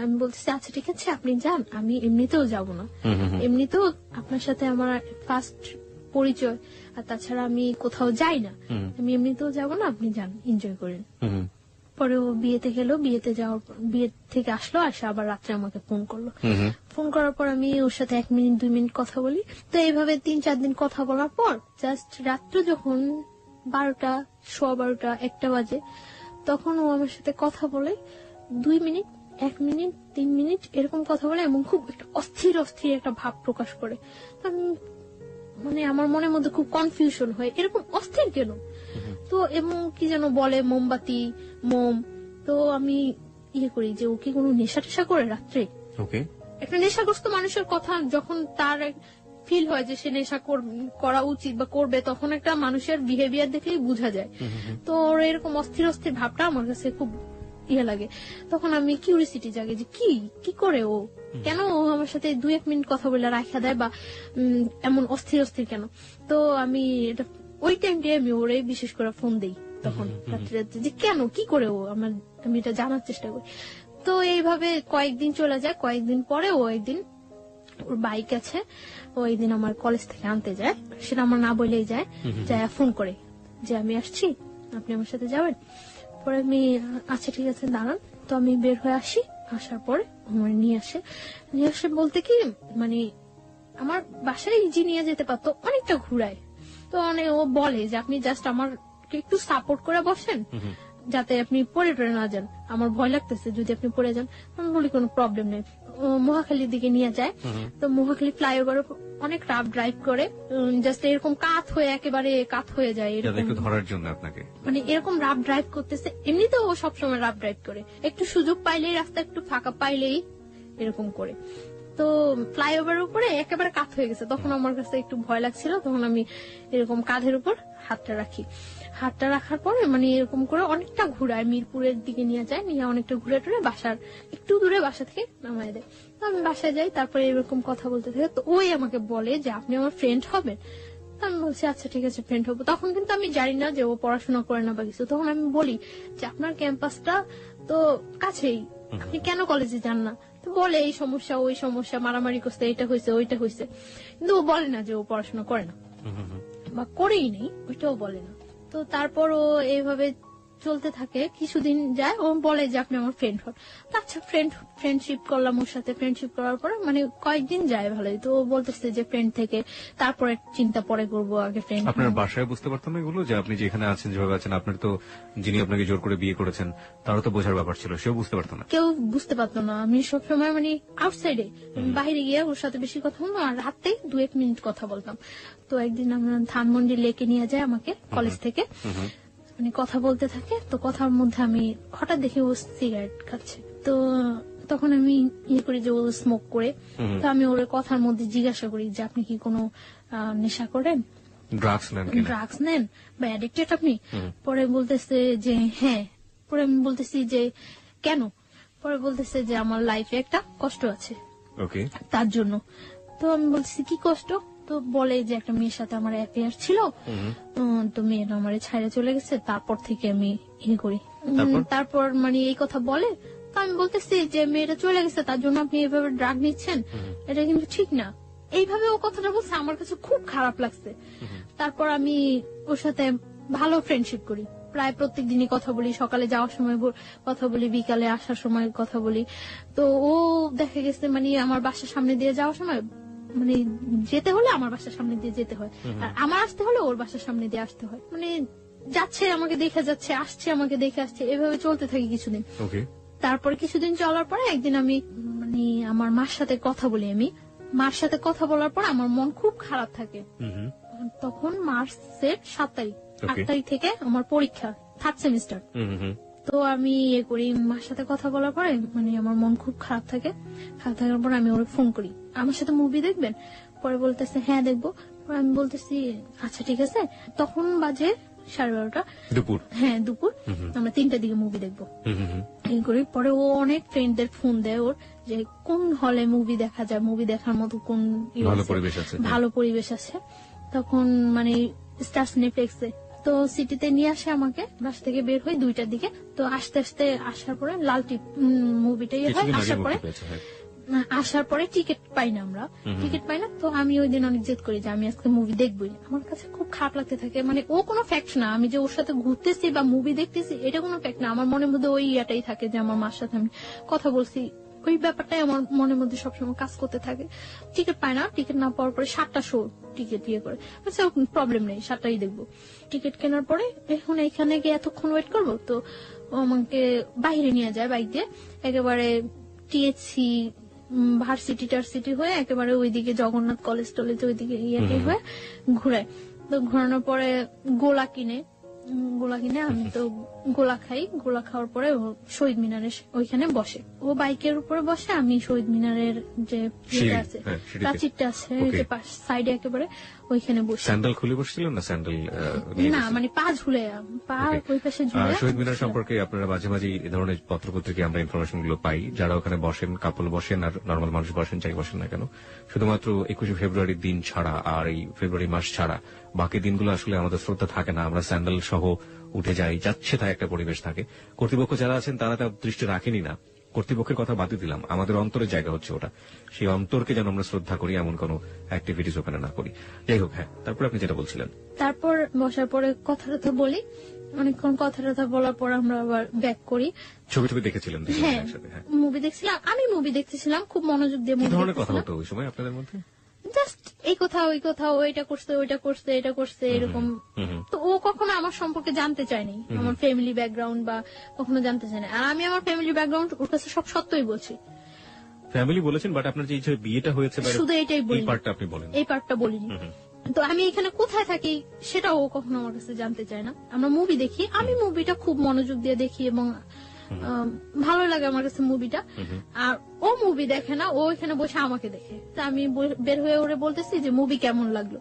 আমি বলতেছি আচ্ছা ঠিক আছে আপনি যান, আমি এমনিতেও যাব না, এমনিতেও আপনার সাথে আমার ফার্স্ট পরিচয়, আর তাছাড়া আমি কোথাও যাই না, আমি এমনিতেও যাব না, আপনি যান এনজয় করেন। পরে ও বিয়েতে গেল, বিয়ে থেকে আসলো, আসে আবার রাত্রে আমাকে ফোন করলো। ফোন করার পর আমি ওর সাথে 1 মিনিট 2 মিনিট কথা বলি। তো এইভাবে 3-4 দিন কথা বলার পর জাস্ট রাত্রে যখন 12টা 12:15 1টা বাজে, তখন ও আমার সাথে কথা বলে 2 মিনিট 1 মিনিট 3 মিনিট এরকম কথা বলে এবং খুব একটা অস্থির একটা ভাব প্রকাশ করে। মানে আমার মনের মধ্যে খুব কনফিউশন হয়, এরকম অস্থির কেন? তো এবং কি যেন বলে মোমবাতি মোম। তো আমি করি যে ও কি কোনো নেশা টেশা করে রাত্রে? একটা নেশাগ্রস্ত মানুষের কথা যখন তার ফিল হয় যে সে নেশা করা উচিত বা করবে, তখন একটা মানুষের বিহেভিয়ার দেখেই বোঝা যায়। তো ওর এরকম অস্থির অস্থির ভাবটা আমার কাছে খুব ইয়ে লাগে। তখন আমি কিউরিসিটি জাগে যে কি করে ও, কেন ও আমার সাথে 2-1 মিনিট কথা বলে রাখা দেয় বা এমন অস্থির অস্থির কেন। তো আমি এটা ওই টাইমটাই আমি ওরে বিশেষ করে ফোন দেই তখন রাত্রে, যে কেন কি করে ও আমি এটা জানার চেষ্টা করি। তো এইভাবে কয়েকদিন চলে যায়। কয়েকদিন পরে ও একদিন, ওর বাইক আছে, ও একদিন আমার কলেজ থেকে আনতে যায়, সেটা আমার না বলেই যায়, ফোন করে যে আমি আসছি, আপনি আমার সাথে যাবেন। পরে আমি আচ্ছা ঠিক আছে দাঁড়ান। তো আমি বের হয়ে আসি, আসার পরে আমার নিয়ে আসে বলতে কি মানে আমার বাসায় ইজি নিয়ে যেতে পারতো, অনেকটা ঘুরায়। তো ও বলে যে আপনি জাস্ট আমার একটু সাপোর্ট করে বসেন, যাতে আপনি পড়ে না যান, আমার ভয় লাগতেছে যদি আপনি পড়ে যান। আমি বলি কোনো প্রবলেম নেই। মহাখালীর দিকে নিয়ে যায়। তো মহাখালী ফ্লাইওভার অনেক রাফ ড্রাইভ করে, জাস্ট এরকম একেবারে কাত হয়ে যায় এরকম ধরার জন্য আপনাকে, মানে এরকম রাফ ড্রাইভ করতেছে। এমনিতেও ও সবসময় রাফ ড্রাইভ করে, একটু সুযোগ পাইলেই, রাস্তা একটু ফাঁকা পাইলেই এরকম করে। তো ফ্লাইওভার উপরে একেবারে কাত হয়ে গেছে। তখন আমার কাছে একটু ভয় লাগছিল, তখন আমি এরকম কাঁধের উপর হাতটা রাখি। হাতটা রাখার পরে মানে এরকম করে অনেকটা ঘুরায়, মিরপুরের দিকে নিয়ে যায়, নিয়ে অনেকটা ঘুরে টুরে বাসার একটু দূরে বাসা থেকে নামায় দেয়। তো আমি বাসায় যাই, তারপরে এরকম কথা বলতে থাকে। তো ওই আমাকে বলে যে আপনি আমার ফ্রেন্ড হবেন। আমি বলছি আচ্ছা ঠিক আছে ফ্রেন্ড হবো। তখন কিন্তু আমি জানি না যে ও পড়াশোনা করে না বা কিছু। তখন আমি বলি যে আপনার ক্যাম্পাসটা তো কাছেই, আপনি কেন কলেজে যান না? তো বলে এই সমস্যা ওই সমস্যা, মারামারি করছে, এটা হয়েছে ওইটা হয়েছে, কিন্তু ও বলে না যে ও পড়াশোনা করে না বা করেই নেই, ওইটাও বলে না। তো তারপর ও এইভাবে চলতে থাকে, কিছুদিন যায়, ও বলে যে আপনি আমার ফ্রেন্ড হন। আচ্ছা ফ্রেন্ডশিপ করলাম ওর সাথে। ফ্রেন্ডশিপ করার পরে মানে কয়েকদিন যায় ভালোই। তো ও বলতেছে যে ফ্রেন্ড থেকে তারপরে চিন্তা পরে করবো, আগে ফ্রেন্ড। আপনার বাসায় বুঝতে পারতাম না এগুলো, যে আপনি যেখানে আছেন যেভাবে আছেন, আপনার তো যিনি আপনাকে জোর করে বিয়ে করেছেন তারও তো বোঝার ব্যাপার ছিল, সেও বুঝতে পারতো না? কেউ বুঝতে পারতো না। আমি সবসময় মানে আউটসাইডে বাইরে গিয়ে ওর সাথে বেশি কথা বলতাম, আর রাতে 2-1 মিনিট কথা বলতাম। তো একদিন আমরা ধানমন্ডি লেকে নিয়ে যায় আমাকে কলেজ থেকে, মানে কথা বলতে থাকে। তো কথার মধ্যে আমি হঠাৎ দেখি ও সিগারেট খাচ্ছে। তো তখন আমি ইয়ে করি যে ও স্মোক করে। তো আমি ওর কথার মধ্যে জিজ্ঞাসা করি যে আপনি কি কোনো নেশা করেন, ড্রাগস নেন বা অ্যাডিক্টেড আপনি? পরে বলতেছে যে হ্যাঁ। পরে আমি বলতেছি যে কেন? পরে বলতেছে যে আমার লাইফে একটা কষ্ট আছে, তার জন্য। তো আমি বলতেছি কি কষ্ট? তো বলে যে একটা মেয়ের সাথে আমার অ্যাফেয়ার ছিল, তো মেয়েটা আমার ছাইড়ে চলে গেছে, তারপর থেকে আমি ইয়ে করি। তারপর মানে এই কথা বলে। তো আমি বলতেছি যে মেয়েটা চলে গেছে তার জন্য আপনি এইভাবে ড্রাগ নিচ্ছেন, এটা কিন্তু ঠিক না। এইভাবে ও কথাটা বলছে, আমার কাছে খুব খারাপ লাগছে। তারপর আমি ওর সাথে ভালো ফ্রেন্ডশিপ করি, প্রায় প্রত্যেক দিনই কথা বলি, সকালে যাওয়ার সময় কথা বলি, বিকালে আসার সময় কথা বলি। তো ও দেখা গেছে মানে আমার বাসার সামনে দিয়ে যাওয়ার সময়, মানে যেতে হলে আমার বাসার সামনে দিয়ে যেতে হয়, আর আমার আসতে হলে ওর বাসার সামনে দিয়ে আসতে হয়। মানে যাচ্ছে আমাকে দেখে যাচ্ছে, আসছে আমাকে দেখে আসছে, এভাবে চলতে থাকি কিছুদিন। তারপরে কিছুদিন চলার পরে একদিন আমি মানে আমার মার সাথে কথা বলি। আমি মার সাথে কথা বলার পর আমার মন খুব খারাপ থাকে। তখন মার্চের 7 তারিখ, 8 তারিখ থেকে আমার পরীক্ষা, 3rd সেমিস্টার। তো আমি ইয়ে করি, মার সাথে কথা বলার পরে মানে আমার মন খুব খারাপ থাকে। খারাপ থাকার পর আমি ওর ফোন করি, আমার সাথে মুভি দেখবেন? পরে বলতেছে হ্যাঁ দেখবো। আমি বলতেছি আচ্ছা ঠিক আছে। তখন বাজে 12:30 দুপুর। হ্যাঁ দুপুর, আমরা 3টার দিকে মুভি দেখবো। এই করি। পরে ও অনেক ফ্রেন্ডদের ফোন দেয় ওর, যে কোন হলে মুভি দেখা যায়, মুভি দেখার মতো কোন ভালো পরিবেশ আছে। তখন মানে স্টার সিনেপ্লেক্সে, তো সিটিতে নিয়ে আসে আমাকে। বাস থেকে বের হই 2টার দিকে। তো আস্তে আস্তে আসার পরে লাল টিপ মুভিটাই হয়। আসার পরে টিকিট পাই না, আমরা টিকিট পাই না। তো আমি ওই দিন অনেক জেদ করি যে আমি আজকে মুভি দেখবই। আমার কাছে খুব খারাপ লাগতে থাকে, মানে ও কোনো ফ্যাক্ট না, আমি যে ওর সাথে ঘুরতেছি বা মুভি দেখতেছি এটা কোনো ফ্যাক্ট না। আমার মনের মধ্যে ওই ইয়াটাই থাকে যে আমার মার সাথে আমি কথা বলছি, ওই ব্যাপারটাই আমার মনের মধ্যে সবসময় কাজ করতে থাকে। টিকিট পাই না, টিকিট না পাওয়ার পরে 7টা শো টিকিট ইয়ে করে, আচ্ছা প্রবলেম নেই 7টাই দেখবো। টিকিট কেনার পরে এখন এখানে গিয়ে এতক্ষণ ওয়েট করবো। তো ও আমাকে বাইরে নিয়ে যায় বাইক দিয়ে, একেবারে টিএসসি ভার্সিটি হয়ে একেবারে ওইদিকে জগন্নাথ কলেজ টলেজ ওইদিকে ইয়ে হয়ে ঘুরায়। তো ঘোরানোর পরে গোলা কিনে, গোলা কিনে। আমি তো গোলা খাই, গোলা খাওয়ার পরে ও শহীদ মিনারের ওইখানে বসে, ও বাইকের উপরে বসে, আমি শহীদ মিনারের যে সিঁড়ি, আছে হ্যাঁ, সিঁড়িতে। প্রাচীরটা আছে Okay. যে সাইডে একেবারে ওইখানে বসে। স্যান্ডেল খুলে বসছিলেন না স্যান্ডেল না মানে পা ঝুলে, পা Okay. ওই পাশে ঝুলে। শহীদ মিনার সম্পর্কে আপনারা মাঝে মাঝে এই ধরনের পত্রপত্রিকা আমরা ইনফরমেশন গুলো পাই, যারা ওখানে বসেন, কাপল বসেন আর নর্মাল মানুষ বসেন, যাই বসেন না কেন, শুধুমাত্র 21শে ফেব্রুয়ারির দিন ছাড়া আর এই ফেব্রুয়ারি মাস ছাড়া বাকি দিনগুলো আসলে আমাদের শ্রদ্ধা থাকে না, আমরা স্যান্ডেল সহ উঠে যাই, যাচ্ছে তাই একটা পরিবেশ থাকে। কর্তৃপক্ষ যারা আছেন তারা তার দৃষ্টি রাখেনি না, কর্তৃপক্ষের কথা বাদ দিলাম, আমাদের অন্তরের জায়গা হচ্ছে ওটা, সেই অন্তরকে যেন আমরা শ্রদ্ধা করি, এমন কোন অ্যাক্টিভিটিস ওখানে না করি। যাই হোক, হ্যাঁ, তারপর আপনি যেটা বলছিলেন। তারপর বসার পরে কথা টথা বলি, অনেকক্ষণ কথা টথা বলার পর আমরা আবার ব্যাক করি। ছবি টবি দেখেছিলেন দুজনে হ্যাঁ, একসাথে? হ্যাঁ। মুভি দেখছিলাম, আমি মুভি দেখতেছিলাম, খুব মনোযোগ দিয়ে কি মুভি ধরনের কথা দেখতেছিলাম। হতো ওই সময় আপনাদের মধ্যে? জাস্ট এই কথা ওই কথা, ও এটা করছে ওইটা করছে এটা করছে এরকম। তো ও কখনো আমার সম্পর্কে জানতে চায়নি, আমার ফ্যামিলি ব্যাকগ্রাউন্ড বা কখনো জানতে চায় না। আর আমি আমার ফ্যামিলি ব্যাকগ্রাউন্ড ওর কাছে সব সত্যই বলছি, ফ্যামিলি বলেছেন, বাট আপনার যে এই যে বিয়েটা হয়েছে বা শুধু এটাই এই বলি, পার্টটা আপনি বলেন। এই পার্টটা বলিনি। তো আমি এখানে কোথায় থাকি সেটা ও কখনো আমার কাছে জানতে চায় না। আমরা মুভি দেখি, আমি মুভিটা খুব মনোযোগ দিয়ে দেখি এবং ভালো লাগে আমার কাছে মুভিটা। আর ও মুভি দেখে না, ও এখানে বসে আমাকে দেখে। তা আমি বের হয়ে ওরে বলতেছি যে মুভি কেমন লাগলো,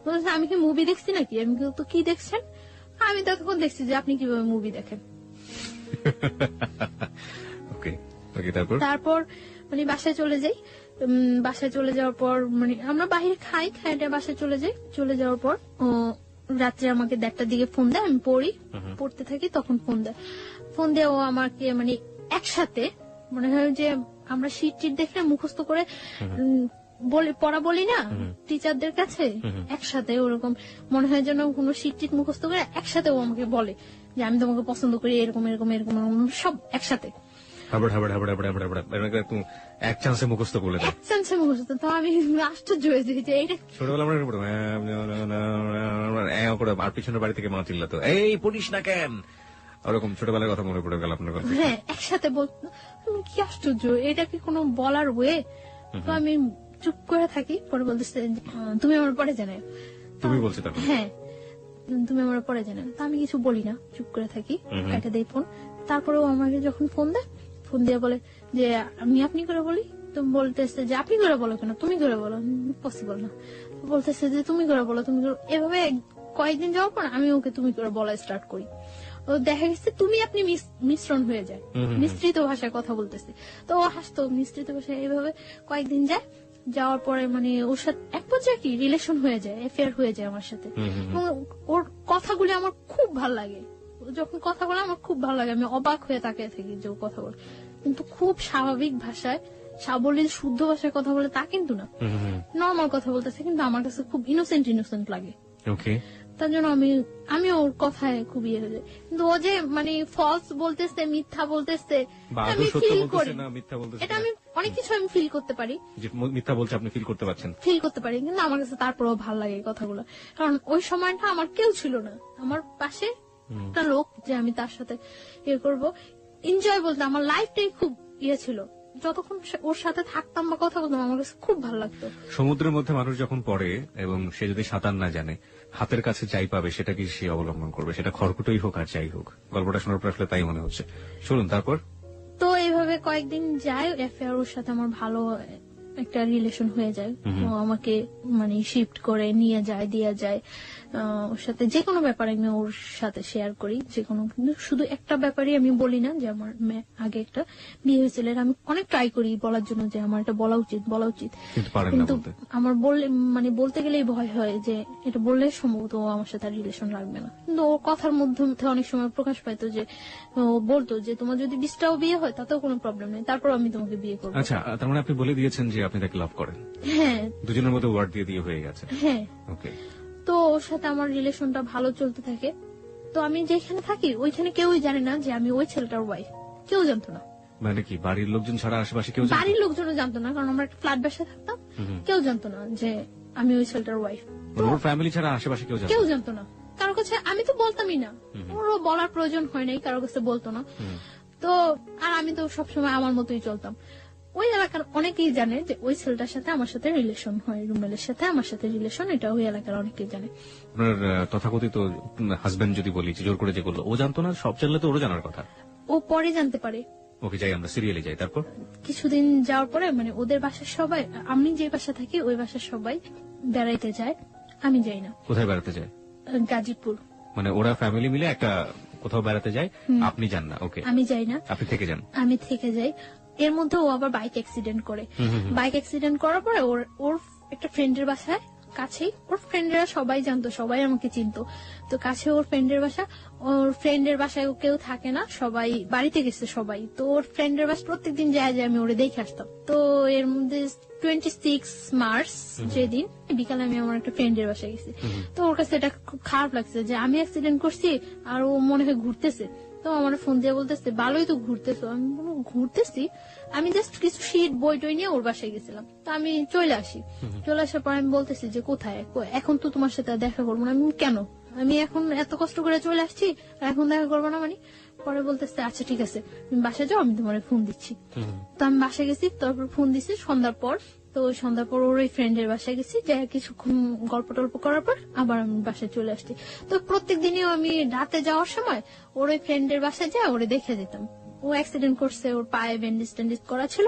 বলতেছে আমি কি মুভি দেখছি নাকি? আমি তো কি দেখছেন? আমি তখন দেখছি যে আপনি কিভাবে মুভি দেখেন। ওকে ওকে, তারপর মানে বাসায় চলে যাই। বাসায় চলে যাওয়ার পর মানে আমরা বাইরে খাইটা বাসায় চলে যাই। চলে যাওয়ার পর ও রাত্রে আমাকে 1টার দিকে ফোন দেয়, আমি পড়তে থাকি, তখন ফোন দেয়। ফোন দিয়ে ও আমাকে মানে একসাথে মনে হয় যে আমরা শীট টিট দেখে মুখস্থ করে পড়া বলি না টিচারদের কাছে, একসাথে ওরকম মনে হয় যেন কোনো শীট টিট মুখস্থ করে একসাথে ও আমাকে বলে যে আমি তোমাকে পছন্দ করি, এরকম এরকম এরকম সব একসাথে এক চান্সে মুখস্থ বলে দেয়। এক চান্সে মুখস্থ। তো আমি আশ্চর্য হয়ে যাই যে এটা ছোটবেলা আমরা আর পিছনের বাড়ি থেকে মা চিল্লাতো, এই পড়িস না কেন, ওরকম ছোটবেলার কথা মনে পড়ে গেল আপনার কথা। হ্যাঁ, একসাথে বলতো। আমি কি আশ্চর্য, এটা কি কোনো বলার ওয়ে? তো আমি চুপ করে থাকি। পরে বলতেছে তুমি আমার পরে জানাও। তুমি বলছো তখন? হ্যাঁ, তুমি আমার পরে জানাও। তো আমি কিছু বলি না, চুপ করে থাকি, কেটে দেই ফোন। তারপরেও আমাকে যখন ফোন দেয়, ফোন দিয়ে বলে যে আমি আপনি করে বলি। তুমি বলতেছে যে আপনি করে বলো কেন, তুমি করে বলো, পসিবল না। বলতেছে যে তুমি করে বলো, তুমি করে। এভাবে কয়েকদিন যাওয়ার পর আমি ওকে তুমি করে বলা স্টার্ট করি। ও দেখা গেছে তুমি আপনি মিশ্রণ হয়ে যায়, মিশ্রিত ভাষায় কথা বলতেছে। তো ও হাসতো, মিশ্রিত ভাষায়। এইভাবে কয়েকদিন যায়, যাওয়ার পরে মানে ওর সাথে এক পর্যায়ে কি রিলেশন হয়ে যায়, অ্যাফেয়ার হয়ে যায় আমার সাথে। এবং ওর কথাগুলি আমার খুব ভাল লাগে, যখন কথা বলে আমার খুব ভালো লাগে, আমি অবাক হয়ে তাকিয়ে থাকি যে ও কথা বলে। কিন্তু খুব স্বাভাবিক ভাষায়, সাবলীল শুদ্ধ ভাষায় কথা বলে তা কিন্তু না, নর্মাল কথা বলতেছে, কিন্তু আমার কাছে খুব ইনোসেন্ট লাগে। ওকে, তার জন্য আমি ওর কথায় খুব ইয়ে হয়ে যায়। কিন্তু ও যে মানে ফলস বলতেছে, মিথ্যা বলতেছে, আমি ফিল করি। এটা আমি অনেক কিছু আমি ফিল করতে পারি, মিথ্যা বলছে আপনি ফিল করতে পারছেন, ফিল করতে পারি। কিন্তু আমার কাছে তারপরেও ভালো লাগে কথাগুলো, কারণ ওই সময়টা আমার কেউ ছিল না, আমার পাশে একটা লোক যে আমি তার সাথে ইয়ে করবো, এনজয় বলতে আমার লাইফটাই খুব ইয়ে ছিল। যতক্ষণ ওর সাথে থাকতাম বা কথা বলতাম আমার কাছে খুব ভালো লাগতো। সমুদ্রের মধ্যে মানুষ যখন পড়ে এবং সে যদি সাঁতার না জানে, হাতের কাছে যাই পাবে সেটাকে সে অবলম্বন করবে, সেটা খড়কুটোই হোক আর যাই হোক। গল্পটা শোনার পর আসলে তাই মনে হচ্ছে। শুনুন তারপর। তো এইভাবে কয়েকদিন যায়, অ্যাফেয়ার ওর সাথে আমার ভালো একটা রিলেশন হয়ে যায়। ও আমাকে মানে শিফট করে নিয়ে যায়, দিয়ে যায়। ওর সাথে যে কোনো ব্যাপারে আমি ওর সাথে শেয়ার করি, যে কোনো। কিন্তু শুধু একটা ব্যাপারই আমি বলি না, যে আমার আগে একটা বিয়ে হয়েছিল, আমি অনেক ট্রাই করি বলার জন্য যে আমার এটা বলা উচিত, কিন্তু আমার বলতে গেলেই ভয় হয় যে এটা বললে সম্ভবত ও আমার সাথে রিলেশন রাখবে না। কিন্তু ওর কথার মধ্যে অনেক সময় প্রকাশ পাইতো যে ও বলতো যে তোমার যদি 20টাও বিয়ে হয় তাতেও কোনো প্রবলেম নেই, তারপর আমি তোমাকে বিয়ে করবো। আচ্ছা, তার মানে আপনি বলে দিয়েছেন যে আপনি তাকে লাভ করেন? হ্যাঁ, দুজনের মধ্যে ওয়ার্ড দিয়ে হয়ে গেছে। হ্যাঁ, ওকে। তো ওর সাথে আমার রিলেশনটা ভালো চলতে থাকে। তো আমি যেখানে থাকি ওইখানে কেউই জানে না যে আমি ওই ছেলেটার ওয়াইফ, কেউ জানতো না। মানে কি বাড়ির লোকজন ছাড়া আশেপাশে কেউ? বাড়ির লোকজনও জানতো না, কারণ আমরা একটা ফ্ল্যাট বাসায় থাকতাম, কেউ জানতো না যে আমি ওই ছেলেটার ওয়াইফ। ওর ফ্যামিলি ছাড়া আশেপাশে কেউ জানতো না, কারোর কাছে আমি তো বলতামই না, ওরও বলার প্রয়োজন হয় নাই, কারোর কাছে বলতো না। তো আর আমি তো সবসময় আমার মতোই চলতাম। ও ওই এলাকার অনেকেই জানে যে ওই ছেলেটার সাথে আমার সাথে রিলেশন হয়, রুমেলের সাথে আমার সাথে রিলেশন, এটা ওই এলাকার অনেকেই জানে। আপনার তথাকথিত হাজবেন্ড যদি বলি যে জোর করে যে করলো, ও জানতো না? সব জানলে তো ওরও জানার কথা। ও পরে জানতে পারে। ওকে, যাই আমরা সিরিয়ালে যাই। তারপর কিছুদিন যাওয়ার পরে মানে ওদের বাসার সবাই, আমি যে বাসা থাকি ওই বাসার সবাই বেড়াইতে যায়, আমি যাই না। কোথায় বেড়াতে যায়? গাজীপুর। মানে ওরা ফ্যামিলি মিলে একটা কোথাও বেড়াতে যায়, আপনি যান না? ওকে, আমি যাই না, আপনি থেকে যান। আমি থেকে যাই। এর মধ্যে ও আবার বাইক অ্যাক্সিডেন্ট করে। বাইক অ্যাক্সিডেন্ট করার পরে ওর একটা ফ্রেন্ডের বাসায় কাছেই, ওর ফ্রেন্ডরা সবাই জানতো, সবাই আমাকে চিনতো, তো কাছে ওর ফ্রেন্ডের বাসা। ওর ফ্রেন্ডের বাসায় কেউ থাকে না, সবাই বাড়িতে গেছে সবাই, তো ওর ফ্রেন্ডের বাসা প্রত্যেকদিন যায় যে আমি ওরে দেখে আসতাম। তো এর মধ্যে 26 মার্চ যেদিন বিকালে আমি আমার একটা ফ্রেন্ডের বাসায় গেছি, তো ওর কাছে এটা খুব খারাপ লাগছে যে আমি অ্যাক্সিডেন্ট করছি আর ও মনে হয় ঘুরতেছে। তো আমার ফোন দিয়ে বলতেছে ভালোই তো ঘুরতেছো। আমি বলবো ঘুরতেছি, আমি জাস্ট কিছু শীট বই টই নিয়ে ওর বাসায় গেছিলাম, তো আমি চলে আসি। চলে আসার পর আমি বলতেছি যে কোথায়, এখন তো তোমার সাথে আর দেখা করবো না। আমি কেন, আমি এখন এত কষ্ট করে চলে আসছি এখন দেখা করবো না মানে? পরে বলতেছে আচ্ছা ঠিক আছে তুমি বাসায় যাও, আমি তোমার ফোন দিচ্ছি। তো আমি বাসায় গেছি, তারপর ফোন দিচ্ছি সন্ধ্যার পর। তো সন্ধ্যার পর ওর ওই ফ্রেন্ডের বাসায় গেছি, যাই কিছুক্ষণ গল্প টল্প করার পর আবার আমি বাসায় চলে আসছি। তো প্রত্যেক দিনই আমি রাতে যাওয়ার সময় ওর ওই ফ্রেন্ডের বাসায় যাই ওরে দেখে যেতাম। ও অ্যাক্সিডেন্ট করছে, ওর পায়ে ব্যান্ডেজ ট্যান্ডেজ করা ছিল,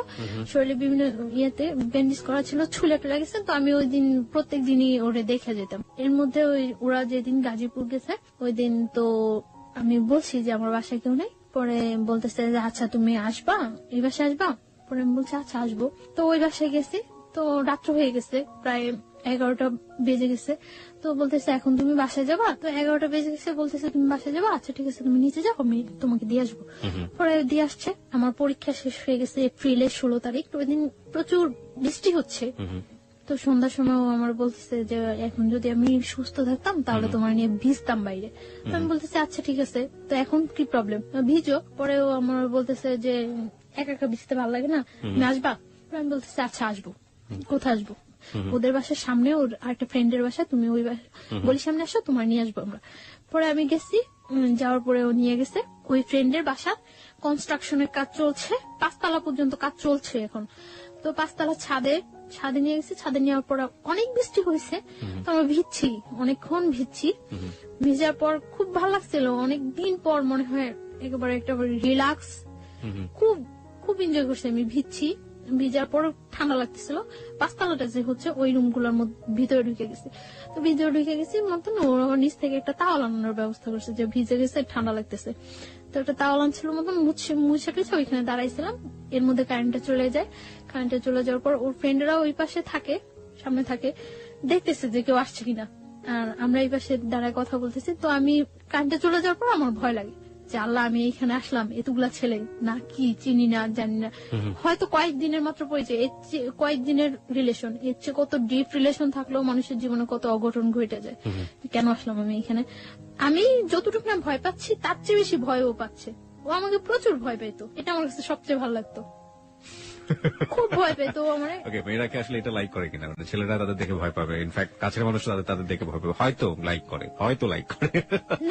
শরীরে বিভিন্ন ইয়েতে ব্যান্ডেজ করা ছিল, ছুলে টুলে গেছে। তো আমি ওই দিন প্রত্যেক দিনই ওরে দেখে যেতাম। এর মধ্যে ওরা যেদিন গাজীপুর গেছে ওই দিন তো আমি বলছি যে আমার বাসায় কেউ নেই। পরে বলতেছে যে আচ্ছা তুমি আসবা, এই বাসায় আসবা? পরে আমি বলছি আচ্ছা আসবো। তো ওই বাসায় গেছি, তো রাত্র হয়ে গেছে, প্রায় 11টা বেজে গেছে। তো বলতেছে এখন তুমি বাসায় যাবা? তো 11টা বেজে গেছে, বলতেছে তুমি বাসায় যাবা? আচ্ছা ঠিক আছে তুমি নিচে যাও, আমি তোমাকে দিয়ে আসবো। পরে দিয়ে আসছে। আমার পরীক্ষা শেষ হয়ে গেছে এপ্রিলের 16 তারিখ। ওই দিন প্রচুর বৃষ্টি হচ্ছে। তো সন্ধ্যার সময় ও আমার বলতেছে যে এখন যদি আমি সুস্থ থাকতাম তাহলে তোমার নিয়ে ভিজতাম বাইরে। তো আমি বলতেছি আচ্ছা ঠিক আছে, তো এখন কি প্রবলেম, ভিজো। পরে ও আমার বলতেছে যে একা একা ভিজতে ভালো লাগে না, তুমি আসবা? আমি বলতেছি আচ্ছা আসবো। কোথায় আসবো? ওদের বাসার সামনে ওর আরেকটা ফ্রেন্ডের বাসা, তুমি ওই বলি সামনে আসো, তোমার নিয়ে আসবো আমরা। পরে আমি গেছি, যাওয়ার পরে ও নিয়ে গেছে ওই ফ্রেন্ডের বাসা। কনস্ট্রাকশনের কাজ চলছে, 5 তলা পর্যন্ত কাজ চলছে এখন। তো 5 তলা ছাদে নিয়ে গেছে। ছাদে নেওয়ার পর অনেক বৃষ্টি হয়েছে, তো আমরা ভিজছি, অনেকক্ষণ ভিজছি। ভিজার পর খুব ভালো লাগছিল, অনেকদিন পর মনে হয় একেবারে একটা রিল্যাক্স, খুব খুব এনজয় করছি আমি। ভিজার পর ঠান্ডা লাগতেছিল। 5 তলাটা যে হচ্ছে ওই রুম গুলোর ভিতরে ঢুকে গেছি। তো ভিতরে ঢুকে গেছি মতন ওর আমার নিচ থেকে একটা তাওয়াল আনানোর ব্যবস্থা করছে, যে ভিজে গেছে ঠান্ডা লাগতেছে। তো একটা তাওয়াল আনছিল মতন মুছে টুছে ওইখানে দাঁড়াইছিলাম। এর মধ্যে কারেন্টটা চলে যায়। কারেন্টটা চলে যাওয়ার পর ওর ফ্রেন্ডরা ওই পাশে থাকে, সামনে থাকে, দেখতেছে যে কেউ আসছে কিনা। আর আমরা এই পাশে দাঁড়ায় কথা বলতেছি। তো আমি কারেন্টটা চলে যাওয়ার পর আমার ভয় লাগে যে আল্লাহ আমি এইখানে আসলাম, এতগুলা ছেলে না, কি চিনি না জানি না, হয়তো কয়েকদিনের মাত্র পরিচয়, কয়েকদিনের রিলেশন, এর চেয়ে কত ডিপ রিলেশন থাকলেও মানুষের জীবনে কত অঘটন ঘটে যায়। কেন আসলাম আমি এখানে? আমি যতটুকু না ভয় পাচ্ছি তার চেয়ে বেশি ভয়ও পাচ্ছে। ও আমাকে প্রচুর ভয় পেতো, এটা আমার কাছে সবচেয়ে ভালো লাগতো। খুব ভয় পেতো আমার। ওকে, মেয়েরাকে আসলে এটা লাইক করে কিনা? মানে ছেলেরা তাদের দেখে ভয় পাবে, ইনফ্যাক্ট কাছের মানুষ তাদের দেখে ভয় পাবে, হয়তো লাইক করে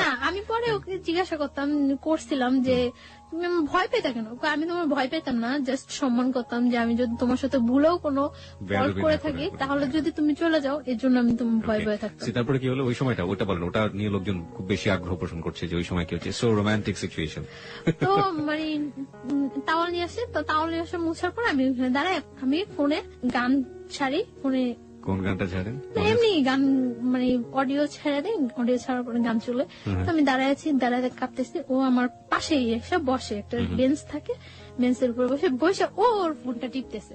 না, আমি পরে ওকে জিজ্ঞাসা করছিলাম যে তুমি আমার ভয় পেতা কেন? আমি তোমার ভয় পেতাম না, জাস্ট সম্মান করতাম যে আমি যদি তোমার সাথে ভুলেও কোনো ফল্ট করে থাকি তাহলে যদি তুমি চলে যাও, এর জন্য আমি তোমার ভয় ভয় থাকতাম। তারপরে কি হলো ওই সময়টা? ওটা বলেন, ওটা নিয়ে লোকজন খুব বেশি আগ্রহ পোষণ করছে যে ওই সময় কি হচ্ছে, সো রোমান্টিক সিচুয়েশন। তো মানে তাওয়াল নিয়ে আসে, তো তাওয়াল নিয়ে আসে মুছার পর আমি ওখানে দাঁড়াই, আমি ফোনে গান ছাড়ি। ফোনে কোন গানটা ছাড়েন? এমনি গান, মানে অডিও ছেড়ে দেয়, অডিও ছাড়ার পরে গান চলে। তো আমি দাঁড়ায় আছি, দাঁড়ায় কাঁপতেছি। ও আমার পাশেই এসে বসে, একটা বেঞ্চ থাকে, বেঞ্চের উপরে বসে ওর ফোনটা টিপতেছে।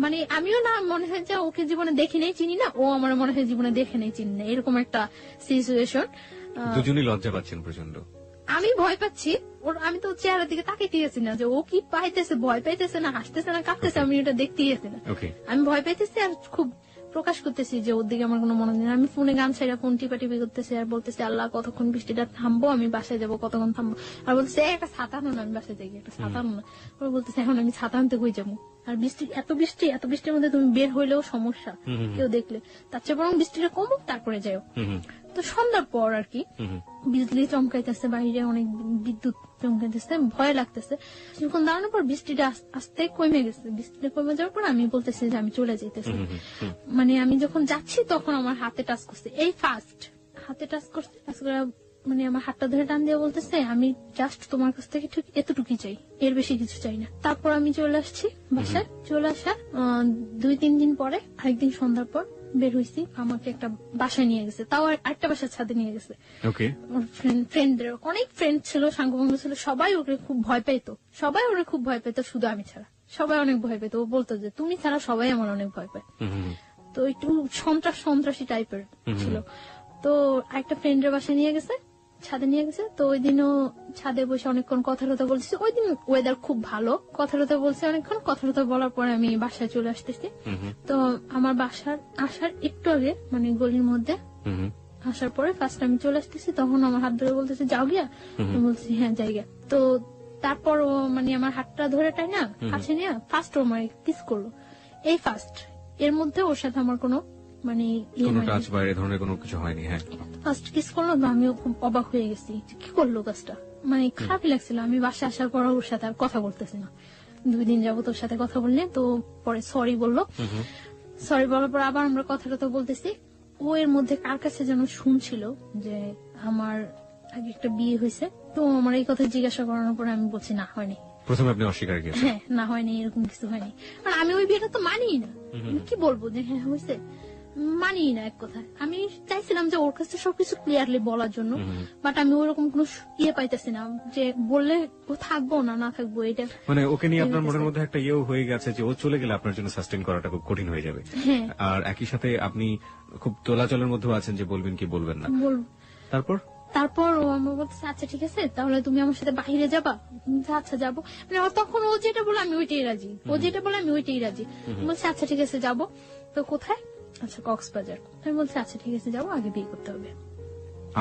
মানে আমিও না মনে হয় যে ওকে জীবনে দেখে নেই, চিনি না, ও আমার মনে হয় জীবনে দেখে নেই, চিনি না, এরকম একটা সিচুয়েশন। দুজনই লজ্জা পাচ্ছেন প্রচন্ড। আমি ভয় পাচ্ছি, আমি তো চেহারার দিকে তাকাইতে গেছি না যে ও কি পাইতেছে, ভয় পাইতেছে না হাসতেছে না কাঁপতেছে, আমি এটা দেখতেই গেছি না। আমি ভয় পাইতেছি আর খুব প্রকাশ করতেছি যে ওর দিকে আমার কোনো মনে নেই। আমি ফোনে গান ছাইরা ফোন টিপি করতেছি আর বলতেছি আল্লাহ কতক্ষণ বৃষ্টিটা থামবো, আমি বাসায় যাবো, কতক্ষণ থামবো। আর বলতেছে একটা ছাতা আনো না, আমি বাসায় যাই, একটা ছাতা আনো না। ওরা বলতেছে এখন আমি ছাতা আনতে কই যাবো, আর এত বৃষ্টির মধ্যে তুমি বের হইলেও সমস্যা কেউ দেখলে, তার চেয়ে বরং বৃষ্টিটা কমুক তারপরে যাও। তো সন্ধ্যার পর আর কি বিজলি চমকাইতেছে, বাইরে অনেক বিদ্যুৎ চমকাইতেছে, ভয় লাগতেছে। কিছুক্ষণ দাঁড়ানোর পর বৃষ্টিটা আস্তে কমে গেছে। বৃষ্টিটা কমে যাওয়ার পর আমি বলতেছি যে আমি চলে যেতেছি। মানে আমি যখন যাচ্ছি তখন আমার হাতে টাচ করছে, এই ফার্স্ট হাতে টাচ করছে। মানে আমার হাতটা ধরে টান দিয়ে বলতেছে আমি জাস্ট তোমার কাছ থেকে ঠিক এতটুকুই চাই, এর বেশি কিছু চাই না। তারপর আমি চলে আসছি বাসায়। চলে আসার 2-3 দিন পরে আরেকদিন সন্ধ্যার পর বের হয়েছি, আমাকে একটা বাসায় নিয়ে গেছে, তাও আরেকটা বাসার ছাদে নিয়ে গেছে। ফ্রেন্ডদের অনেক ফ্রেন্ড ছিল, সাঙ্গভঙ্গ ছিল, সবাই ওকে খুব ভয় পেত, শুধু আমি ছাড়া। সবাই অনেক ভয় পেত, ও বলতো যে তুমি ছাড়া সবাই আমার অনেক ভয় পায়। তো একটু সন্ত্রাসী টাইপের ছিল। তো একটা ফ্রেন্ডের বাসায় নিয়ে গেছে, ছাদে নিয়ে গেছে। তো ওই দিনও ছাদে বসে অনেকক্ষণ কথা বলছি। ওই দিন ওয়েদার খুব ভালো, কথা বলছে অনেকক্ষণ। কথা বলার পরে আমি বাসায় চলে আসতেছি। তো আমার বাসার আসার একটু আগে মানে গলির মধ্যে আসার পরে ফার্স্ট আমি চলে আসতেছি, তখন আমার হাত ধরে বলতেছে যাও গিয়া। আমি বলছি হ্যাঁ যাই গিয়া। তো তারপর ও মানে আমার হাতটা ধরে টাই না কাছে নিয়ে ফার্স্ট ও আমার কিস করলো, এই ফার্স্ট। এর মধ্যে ওর সাথে আমার কোনো মানে টাচ বা এই ধরনের কোনো কিছু হয়নি। হ্যাঁ, ফার্স্ট কিস করলো, আমিও খুব অবাক হয়ে গেছি কি করলো কাজটা, মানে খারাপই লাগছিল। আমি বাসায় আসার পর ওর সাথে আর কথা বলতেছি না, 2 দিন যাবো তোর সাথে কথা বললে। তো পরে সরি বললো, সরি বলার পর আবার আমরা কথা বলতেছি। ও এর মধ্যে কার কাছে যেন শুনছিল যে আমার আগে একটা বিয়ে হয়েছে। তো আমার এই কথা জিজ্ঞাসা করানোর পরে আমি বলছি না হয়নি। প্রথমে আপনি অস্বীকার করেছেন? হ্যাঁ, না হয়নি, এরকম কিছু হয়নি। আর আমি ওই বিয়েটা তো মানিই না, আমি কি বলবো যে হ্যাঁ হয়েছে, মানিই না এক কথায়। আমি চাইছিলাম যে ওর কাছে সবকিছু ক্লিয়ারলি বলার জন্য, বাট আমি ওরকম কোনো পাইতেছি না যে বললে ও থাকবো না থাকবো। এটা মানে ওকে নিয়ে আপনার মনের মধ্যে একটা ইয়েও হয়ে গেছে যে ও চলে গেলে আপনার জন্য সাস্টেইন করাটা খুব কঠিন হয়ে যাবে। আর একই সাথে আপনি খুব তোলাচলের মধ্যেও আছেন যে বলবেন কি বলবেন না। তারপর ও আমার বলছে আচ্ছা ঠিক আছে তাহলে তুমি আমার সাথে বাইরে যাবা। আচ্ছা যাবো। মানে তখন ও যেটা বলে আমি ওইটাই রাজি, বলছে আচ্ছা ঠিক আছে যাবো। তো কোথায়? আচ্ছা কক্সবাজার। আমি বলছি আচ্ছা ঠিক আছে যাবো, আগে বিয়ে করতে হবে।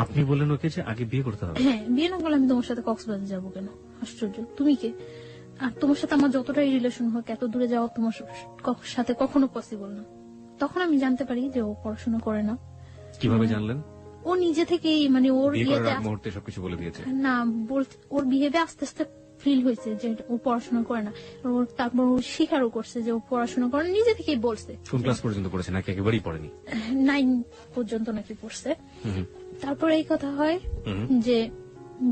আপনি বললেন ওকে যে আগে বিয়ে করতে হবে? হ্যাঁ, বিয়ে না করলে আমি তোমার সাথে কক্সবাজার যাবো কেন? আশ্চর্য, তুমি কে? আর তোমার সাথে আমার যতটাই রিলেশন হোক এত দূরে যাওয়া তোমার সাথে কখনো পসিবল না। তখন আমি জানতে পারি যে ও পড়াশোনা করে না। কিভাবে জানলেন? ও নিজে থেকেই মানে ওর মুহূর্তে সবকিছু বলে দিয়েছে না, ওর বিহেভে আস্তে আস্তে ফিল হয়েছে যে ও পড়াশোনা করে না। তারপর ও স্বীকারও করছে যে ও পড়াশোনা করে, নিজে থেকেই বলছে। কোন ক্লাস পর্যন্ত পড়েছে নাকি একেবারেই পড়েনি? 9 পর্যন্ত নাকি পড়ছে। তারপর এই কথা হয় যে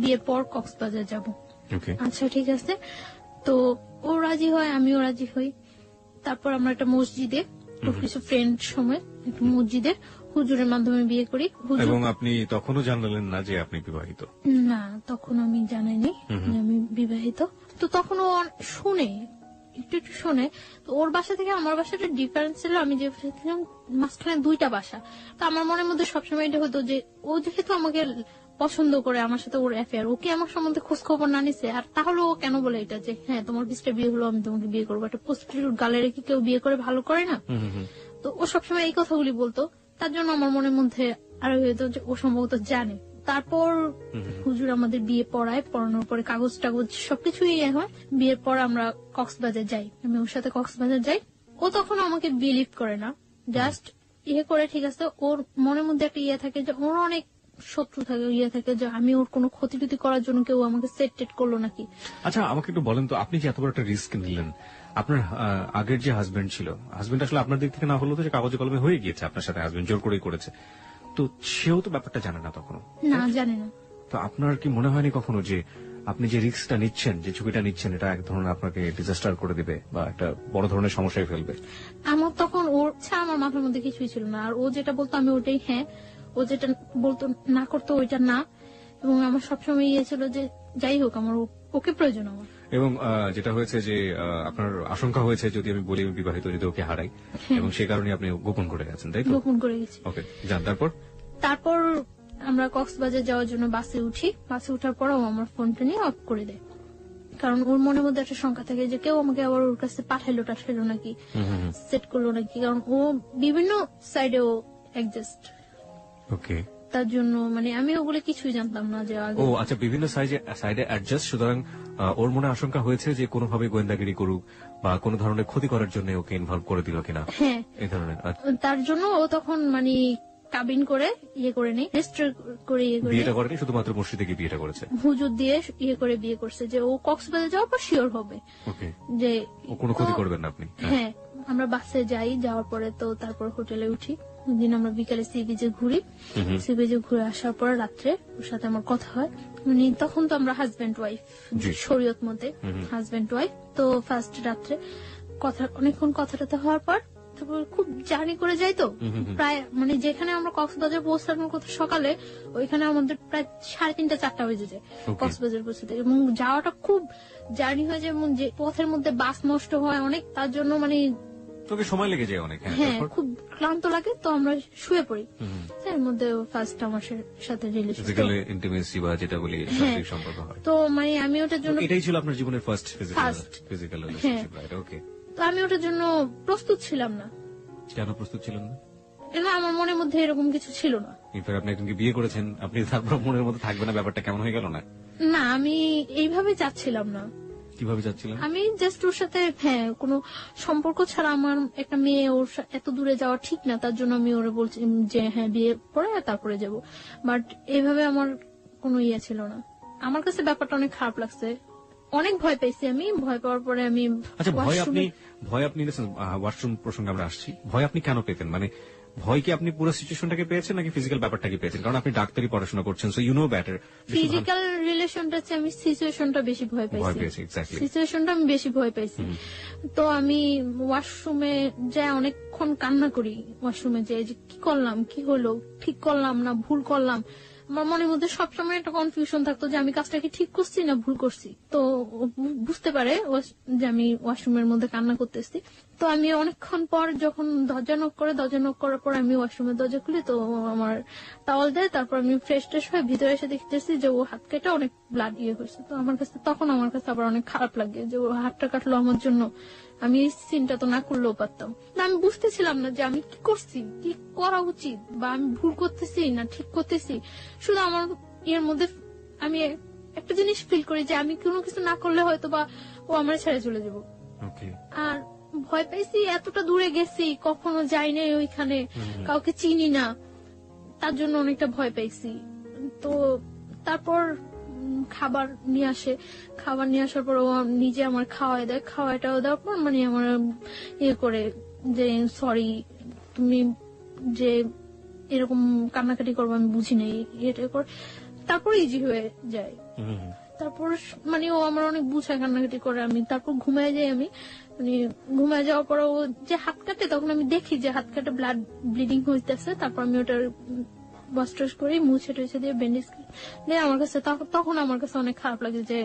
বিয়ের পর কক্সবাজার যাব। আচ্ছা ঠিক আছে। তো ও রাজি হয়, আমিও রাজি হই। তারপর আমরা একটা মসজিদে কিছু ফ্রেন্ড সময় একটু মসজিদে হুজুরের মাধ্যমে বিয়ে করি। এবং আপনি তখনও জানালেন না যে আপনি বিবাহিত? না, তখন আমি জানাইনি যে আমি বিবাহিত। তো তখন ও শুনে একটু শুনে। তো ওর বাসা থেকে আমার বাসাটা ডিফারেন্স ছিল, আমি যে মাঝখানে 2টা বাসা। তো আমার মনের মধ্যে সবসময় এটা হতো যে ও যেহেতু আমাকে পছন্দ করে, আমার সাথে ওর অ্যাফেয়ার, ওকে আমার সম্বন্ধে খোঁজ খবর না নিছে। আর তাহলে ও কেন বলে এটা যে হ্যাঁ তোমার 20টা বিয়ে হলো আমি তোমাকে বিয়ে করবো? একটা প্রস্টিটিউট গালের কি কেউ বিয়ে করে ভালো করে না? তো ও সবসময় এই কথাগুলি বলতো। তার জন্য আমার মনের মধ্যে আরো হয়তো যে ও সম্ভবত জানে। তারপর হুজুর আমাদের বিয়ে পড়ানোর পরে কাগজ টাগজ সবকিছুই হয়। বিয়ের পর আমরা কক্সবাজার যাই, আমি ওর সাথে কক্সবাজার যাই। ও তখন আমাকে বিলিভ করে না, জাস্ট করে ঠিক আছে। ওর মনের মধ্যে একটা থাকে যে ওর অনেক শত্রু থাকে যে আমি ওর কোনো ক্ষতি টুতি করার জন্য কেউ আমাকে সেট করলো নাকি। আচ্ছা আমাকে একটু বলেন তো, আপনি যে এত বড় একটা রিস্ক নিলেন, আপনার আগের যে হাজবেন্ড ছিল, হাজবেন্ড আসলে আপনার দিক থেকে না হলো তো যে কাগজে কলমে হয়ে গিয়েছে আপনার সাথে, হাজবেন্ড জোর করেই করেছে, তো সেও তো ব্যাপারটা জানে না তখনও? না, জানে না। তো আপনার কি মনে হয়নি কখনো যে আপনি যে রিস্কটা নিচ্ছেন, যে ঝুঁকিটা নিচ্ছেন, এটা এক ধরনের আপনাকে ডিজাস্টার করে দিবে বা একটা বড় ধরনের সমস্যায় ফেলবে? আমার তখন ওর ছাড়া আমার মাথার মধ্যে কিছুই ছিল না। আর ও যেটা বলতো আমি ওটাই হ্যাঁ, ও যেটা বলতো না করতো ওইটা না। এবং আমার সবসময় ছিল যে যাই হোক আমার ওকে প্রয়োজন আমার। এবং যেটা হয়েছে যে আপনার আশঙ্কা হয়েছে যদি আমি বলি আমি বিবাহিত, যদি ওকে হারাই, এবং সেই কারণে আপনি গোপন করে গেছেন, তাই তো? গোপন করে গেছি। ওকে, যান। তারপর আমরা কক্সবাজার যাওয়ার জন্য বাসে উঠি। বাসে উঠার পর ও আমার ফোনটা নিয়ে অফ করে দেয়, কারণ ওর মনের মধ্যে একটা শঙ্কা থাকে যে কেউ আমাকে আবার ওর কাছে পাঠাইলো নাকি, সেট করলো নাকি। কারণ ও বিভিন্ন সাইডে ও অ্যাডজাস্ট। ওকে, তার জন্য মানে আমি ওগুলো কিছুই জানতাম না যে আগে। ও আচ্ছা, বিভিন্ন সাইডে অ্যাডজাস্ট। সুতরাং ওর মনে আশঙ্কা হয়েছে যে কোনোভাবে গোয়েন্দাগিরি করুক বা কোনো ধরনের ক্ষতি করার জন্য ওকে ইনভলভ করে দিল কিনা, হ্যাঁ এই ধরনের? তার জন্য ও তখন মানে কাবিন করে ইয়ে করে নেই, রেজিস্টার করে ইয়ে করে বিয়েটা করেনি, শুধুমাত্র মসজিদে গিয়ে বিয়েটা করেছে। হুজুর দিয়ে ইয়ে করে বিয়ে করছে যে ও কক্সবাজার যাওয়ার পর শিওর হবে ওকে, যে ও কোনো ক্ষতি করবেন না আপনি। হ্যাঁ আমরা বাসে যাই, যাওয়ার পরে তো তারপর হোটেলে উঠি, দিন আমরা বিকালে সি বিচে ঘুরি, সি বিচে ঘুরে আসার পর রাত্রে ওর সাথে আমার কথা হয়। মানে তখন তো আমরা হাজবেন্ড ওয়াইফ জি। শরীয়ত মতে হাজবেন্ড ওয়াইফ। তো ফার্স্ট রাত্রে কথা অনেকক্ষণ কথা টথা হওয়ার পর তারপর খুব জার্নি করে যাই তো প্রায় মানে যেখানে আমরা কক্সবাজার পৌঁছানোর কথা সকালে, ওইখানে আমাদের প্রায় 3:30-4টা বেজে যায় Okay. কক্সবাজার পৌঁছতে, এবং যাওয়াটা খুব জার্নি হয়ে যায় এবং যে পথের মধ্যে বাস নষ্ট হয় অনেক, তার জন্য মানে তোকে সময় লেগে যায় অনেক। হ্যাঁ খুব ক্লান্ত লাগে, তো আমরা শুয়ে পড়ি। এর মধ্যে ফার্স্ট আমার সাথে রিলেশন, ফিজিক্যাল ইন্টিমেসি বা যেটা বলি শারীরিক সম্পর্ক হয়। তো মানে আমি ওটার জন্য এটাই ছিল আপনার জীবনের first First. Physical relationship, right? Okay. তো আমি ওটার জন্য প্রস্তুত ছিলাম না, কেন প্রস্তুত ছিলেন না? কেন আমার মনের মধ্যে এরকম কিছু ছিল না। ইনফ্যাক্ট আপনি একজনকে বিয়ে করেছেন, আপনি তারপর মনের মধ্যে থাকবে না, ব্যাপারটা কেমন হয়ে গেল না? না আমি এইভাবে চাচ্ছিলাম না, কিভাবে যাচ্ছিলেন? আমি জাস্ট ওর সাথে হ্যাঁ কোনো সম্পর্ক ছাড়া আমার একটা মেয়ে ওর এত দূরে যাওয়া ঠিক না, তার জন্য আমি ওরে বলছি যে হ্যাঁ বিয়ে পরে তারপরে যাব। বাট এইভাবে আমার কোনো ইয়ে ছিল না। আমার কাছে ব্যাপারটা অনেক খারাপ লাগছে, অনেক ভয় পেয়েছি আমি। ভয় পাওয়ার পরে আমি আচ্ছা, ভয় আপনি ওয়াশরুম প্রসঙ্গে আমরা আসছি, ভয় আপনি কেন পেতেন? মানে ভয় কি আপনি পুরো সিচুয়েশনটাকে পেয়েছেন নাকি ফিজিক্যাল ব্যাপারটাকে পেয়েছেন? কারণ আপনি ডাক্তারি পড়াশোনা করছেন, so you know better. Physical রিলেশনটা চেয়ে আমি সিচুয়েশনটা বেশি ভয় ভয় পাইছি, পেয়েছি, এক্স্যাক্টলি। সিচুয়েশনটা আমি বেশি ভয় পাইছি। তো আমি ওয়াশরুমে যাই অনেকক্ষণ কান্না করি, ওয়াশরুমে যাই যে কি করলাম, কি হলো, ঠিক করলাম না ভুল করলাম। আমার মনের মধ্যে সবসময় একটা কনফিউশন থাকতো যে আমি কাজটা কি ঠিক করছি না ভুল করছি। তো ও বুঝতে পারে যে আমি ওয়াশরুমের মধ্যে কান্না করতেছি। তো আমি অনেকক্ষণ পর যখন দরজা নক করার পর আমি ওয়াশরুমের দরজা খুলি, তো ও আমার টাওয়াল দেয়। তারপর আমি ফ্রেশ ট্রেশ হয়ে ভিতরে এসে দেখতেছি যে ও হাত কেটে অনেক ব্লাড ইয়ে হয়েছে। তো আমার কাছে আবার অনেক খারাপ লাগে যে ও হাতটা কাটলো আমার জন্য, আমি এই সিনটা তো না করলেও পারতাম না। আমি বুঝতেছিলাম না যে আমি কি করছি, কি করা উচিত, বা আমি ভুল করতেছি না ঠিক করতেছি। শুধু আমার এর মধ্যে আমি একটা জিনিস ফিল করি যে আমি কোনো কিছু না করলে হয়তো বা ও আমার ছেড়ে চলে যাবো। আর ভয় পাইছি, এতটা দূরে গেছি, কখনো যাই নাই ওইখানে, কাউকে চিনি না, তার জন্য অনেকটা ভয় পাইছি। তো তারপর খাবার নিয়ে আসে, খাবার নিয়ে আসার পর ও নিজে আমার খাওয়াই দেয়, খাওয়াইটাও দেওয়ার পর মানে আমার ইয়ে করে যে সরি তুমি যে এরকম কান্নাকাটি করবো আমি বুঝি নাই, এটা কর। তারপর ইজি হয়ে যায়। তারপর মানে ও আমার অনেক বুঝায়, কান্নাকাটি করে। আমি তারপর ঘুমায় যাই। আমি মানে ঘুমায় যাওয়ার পর ও যে হাত কাটে, তখন আমি দেখি যে হাত কাটে ব্লাড ব্লিডিং হইতেছে। তারপর আমি ওটার ওয়াশ টশ করে মুছে টুছে দিয়ে ব্যান্ডেজ দিয়ে আমার কাছে তখন আমার কাছে অনেক খারাপ লাগে যে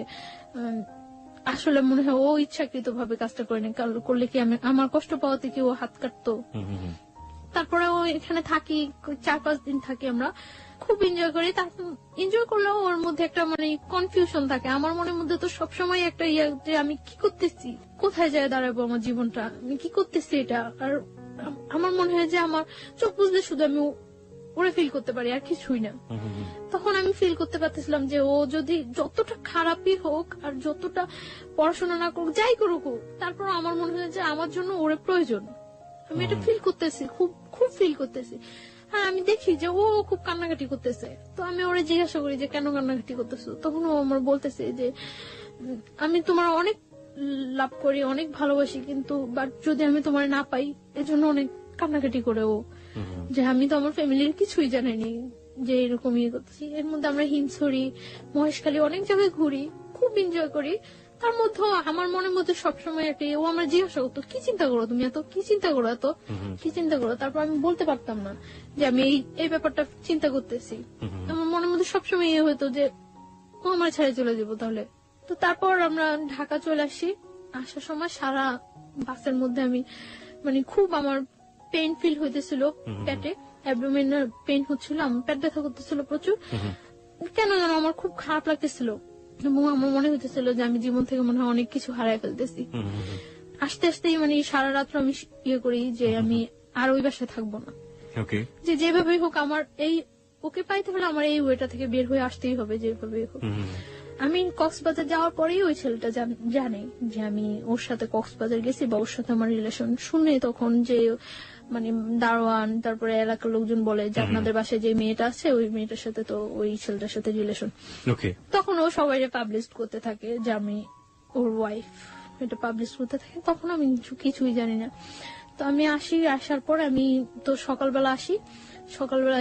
আসলে মনে হয় ও ইচ্ছাকৃত ভাবে কাজটা করেনি, করলে কি আমি আমার কষ্ট পাওয়াতে কি ও হাত কাটতো। তারপরে ও এখানে থাকি, 4-5 দিন থাকি, আমরা খুব এনজয় করি। তারপর এনজয় করলেও ওর মধ্যে একটা মানে কনফিউশন থাকে। আমার মনের মধ্যে তো সবসময় একটা ইয়ে যে আমি কি করতেছি, কোথায় যায় দাঁড়াবো আমার জীবনটা, আমি কি করতেছি এটা। আর আমার মনে হয় যে আমার চোখ বুঝলে শুধু আমি ওরে ফিল করতে পারি, আর কিছুই না। তখন আমি ফিল করতে পারতেছিলাম যে ও যদি যতটা খারাপই হোক আর যতটা পড়াশোনা না করুক, যাই করুক, তারপর আমার মনে হয় যে আমার জন্য ওরে প্রয়োজন। আমি এটা ফিল করতেছি, খুব খুব ফিল করতেছি। হ্যাঁ আমি দেখি যে ও খুব কান্নাকাটি করতেছে। তো আমি ওরে জিজ্ঞাসা করি যে কেন কান্নাকাটি করতেছো। তখন ও আমার বলতেছে যে আমি তোমার অনেক লাভ করি, অনেক ভালোবাসি, কিন্তু বাট যদি আমি তোমার না পাই এজন্য অনেক কান্নাকাটি করে ও, যে আমি তো আমার ফ্যামিলির কিছুই জানিনি যে এরকম ইয়ে করতেছি। এর মধ্যে আমরা হিমছড়ি, মহেশখালী অনেক জায়গায় ঘুরি, খুব এনজয় করি। তার মধ্যে আমার মনের মধ্যে সবসময় একটা ও আমরা জিজ্ঞাসা করতো কি চিন্তা করো তুমি, এত কি চিন্তা করো, এত কি চিন্তা করো। তারপর আমি বলতে পারতাম না যে আমি এই ব্যাপারটা চিন্তা করতেছি। আমার মনের মধ্যে সবসময় ইয়ে হতো যে ও আমার ছেড়ে চলে যাবো তাহলে। তো তারপর আমরা ঢাকা চলে আসি। আসার সময় সারা বাসের মধ্যে আমি মানে খুব আমার পেইন ফিল হইতেছিল, পেটে অ্যাবডোমেনাল পেইন হচ্ছিল, আমার পেট ব্যথা করতেছিল প্রচুর। কেন যেন আমার খুব খারাপ লাগতেছিল এবং আমার মনে হইতেছিল যে আমি জীবন থেকে মনে হয় অনেক কিছু হারাই ফেলতেছি। আস্তে আস্তেই মানে সারা রাত্র আমি ইয়ে করি যে আমি আর ওই বাসায় থাকবো না, যে যেভাবেই হোক আমার এই ওকে পাইতে হলে আমার এই ওয়েটা থেকে বের হয়ে আসতেই হবে যেভাবেই হোক। আমি কক্সবাজার যাওয়ার পরেই ওই ছেলেটা জানে যে আমি ওর সাথে কক্সবাজার গেছি বা ওর সাথে আমার রিলেশন। শুনে তখন যে মানে দারোয়ান তারপরে এলাকার লোকজন বলে যে আপনাদের বাসায় যে মেয়েটা আছে ওই মেয়েটার সাথে তো ওই ছেলেটার সাথে রিলেশন। ওকে। তখন ও সবাই পাবলিশ করতে থাকে যে আমি ওর ওয়াইফ, এটা পাবলিশ করতে থাকে। তখন আমি কিছুই জানি না। তো আমি আসার পর আমি তো সকালবেলা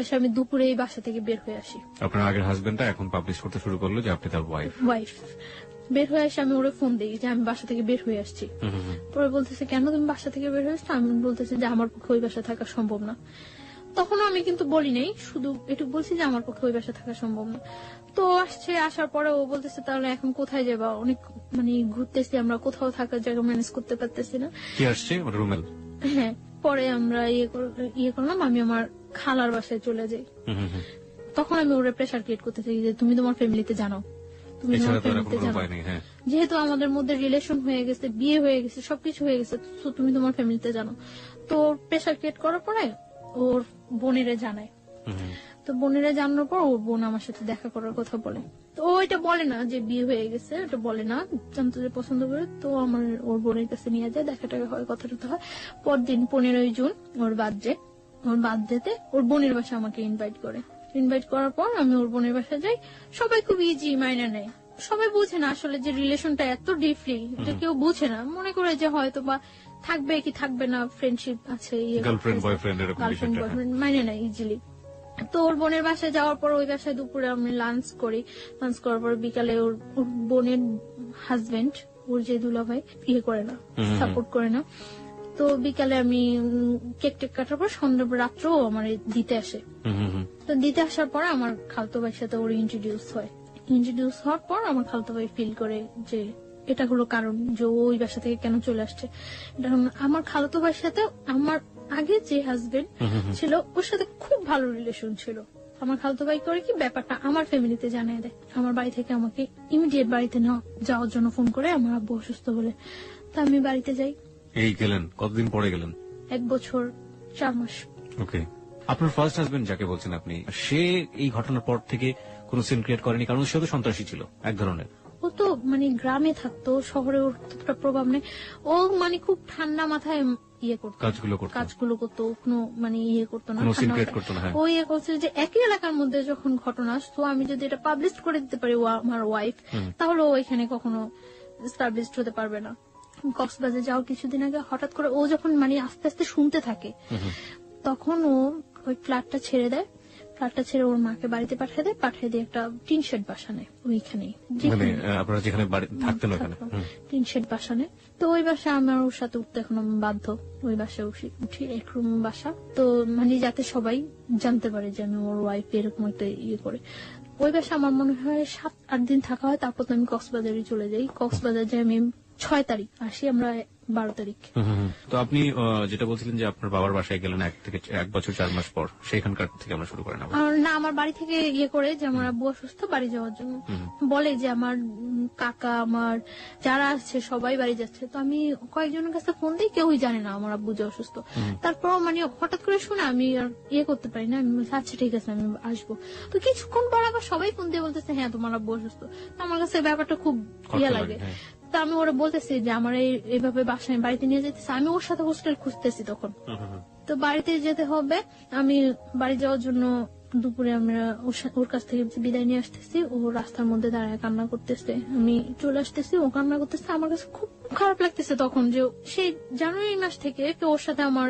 এসে আমি দুপুরে এই বাসা থেকে বের হয়ে আসি। আপনার আগের হাজবেন্ডটা এখন পাবলিশ করতে শুরু করলো যে আপনি তার ওয়াইফ। বের হয়ে এসে আমি ওরে ফোন দিই যে আমি বাসা থেকে বের হয়ে আসছি। পরে বলতেছে কেন তুমি বাসা থেকে বের হয়ে আসছো? আমি বলতেছি যে আমার পক্ষে ওই বাসা থাকা সম্ভব না। তখন আমি কিন্তু বলি নাই, শুধু এটুকু বলছি যে আমার পক্ষে ওই বাসা থাকা সম্ভব না। তো আসার পরে ও বলতেছে তাহলে এখন কোথায় যাবা? অনেক মানে ঘুরতেছি আমরা, কোথাও থাকার জায়গা ম্যানেজ করতে পারতেছি না। কি আসছে রুমেল? হ্যাঁ, পরে আমরা ইয়ে করলাম, আমি আমার খালার বাসায় চলে যাই। তখন আমি ওরে প্রেশার ক্রিয়েট করতে চাই যে তুমি তোমার ফ্যামিলিতে জানো, তুমি তোমার ফ্যামিলিতে জানো, যেহেতু আমাদের মধ্যে রিলেশন হয়ে গেছে, বিয়ে হয়ে গেছে, সবকিছু হয়ে গেছে, তো তুমি তোমার ফ্যামিলিতে জানো। তো প্রেশার ক্রিয়েট করার পরে ওর বোনেরে জানায়। তো বোনেরা জানানোর পর ওর বোন আমার সাথে দেখা করার কথা বলে। তো ও এটা বলে না যে বিয়ে হয়ে গেছে, এটা বলে না, জানতো যে পছন্দ করে। তো আমার ওর বোনের কাছে নিয়ে যায়, দেখা টাকা হয়, কথা টথা হয়। পরদিন 15 জুন ওর বার্থডেতে ওর বোনের বাসা আমাকে ইনভাইট করার পর আমি ওর বোনের বাসায় যাই। সবাই খুব ইজি মাইনা নেয়, সবাই বুঝে না আসলে যে রিলেশনটা এত ডিপলি, এটা কেউ বুঝে না, মনে করে যে হয়তো বা থাকবে কি থাকবে না, ফ্রেন্ডশিপ আছে, গার্লফ্রেন্ড বয়ফ্রেন্ড মাইনে নেয় ইজিলি। তো ওর বোনের বাসায় যাওয়ার পর ওই বাসায় দুপুরে আমি লাঞ্চ করার পর বিকালে ওর বোনের হাজবেন্ড, ওর যে দুলাভাই, করে না, সাপোর্ট করে না। তো বিকালে আমি কেক কাটার পর সন্ধ্যা রাত্রেও আমার দিতে আসে। তো দিতে আসার পর আমার খালতো ভাইয়ের সাথে ওর ইন্ট্রোডিউস হওয়ার পর আমার খালতো ভাই ফিল করে যে এটা হলো কারণ যে ওই বাসা থেকে কেন চলে আসছে। এটা আমার খালতো ভাইয়ের সাথে আমার আগে যে হাজবেন্ড ছিল ওর সাথে খুব ভালো রিলেশন ছিল। আমার খালতো ভাই করে কি ব্যাপারটা আমার ফ্যামিলিতে জানিয়ে দেয়। আমার বাড়ি থেকে আমাকে ইমিডিয়েট বাড়িতে যাওয়ার জন্য ফোন করে, আমার আব্বু অসুস্থ বলে। তা আমি বাড়িতে যাই। এই গেলেন কতদিন পরে গেলেন? 1 বছর 4 মাস। ওকে। আপনার ফার্স্ট হাজবেন্ড যাকে বলছেন আপনি, সে এই ঘটনার পর থেকে কোন সিন ক্রিয়েট করেনি? কারণ সে তো সন্ত্রাসী ছিল এক ধরনের। ও তো মানে গ্রামে থাকতো, শহরে ওর ততটা প্রভাব নেই। ও মানে খুব ঠান্ডা মাথায় কাজগুলো করতো, কোনো মানে করতো না, ও করছে যে একই এলাকার মধ্যে যখন ঘটনা আসতো, আমি যদি এটা পাবলিশ করে দিতে পারি আমার ওয়াইফ, তাহলে ও এখানে কখনো এস্টাবলিশড হতে পারবে না। কক্সবাজার যাওয়ার কিছুদিন আগে হঠাৎ করে ও যখন মানে আস্তে আস্তে শুনতে থাকে, তখন ও ওই ফ্ল্যাটটা ছেড়ে ওর মাকে বাড়িতে পাঠিয়ে দিয়ে একটা টিন শেড বাসা নেয় ওইখানেই, আপনারা যেখানে থাকতেন ওখানে টিন শেড বাসা নেয়। তো ওই বাসা আমার ওর সাথে উঠতে এখন বাধ্য। ওই বাসায় উঠি, 1 রুম বাসা, তো মানে যাতে সবাই জানতে পারে যে আমি ওর ওয়াইফ, এরকম একটা করে। ওই বাসা আমার মনে হয় 7-8 দিন থাকা হয়। তারপর তো আমি কক্সবাজারে চলে যাই। কক্সবাজার যাই আমি 6 তারিখ, আসি আমরা 12 তারিখ। তো আপনি যেটা বলছিলেন যে আপনার বাবার বাসায় গেলেন 1 বছর 4 মাস পর, সেখানকার থেকে আমরা শুরু করেন। না, আমার বাড়ি থেকে করে যে আমার আব্বু অসুস্থ, বাড়ি যাওয়ার জন্য বলে যে আমার কাকা, আমার যারা আছে সবাই বাড়ি যাচ্ছে। তো আমি কয়েকজনের কাছে ফোন দিই, কেউই জানে না আমার আব্বু যে অসুস্থ। তারপর মানে হঠাৎ করে শুনে আমি আর করতে পারি না, আমি আচ্ছা ঠিক আছে আমি আসবো। তো কিছুক্ষণ পর আবার সবাই ফোন দিয়ে বলতেছে হ্যাঁ তোমার আব্বু অসুস্থ। আমার কাছে ব্যাপারটা খুব লাগে। তা আমি ওরা বলতেছি যে আমার এইভাবে বাসায় বাড়িতে নিয়ে যেতেছে, আমি ওর সাথে হোস্টেল খুঁজতেছি তখন। তো বাড়িতে যেতে হবে, আমি বাড়ি যাওয়ার জন্য দুপুরে আমরা ওর কাছ থেকে বিদায় নিয়ে আসতেছি। ও রাস্তার মধ্যে দাঁড়ায় কান্না করতেছে, আমি চলে আসতেছি, ও কান্না করতেছে। আমার কাছে খুব খারাপ লাগতেছে তখন যে সেই জানুয়ারি মাস থেকে ওর সাথে আমার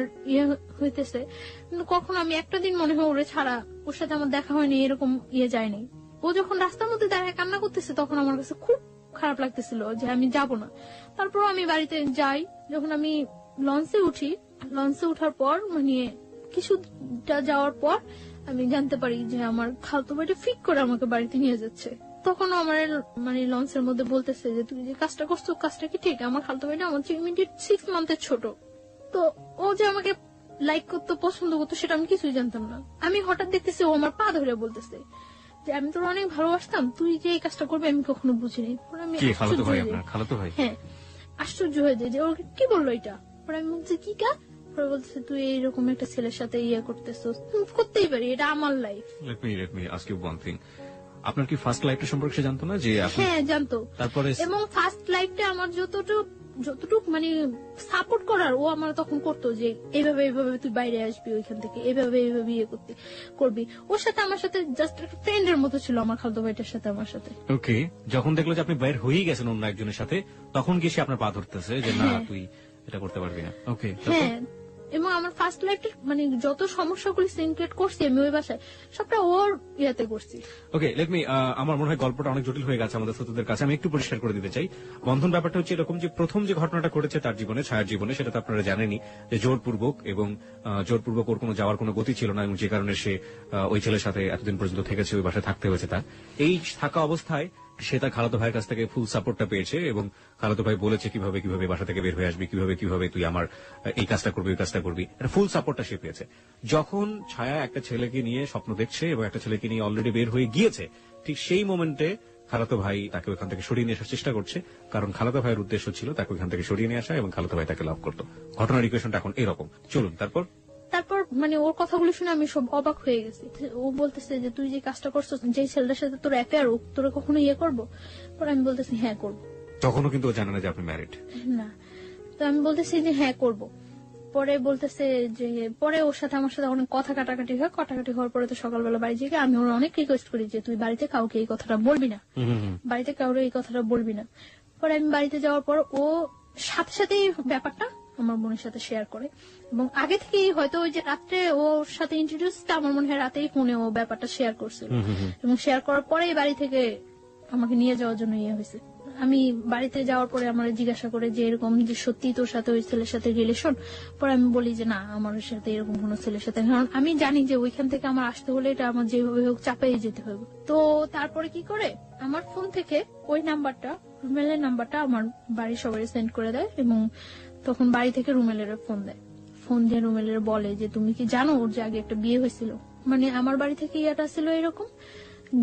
হইতেছে, কিন্তু কখনো আমি একটা দিন মনে হয় ওরে ছাড়া ওর সাথে আমার দেখা হয়নি, এরকম যায়নি। ও যখন রাস্তার মধ্যে দাঁড়ায় কান্না করতেছে তখন আমার কাছে খুব খারাপ লাগতেছিল যে আমি যাব না। তারপর আমি বাড়িতে যাই। যখন আমি লঞ্চে উঠার পর মানে কিছুটা যাওয়ার পর আমি জানতে পারি যে আমার খালতো ভাইটা ফিক করে আমাকে বাড়িতে নিয়ে যাচ্ছে। তখন আমার মানে লঞ্চের মধ্যে বলতেছে যে তুই যে কাজটা করছো কাজটা কি ঠিক? আমার খালতো ভাইটা আমার ইমিডিয়েট 6 মান্থের ছোট। তো ও যে আমাকে লাইক করতো, পছন্দ করতো, সেটা আমি কিছুই জানতাম না। আমি হঠাৎ দেখতেছি ও আমার পা ধরে বলতেছে যে আমি তোর অনেক ভালোবাসতাম, তুই যে এই কাজটা করবে আমি কখনো বুঝিনি। হ্যাঁ, আশ্চর্য হয়ে যায় যে ওর কি বললো এটা। পরে আমি বলছি কি কা? পরে বলতেছে তুই এইরকম একটা ছেলের সাথে করতেছিস, করতেই পারি, এটা আমার life. Let me ask you one thing. আপনার কি ফার্স্ট লাইফটা সম্পর্কে সে জানতো না যে আপনি হ্যাঁ জানতো। তারপরে এবং ফার্স্ট লাইফটা আমার যতটুক মানে সাপোর্ট করার ও আমার তখন করতো, যে এইভাবে এইভাবে তুই বাইরে আসবি ওইখান থেকে, এইভাবে এইভাবে ইয়ে করবি। ওর সাথে আমার সাথে জাস্ট একটা ফ্রেন্ডের মতো ছিল আমার খালতো ভাইটার সাথে আমার সাথে। ওকে, যখন দেখলো যে আপনি বাইরে হয়েই গেছেন অন্য একজনের সাথে, তখন গিয়ে সে আপনার পা ধরতেছে যে না তুই এটা করতে পারবি না। ওকে, হ্যাঁ, এবং আমার ফার্স্ট লাইফটা মানে যত সমস্যাগুলি সিনক্রেট করছি আমি ওই বাসায়, সবটা ওর ইয়াতে করছি। ওকে, লেট মি, আমার মনে হয় গল্পটা অনেক জটিল হয়ে গেছে আমাদের শ্রোতাদের কাছে। আমি একটু পরিষ্কার করে দিতে চাই। বন্ধন ব্যাপারটা হচ্ছে এরকম যে প্রথম যে ঘটনাটা ঘটেছে তার জীবনে, ছায়ার জীবনে, সেটা তো আপনারা জানেনই যে জোরপূর্বক, এবং জোরপূর্বক ওর কোনো যাওয়ার কোনো গতি ছিল না, এবং যে কারণে সে ওই ছেলের সাথে এতদিন পর্যন্ত থেকেছে, ওই বাসায় থাকতে হয়েছে তার। এই থাকা অবস্থায় সে তার খালাতো ভাইয়ের কাছ থেকে ফুল সাপোর্টটা পেয়েছে, এবং খালাতো ভাই বলেছে কিভাবে কিভাবে বাসা থেকে বের হয়ে আসবি, কিভাবে কিভাবে তুই আমার এই কাজটা করবি, ওই কাজটা করবি, এটা ফুল সাপোর্টটা সে পেয়েছে। যখন ছায়া একটা ছেলেকে নিয়ে স্বপ্ন দেখছে এবং একটা ছেলেকে নিয়ে অলরেডি বের হয়ে গিয়েছে, ঠিক সেই মোমেন্টে খালাতো ভাই তাকে ওখান থেকে সরিয়ে নিয়ে আসার চেষ্টা করছে, কারণ খালাতো ভাইয়ের উদ্দেশ্য ছিল তাকে ওখান থেকে সরিয়ে নিয়ে আসা, এবং খালাতো ভাই তাকে লাভ করতো। ঘটনার ইকুয়েশনটা এখন এরকম। চলুন তারপর মানে ওর কথাগুলো শুনে আমি সব অবাক হয়ে গেছি। ও বলতেছে যে তুই যে কাজটা করছিস, যে ছেলেটার সাথে তোর অ্যাফেয়ার, তোরা কখনো ইয়ে করবো? পরে আমি বলতেছি হ্যাঁ করবো। তখনও কিন্তু ও জানে না যে আপনি ম্যারিড। না, তো আমি বলতেছি যে হ্যাঁ করবো। পরে বলতেছে যে, পরে ওর সাথে আমার সাথে অনেক কথা কাটাকাটি হওয়ার পরে তো সকালবেলা বাড়ি যেয়ে আমি ওর অনেক রিকোয়েস্ট করি যে তুই বাড়িতে কাউকে এই কথাটা বলবি না, বাড়িতে কাউকে এই কথাটা বলবি না। পরে আমি বাড়িতে যাওয়ার পর ও সাথে সাথে ব্যাপারটা আমার বোনের সাথে শেয়ার করে, এবং আগে থেকেই হয়তো ওই যে রাত্রে ওর সাথে ইন্ট্রোডিউসটা আমার মনে হয় রাতেই ফোনে ও ব্যাপারটা শেয়ার করছিল, এবং শেয়ার করার পরেই বাড়ি থেকে আমাকে নিয়ে যাওয়ার জন্য ইয়ে হয়েছে। আমি বাড়িতে যাওয়ার পরে আমার জিজ্ঞাসা করে যে এরকম যে সত্যি তোর সাথে ওই ছেলের সাথে রিলেশন? পরে আমি বলি যে না, আমার সাথে এরকম কোন ছেলের সাথে, কারণ আমি জানি যে ওইখান থেকে আমার আসতে হলে এটা আমার যেভাবে হোক চাপাই যেতে হবে। তো তারপরে কি করে আমার ফোন থেকে ওই নাম্বারটা, রুমেলের নাম্বারটা আমার বাড়ির সবাই সেন্ড করে দেয়, এবং তখন বাড়ি থেকে রুমেলের ফোন দেয়। ফোন দিয়ে রুমেলের বলে যে তুমি কি জানো ওর যে আগে একটা বিয়ে হয়েছিল? মানে আমার বাড়ি থেকে ইয়েটা ছিল এরকম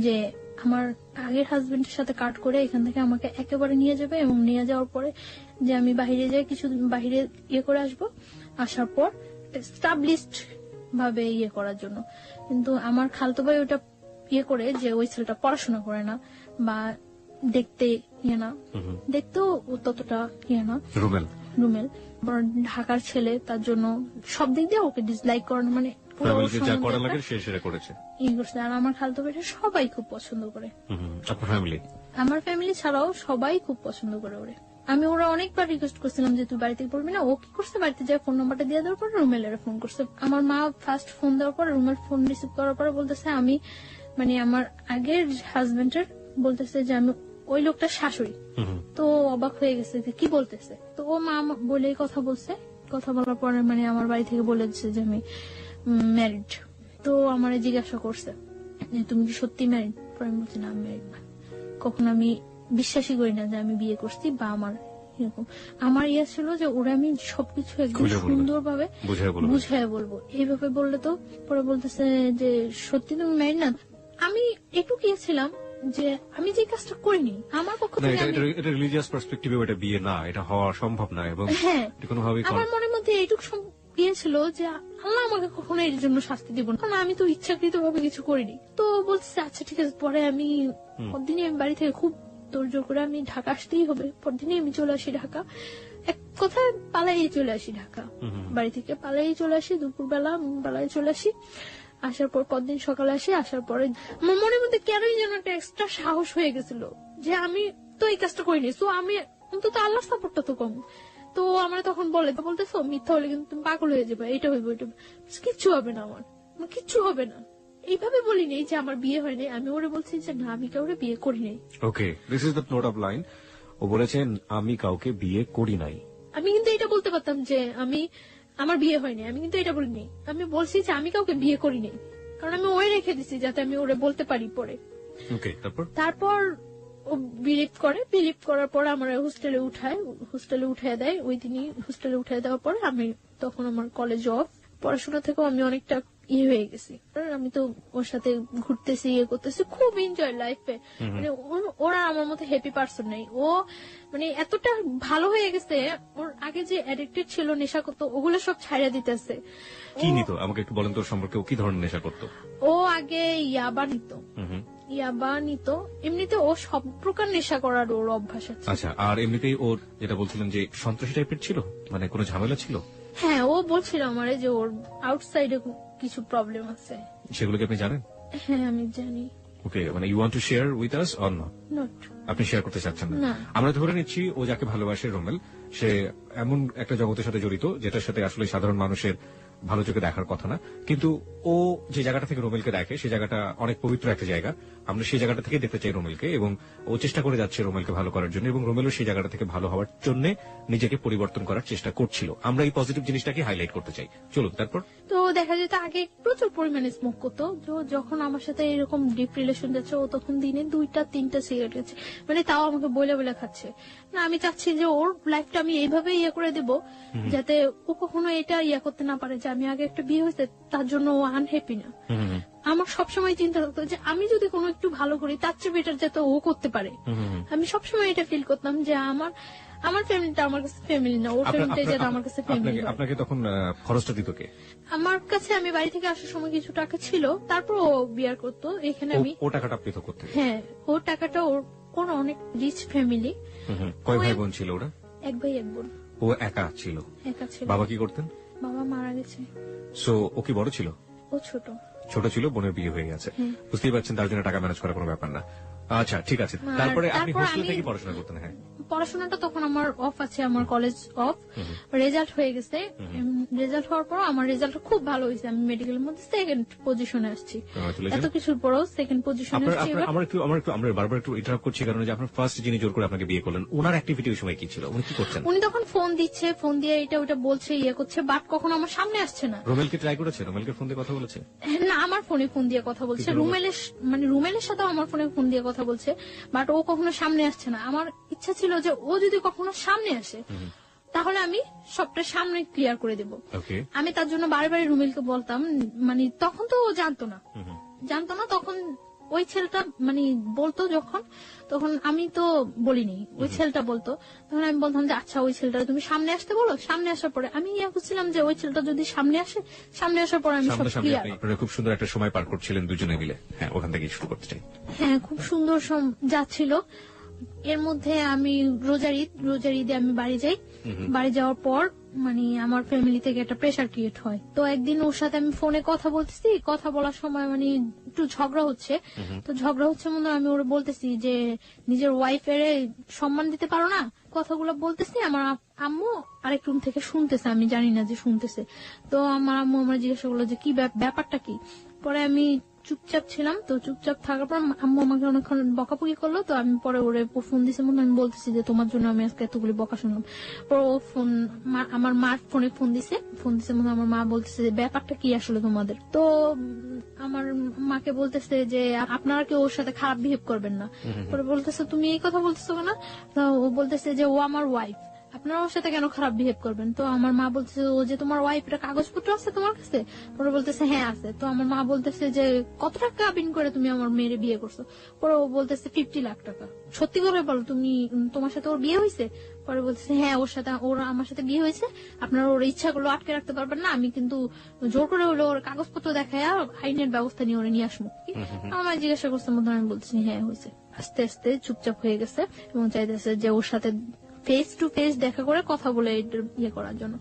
যে আমার আগের হাজবেন্ডের সাথে কাট করে এখান থেকে আমাকে একেবারে নিয়ে যাবে, এবং নিয়ে যাওয়ার পরে যে আমি বাইরে যাই কিছুদিন বাইরে ইয়ে করে আসবো, আসার পর এস্টাবলিশড ভাবে ইয়ে করার জন্য। কিন্তু আমার খালতো ভাই ওটা ইয়ে করে যে ওই ছেলেটা পড়াশোনা করে না বা দেখতে ইয়ে না, দেখতেও ততটা ইয়ে না, রুমেল ঢাকার ছেলে, তার জন্য সব দিক দিয়ে ওকে ডিসলাইক করানো, মানে আর আমার খালতো ভাইটা সবাই খুব পছন্দ করে, আমার ফ্যামিলি ছাড়াও সবাই খুব পছন্দ করে ওরে। আমি ওরা অনেকবার রিকোয়েস্ট করছিলাম যে তুই বাড়িতে বলবি না। ও কি করছে, বাড়িতে যায় ফোন নাম্বারটা দিয়ে দেওয়ার পর রুমেলের ফোন করছে। আমার মা ফার্স্ট ফোন দেওয়ার পর রুমেল ফোন রিসিভ করার পরে বলতেছে আমি মানে আমার আগের হাজবেন্ডের বলতেছে যে আমি ওই লোকটার শাশুড়ি। তো অবাক হয়ে গেছে যে কি বলতেছে। তো ও মা বলে কথা বলছে, কথা বলার পরে মানে আমার বাড়ি থেকে বলে দিচ্ছে যে আমি ম্যারিড। তো আমার জিজ্ঞাসা করছে যে তুমি কি সত্যি ম্যারিড? পরে আমি বলছি না, আমি ম্যারিড না। কখন আমি বিশ্বাসই করি না যে আমি বিয়ে করছি বা আমার এরকম। আমার ইয়ে ছিল যে ওরা আমি সবকিছু একদম সুন্দরভাবে বুঝাই বলবো, এইভাবে বললে তো। পরে বলতেছে যে সত্যি তুমি ম্যারিড না? আমি একটু গিয়েছিলাম যে আমি যে কাজটা করিনি আমার পক্ষ থেকে, এটা রিলিজিয়াস পার্সপেক্টিভে এটা বিয়ে না, এটা হওয়া সম্ভব না, এবং হ্যাঁ আমার মনের মধ্যে এইটুকু গিয়েছিল যে আল্লাহ আমাকে কখনো এর জন্য শাস্তি দিব না, কারণ আমি তো ইচ্ছাকৃত ভাবে কিছু করিনি। তো বলছে আচ্ছা ঠিক আছে। পরে আমি পরদিনই আমি বাড়ি থেকে খুব তোড়জোড় করে আমি ঢাকা আসতেই হবে, পরদিনই আমি চলে আসি ঢাকা। এক কথায় পালাই চলে আসি ঢাকা, বাড়ি থেকে পালাই চলে আসি, দুপুরবেলা পালাই চলে আসি। আসার পর পরদিন সকালে আসি, আসার পরে আমার মনের মধ্যে কেনই যেন একটা এক্সট্রা সাহস হয়ে গেছিল যে আমি তো এই কাজটা করিনি, তো আমি অন্তত আল্লাহর সাপোর্টটা তো কম। তো আমরা তখন বলতেছো মিথ্যা হলে কিন্তু তুমি পাগল হয়ে যাবে, এটা হইব ওইটা, কিচ্ছু হবে না, আমার কিচ্ছু হবে না। এইভাবে বলিনি যে আমার বিয়ে হয়নি, আমি ওরে বলছি যে না আমি কাউকে বিয়ে করি নাই। Okay, this is the note of line. ও বলেছেন আমি কাউকে বিয়ে করি নাই। আমি কিন্তু এটা বলতে পারতাম যে আমার বিয়ে হয়নি, আমি কিন্তু এটা বলিনি। আমি বলছি যে আমি কাউকে বিয়ে করি নাই, কারণ আমি ওই রেখে দিছি যাতে আমি ওরে বলতে পারি পরে। ওকে, তারপর ও বিলিভ করার পর আমার হোস্টেলে উঠায় দেয়। ওই দিনই হোস্টেলে উঠায় দেওয়ার পরে আমি তখন আমার কলেজ অফ, পড়াশোনা থেকেও আমি অনেকটা ইয়ে হয়ে গেছি। আমি তো ওর সাথে ঘুরতেছি, ইয়ে করতেছি, খুব এনজয় লাইফে। মানে ওরা আমার মতো হ্যাপি পারসন নেই। ও মানে এতটা ভালো হয়ে গেছে, ওর আগে যে অ্যাডিক্টেড ছিল, নেশা করতো, ওগুলো সব ছাড়িয়ে দিতেছে। কি নিত আমাকে একটু বলেন তো সম্পর্কে, ও কি ধরনের নেশা করতো? ও আগে ইয়াবা নিত, ইয়াবা নিত। এমনিতে ও সব প্রকার নেশা করার ওর অভ্যাস আছে। আচ্ছা, আর এমনিতেই ওর যেটা বলছিলেন যে সন্ত্রাসী টাইপের ছিল, মানে কোনো ঝামেলা ছিল? হ্যাঁ, ও বলছিল আমারে যে ওর আউটসাইডে কিছু প্রবলেম আছে। সেগুলো কি আপনি জানেন? হ্যাঁ, আমি জানি। ওকে, মানে you want to share with us or not? Not. আপনি শেয়ার করতে চাচ্ছেন না? না। আমরা ধরে নিচ্ছি ও যাকে ভালোবাসে রোমেল, সে এমন একটা জগতের সাথে জড়িত যেটার সাথে আসলে সাধারণ মানুষের ভালো চোখে দেখার কথা না, কিন্তু ও যে জায়গাটা থেকে রোমেলকে দেখে সেই জায়গাটা অনেক পবিত্র একটা জায়গা। আমরা সেই জায়গাটা থেকে দেখতে চাই রোমেলকে, এবং ও চেষ্টা করে যাচ্ছে রোমেলকে ভালো করার জন্য, এবং রোমেলও সেই জায়গাটা থেকে ভালো হওয়ার জন্য নিজেকে পরিবর্তন করার চেষ্টা করছিল। আমরা এই পজিটিভ জিনিসটাকে হাইলাইট করতে চাই। চলুন তারপর। তো দেখা যেত আগে প্রচুর পরিমাণে স্মোক করতো। যখন আমার সাথে এরকম ডিপ রিলেশন যাচ্ছে, ও তখন দিনে 2-3টা সিগারেট খাচ্ছে, মানে তাও আমাকে বলে বলে খাচ্ছে। না, আমি চাচ্ছি যে ওর লাইফটা আমি এইভাবে করে দেব যাতে ও কখনো এটা করতে না পারে যে আমি আগে একটা বিয়ে হয়েছে তার জন্য ও আনহ্যাপি না। আমার সবসময় চিন্তা থাকতো যে আমি যদি কোনো একটু ভালো করি তার চেয়ে বেটার যাতে ও করতে পারে। আমি সবসময় এটা ফিল করতাম যে আমার ফ্যামিলিটা আমার কাছে ফ্যামিলি না, ওর ফ্যামিলিটাই যেন আমার কাছে ফ্যামিলি। আপনাকে তখন খরচটা দিত কে? আমার কাছে আমি বাড়ি থেকে আসার সময় কিছু টাকা ছিল, তারপর ও বিয়ার করতো এখানে। আমি ও টাকাটা আপনি তো করতে? হ্যাঁ, ওর টাকাটা ওর অনেক রিচ ফ্যামিলি। কয় ভাই বোন ছিল ওরা? এক ভাই এক বোন। ও একা ছিল? একা ছিল। বাবা কি করতেন? বাবা মারা গেছে। সো ও কি বড় ছিল? ও ছোট। ছোট ছিল, বোনের বিয়ে হয়ে গেছে। বুঝতেই পারছেন তার জন্য টাকা ম্যানেজ করা কোনো ব্যাপার না। আচ্ছা, ঠিক আছে। তারপরে আপনি হোস্টেল থেকে পড়াশোনা করতেন? হ্যাঁ, পড়াশোনাটা তখন আমার অফ আছে, আমার কলেজ অফ। রেজাল্ট হয়ে গেছে। রেজাল্ট হওয়ার পর আমার রেজাল্ট খুব ভালো হয়েছে, আমি মেডিকেলের মধ্যে সেকেন্ড পজিশনে আসছি। এত কিছুর পরেও সেকেন্ড পজিশনে আসছি। আমরা বারবার একটু ইন্টারাপ্ট করছি কারণ যে আপনার ফার্স্ট যিনি জোর করে আপনাকে বিয়ে করলেন, ওনার অ্যাক্টিভিটি ওই সময় কি ছিল? উনি কি করছেন? উনি তখন ফোন দিচ্ছে, ফোন দিয়ে এটা ওটা বলছে, করছে, বাট কখনো আমার সামনে আসছে না। রোমেলকে ট্রাই করেছে? রোমেলকে ফোন দিয়ে কথা বলেছে? না, আমার ফোনে ফোন দিয়ে কথা বলছে। রুমেলের সাথেও আমার ফোনে ফোন দিয়ে কথা বলছে, বাট ও কখনো সামনে আসছে না। আমার ইচ্ছা ছিল যে ও যদি কখনো সামনে আসে তাহলে আমি সবটা সামনে ক্লিয়ার করে দেব। আমি তার জন্য বারবার রুমেলকে বলতাম, মানে তখন তো ও জানতো না। তখন ওই ছেলেটা মানে বলতো, তখন আমি তো বলিনি, ওই ছেলেটা বলতো। তখন আমি বলতাম যে আচ্ছা, ওই ছেলেটা তুমি সামনে আসতে বলো। সামনে আসার পরে আমি বুঝছিলাম যে ওই ছেলেটা যদি সামনে আসে, সামনে আসার পরে আমি সব ক্লিয়ার। আপনারা খুব সুন্দর একটা সময় পার করছিলেন দুজনে মিলে। হ্যাঁ, ওখান থেকে শুরু করতে চাই। হ্যাঁ, খুব সুন্দর যাচ্ছিল। এর মধ্যে আমি রোজার ঈদে আমি বাড়ি যাই। বাড়ি যাওয়ার পর মানে আমার ফ্যামিলি থেকে একটা প্রেসার ক্রিয়েট হয়। তো একদিন ওর সাথে আমি ফোনে কথা বলতেছি, কথা বলার সময় মানে একটু ঝগড়া হচ্ছে। তো ঝগড়া হচ্ছে মনে আমি ওরা বলতেছি যে নিজের ওয়াইফের সম্মান দিতে পারো না, কথাগুলো বলতেছি। আমার আম্মু আরেক রুম থেকে শুনতেছে, আমি জানি না যে শুনতেছে। তো আমার আম্মু আমার জিজ্ঞাসা করলো যে কি ব্যাপারটা কি। পরে আমি চুপচাপ ছিলাম। তো চুপচাপ থাকার পর আম্মু আমাকে অনেকক্ষণ বকাবকি করলো। তো আমি পরে ওরে ফোন দিছে মনে আমি বলতেছি যে তোমার জন্য আমি আজকে এতগুলি বকা শুনলাম। পরে ও আমার মার ফোনে ফোন দিছে মনে আমার মা বলতেছে যে ব্যাপারটা কি আসলে তোমাদের। তো আমার মাকে বলতেছে যে আপনারা কেউ ওর সাথে খারাপ বিহেভ করবেন না। পরে বলতেছে তুমি এই কথা বলতেছো না? তো ও বলতেছে যে ও আমার ওয়াইফ, আপনারা ওর সাথে কেন খারাপ বিহেভ করবেন? তো আমার মা বলতেছে ও যে তোমার ওয়াইফ, এটা কাগজপত্র আছে তোমার কাছে? পরে বলতেছে হ্যাঁ আছে। তো আমার মা বলতেছে যে কত টাকা কাবিন করে তুমি আমার মেয়ের বিয়ে করছো? পরে ও বলতেছে 50 লাখ টাকা। সত্যি করে বলো, তোমার সাথে ওর বিয়ে হয়েছে? পরে বলতেছে হ্যাঁ, ওর আমার সাথে বিয়ে হয়েছে। আপনারা ওর ইচ্ছাগুলো আটকে রাখতে পারবেন না, আমি কিন্তু জোর করে হলো ওর কাগজপত্র দেখায় আইনের ব্যবস্থা নিয়ে ওরে নিয়ে আসবো। আমার জিজ্ঞাসা করছে মতো আমি বলতেছি হ্যাঁ হয়েছে। আস্তে আস্তে চুপচাপ হয়ে গেছে এবং চাইতেছে যে ওর সাথে ফেস টু ফেস দেখা করে কথা বলে করার জন্য।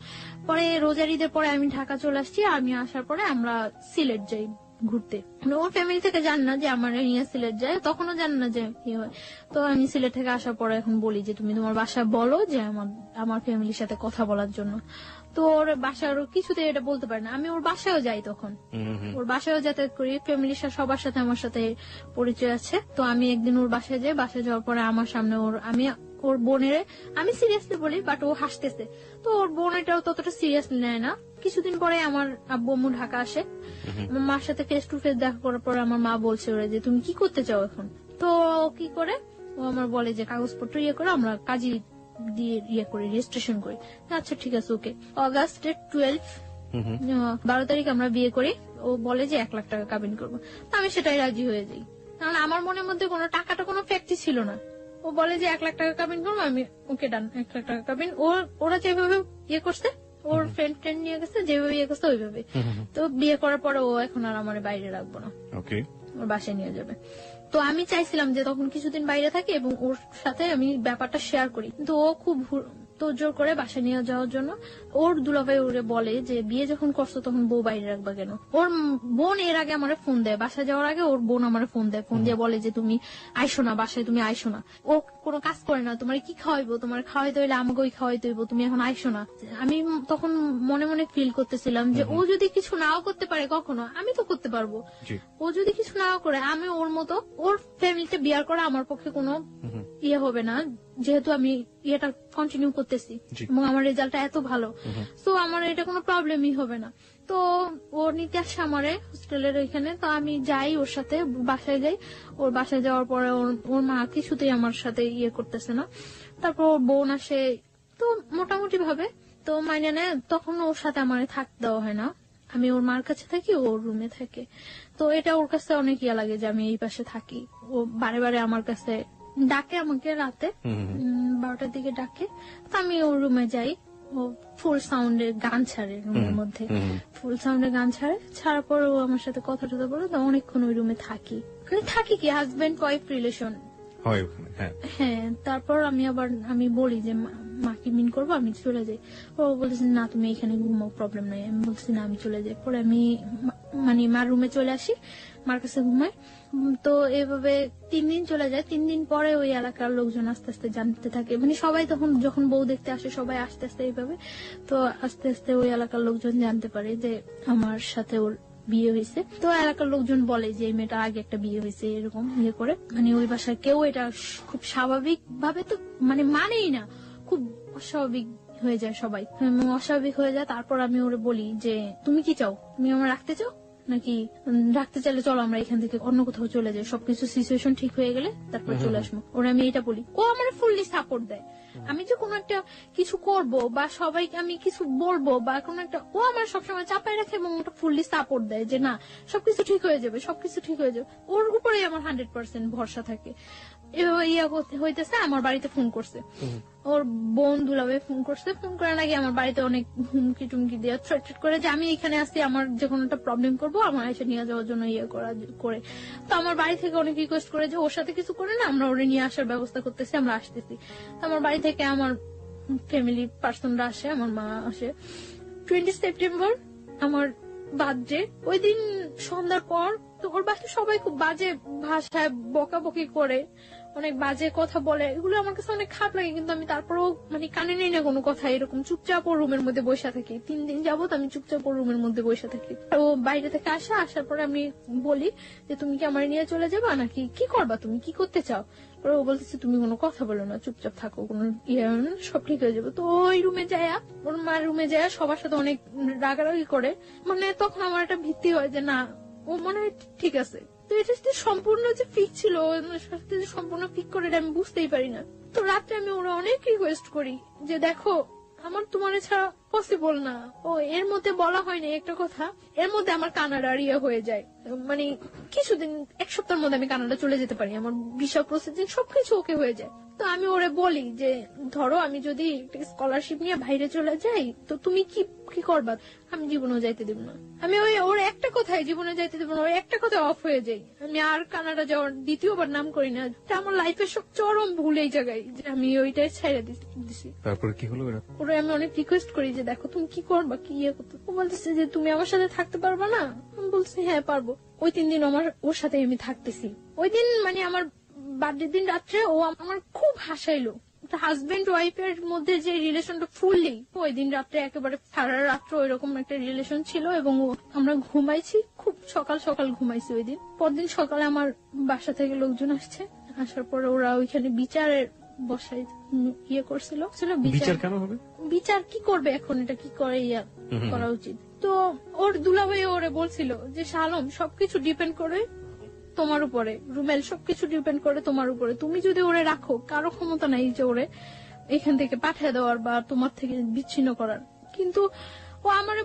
পরে রোজার ঈদের পরে আমি ঢাকা চলে আসছি। আমি আসার পরে আমরা সিলেট যাই ঘুরতে। ওর ফ্যামিলি থেকে জান না যে আমার নিয়ে সিলেট যায়, তখনও জান না যে কি হয়। তো আমি সিলেট থেকে আসার পরে এখন বলি যে তুমি তোমার বাসায় বলো যে আমার ফ্যামিলির সাথে কথা বলার জন্য। তো ওর বাসার কিছুতে এটা বলতে পারে না। আমি ওর বাসায়ও যাই, তখন ওর বাসায়ও যাতায়াত করি, ফ্যামিলির সবার সাথে আমার সাথে পরিচয় আছে। তো আমি একদিন ওর বাসায় যাই। বাসায় যাওয়ার পরে আমার সামনে ওর বোনের আমি সিরিয়াসলি বলি, বাট ও হাসতেছে। তো ওর বোন এটাও ততটা সিরিয়াসলি নেয় না। কিছুদিন পরে আমার আব্বু আম্মু ঢাকা আসে। আমার মার সাথে ফেস টু ফেস দেখা করার পরে আমার মা বলছে ওরা যে তুমি কি করতে চাও এখন? তো কি করে ও আমার বলে যে কাগজপত্র করে আমরা কাজী দিয়ে করি, রেজিস্ট্রেশন করি। আচ্ছা ঠিক আছে, ওকে। অগাস্টের 12 তারিখ আমরা বিয়ে করি। ও বলে যে 1 লাখ টাকা কাবিন করবো। আমি সেটাই রাজি হয়ে যাই, কারণ আমার মনের মধ্যে কোনো টাকাটা কোনো ফ্যাক্টই ছিল না। ও বলে যে 1 লাখ টাকা কাবিন করবো, আমি ওকে ডান 1 লাখ টাকা কাবিন। ওরা যেভাবে করছে, ওর ফ্রেন্ড নিয়ে গেছে, যেভাবে করছে ওইভাবে। তো বিয়ে করার পরে ও এখন আর আমার বাইরে রাখবো না, ওর বাসায় নিয়ে যাবে। তো আমি চাইছিলাম যে তখন কিছুদিন বাইরে থাকি এবং ওর সাথে আমি ব্যাপারটা শেয়ার করি, কিন্তু ও খুব তোড়জোড় করে বাসায় নিয়ে যাওয়ার জন্য। ওর দুলাভাই ওরে বলে যে বিয়ে যখন করছো তখন বউ বাইরে রাখবা কেন। ওর বোন এর আগে আমার ফোন দেয়, বাসায় যাওয়ার আগে ওর বোন আমার ফোন দেয়, ফোন দিয়ে বলে যে তুমি আইসো না বাসায়, তুমি আইসো না, ও কোনো কাজ করে না, তোমার কি খাওয়াইবো, তোমার খাওয়াইতে হইলে আমাকে ওই খাওয়াইতে হইব, তুমি এখন আইসো না। আমি তখন মনে মনে ফিল করতেছিলাম যে ও যদি কিছু নাও করতে পারে কখনো, আমি তো করতে পারবো। ও যদি কিছু নাও করে, আমি ওর মতো ওর ফ্যামিলিতে বিয়ার করা আমার পক্ষে কোনো ইয়ে হবে না, যেহেতু আমি ইয়েটা কন্টিনিউ করতেছি এবং আমার রেজাল্টটা এত ভালো, তো আমার এটা কোনো প্রবলেমই হবে না। তো ও নিতে আসে আমারে হোস্টেলের ওইখানে, তো আমি যাই ওর সাথে, বাসায় যাই। ওর বাসায় যাওয়ার পরে ওর মা কিছুতেই আমার সাথে ইয়ে করতেছে না। তারপর ওর বোন আসে, তো মোটামুটি ভাবে তো মাইনে নেয়। তখন ওর সাথে আমার থাকতে দেওয়া হয় না, আমি ওর মার কাছে থাকি, ওর রুমে থাকে। তো এটা ওর কাছে অনেক ইয়া লাগে যে আমি এই পাশে থাকি। ও বারে বারে আমার কাছে ডাকে, আমাকে রাতে 12টার দিকে ডাকে, তো আমি ওর রুমে যাই। ও ফুল সাউন্ডে গান ছাড়ে রুমের মধ্যে, ফুল সাউন্ডে গান ছাড়ার পর ও আমার সাথে কথা টথা বলে, তো অনেকক্ষণ ওই রুমে থাকি, মানে থাকি কি হাজবেন্ড ওয়াইফ রিলেশন। হ্যাঁ, তারপর আমি বলি যে মা কি মিন করবো, আমি চলে যাই। ও বলতেছে না তুমি এখানে ঘুমাও, প্রবলেম নাই। আমি বলছি না আমি চলে যাই। পরে আমি মানে মার রুমে চলে আসি, মার কাছে ঘুমাই। তো এভাবে 3 দিন চলে যায়। 3 দিন পরে ওই এলাকার লোকজন আস্তে আস্তে জানতে থাকে, মানে সবাই তখন যখন বউ দেখতে আসে সবাই আস্তে আস্তে এইভাবে, তো আস্তে আস্তে ওই এলাকার লোকজন জানতে পারে যে আমার সাথে ওর বিয়ে হয়েছে। তো এলাকার লোকজন বলে যে এই মেয়েটার আগে একটা বিয়ে হয়েছে, এরকম ইয়ে করে, মানে ওই বাসায় কেউ এটা খুব স্বাভাবিক ভাবে তো মানে মানেই না, খুব অস্বাভাবিক হয়ে যায় সবাই, অস্বাভাবিক হয়ে যায়। তারপর আমি ওরে বলি যে তুমি কি চাও, তুমি আমার রাখতে চাও নাকি, রাখতে চাইলে চলো আমরা এখান থেকে অন্য কোথাও চলে যাই, সবকিছু সিচুয়েশন ঠিক হয়ে গেলে তারপর চলে আসবো। ওরা আমি এটা বলি, ও আমার ফুললি সাপোর্ট দেয়। আমি যে কোনো একটা কিছু করব বা সবাইকে আমি কিছু বলবো বা কোনো একটা, ও আমার সবসময় চাপায় রাখে এবং ওটা ফুললি সাপোর্ট দেয় যে না সবকিছু ঠিক হয়ে যাবে, সবকিছু ঠিক হয়ে যাবে। ওর উপরেই আমার 100% ভরসা থাকে। এভাবে ইয়া হইতেছে, আমার বাড়িতে ফোন করছে, ওর বোন দুলাভাই ফোন করছে। ফোন করার আগে আমার বাড়িতে অনেক হুমকি টুমকি দিয়ে থ্রেট করে যে আমি এখানে আসছি, আমার যে কোনো একটা প্রবলেম করবো আমার এসে নিয়ে যাওয়ার জন্য ইয়ে করে। তো আমার বাড়ি থেকে অনেক রিকোয়েস্ট করে যে ওর সাথে কিছু করে না, আমরা ওরে নিয়ে আসার ব্যবস্থা করতেছি, আমরা আসতেছি। তো আমার বাড়ি থেকে আমার ফ্যামিলি পার্সনরা আসে, আমার মা আসে। 20 সেপ্টেম্বর আমার বার্থডে, ওই দিন সন্ধ্যার পর তো ওর বাসায় সবাই খুব বাজে ভাষায় বকাবকি করে, অনেক বাজে কথা বলে, এগুলো আমার কাছে অনেক খারাপ লাগে, কিন্তু আমি তারপরেও মানে কানে নেই না কোনো কথা, এরকম চুপচাপ ওর রুমের মধ্যে বসে থাকি। 3 দিন যাবত আমি চুপচাপ ওর রুমের মধ্যে বসে থাকি। ও বাইরে থেকে আসার পরে আমি বলি যে তুমি কি আমার নিয়ে চলে যাবা নাকি কি করবা, তুমি কি করতে চাও। ও বলতেছে তুমি কোনো কথা বলো না, চুপচাপ থাকো, কোনো ইয়ে সব ঠিক হয়ে যাবে। তো ওই রুমে যায়, ওর মার রুমে যায়, সবার সাথে অনেক রাগারাগি করে। মানে তখন আমার একটা ভিত্তি হয় যে না ও মনে হয় ঠিক আছে। তো এটা সম্পূর্ণ যে ফিক ছিল, সম্পূর্ণ ফিক করে আমি বুঝতেই পারি না। তো রাত্রে আমি ওরা অনেক রিকোয়েস্ট করি যে দেখো আমার তোমার ছাড়া পসিবল না। ও এর মধ্যে বলা হয়নি একটা কথা, এর মধ্যে আমার কানাডার ইয়ে হয়ে যায়, মানে কিছুদিন 1 সপ্তাহের মধ্যে আমি কানাডা চলে যেতে পারি, আমার ভিসা প্রসেসিং সবকিছু ওকে হয়ে যায়। তো আমি ওরে বলি যে ধরো আমি যদি স্কলারশিপ নিয়ে বাইরে চলে যাই তো তুমি কি করবা, আমি জীবনেও যাইতে দেব না। আমি ওর একটা কথাই জীবনে যাইতে দেব না, ওই একটা কথা অফ হয়ে যাই, আমি আর কানাডা যাওয়ার দ্বিতীয়বার নাম করি না। এটা আমার লাইফের সব চরম ভুল এই জায়গায় যে আমি ওইটাই ছেড়ে দিছি। তারপরে কি হলো? ওরা আমি অনেক রিকোয়েস্ট করি যে দেখো তুমি কি করবা, কি ইয়ে করতে। ও বলতেছে যে তুমি আমার সাথে থাকতে পারবা না। আমি বলছি হ্যাঁ পারবো। ওই 3 দিন ওর সাথে আমি থাকতেছি। ওই দিন মানে আমার বার্থডে দিন রাত্রে ও আমার খুব হাসাইলো। হাজবেন্ড ওয়াইফের মধ্যে যে রিলেশনটা ফুললি, ওই দিন রাত্রে একেবারে সারা রাত্র ওইরকম একটা রিলেশন ছিল এবং আমরা ঘুমাইছি, খুব সকাল সকাল ঘুমাইছি ওই দিন। পরদিন সকালে আমার বাসা থেকে লোকজন আসছে, আসার পরে ওরা ওইখানে বিচারের বসাই ইয়ে করছিল। বিচার কেন হবে, বিচার কি করবে এখন, এটা কি করে ইয়া করা উচিত। তো ওর দুলাভাই ওরে বলছিল যে শালম সবকিছু ডিপেন্ড করে তোমার উপরে, রুমেল সবকিছু ডিপেন্ড করে তোমার উপরে, তুমি যদি ওরে রাখো কারো ক্ষমতা নাই যে ওরে এখান থেকে পাঠিয়ে দেওয়ার বা তোমার থেকে বিচ্ছিন্ন করার। কিন্তু ও আমার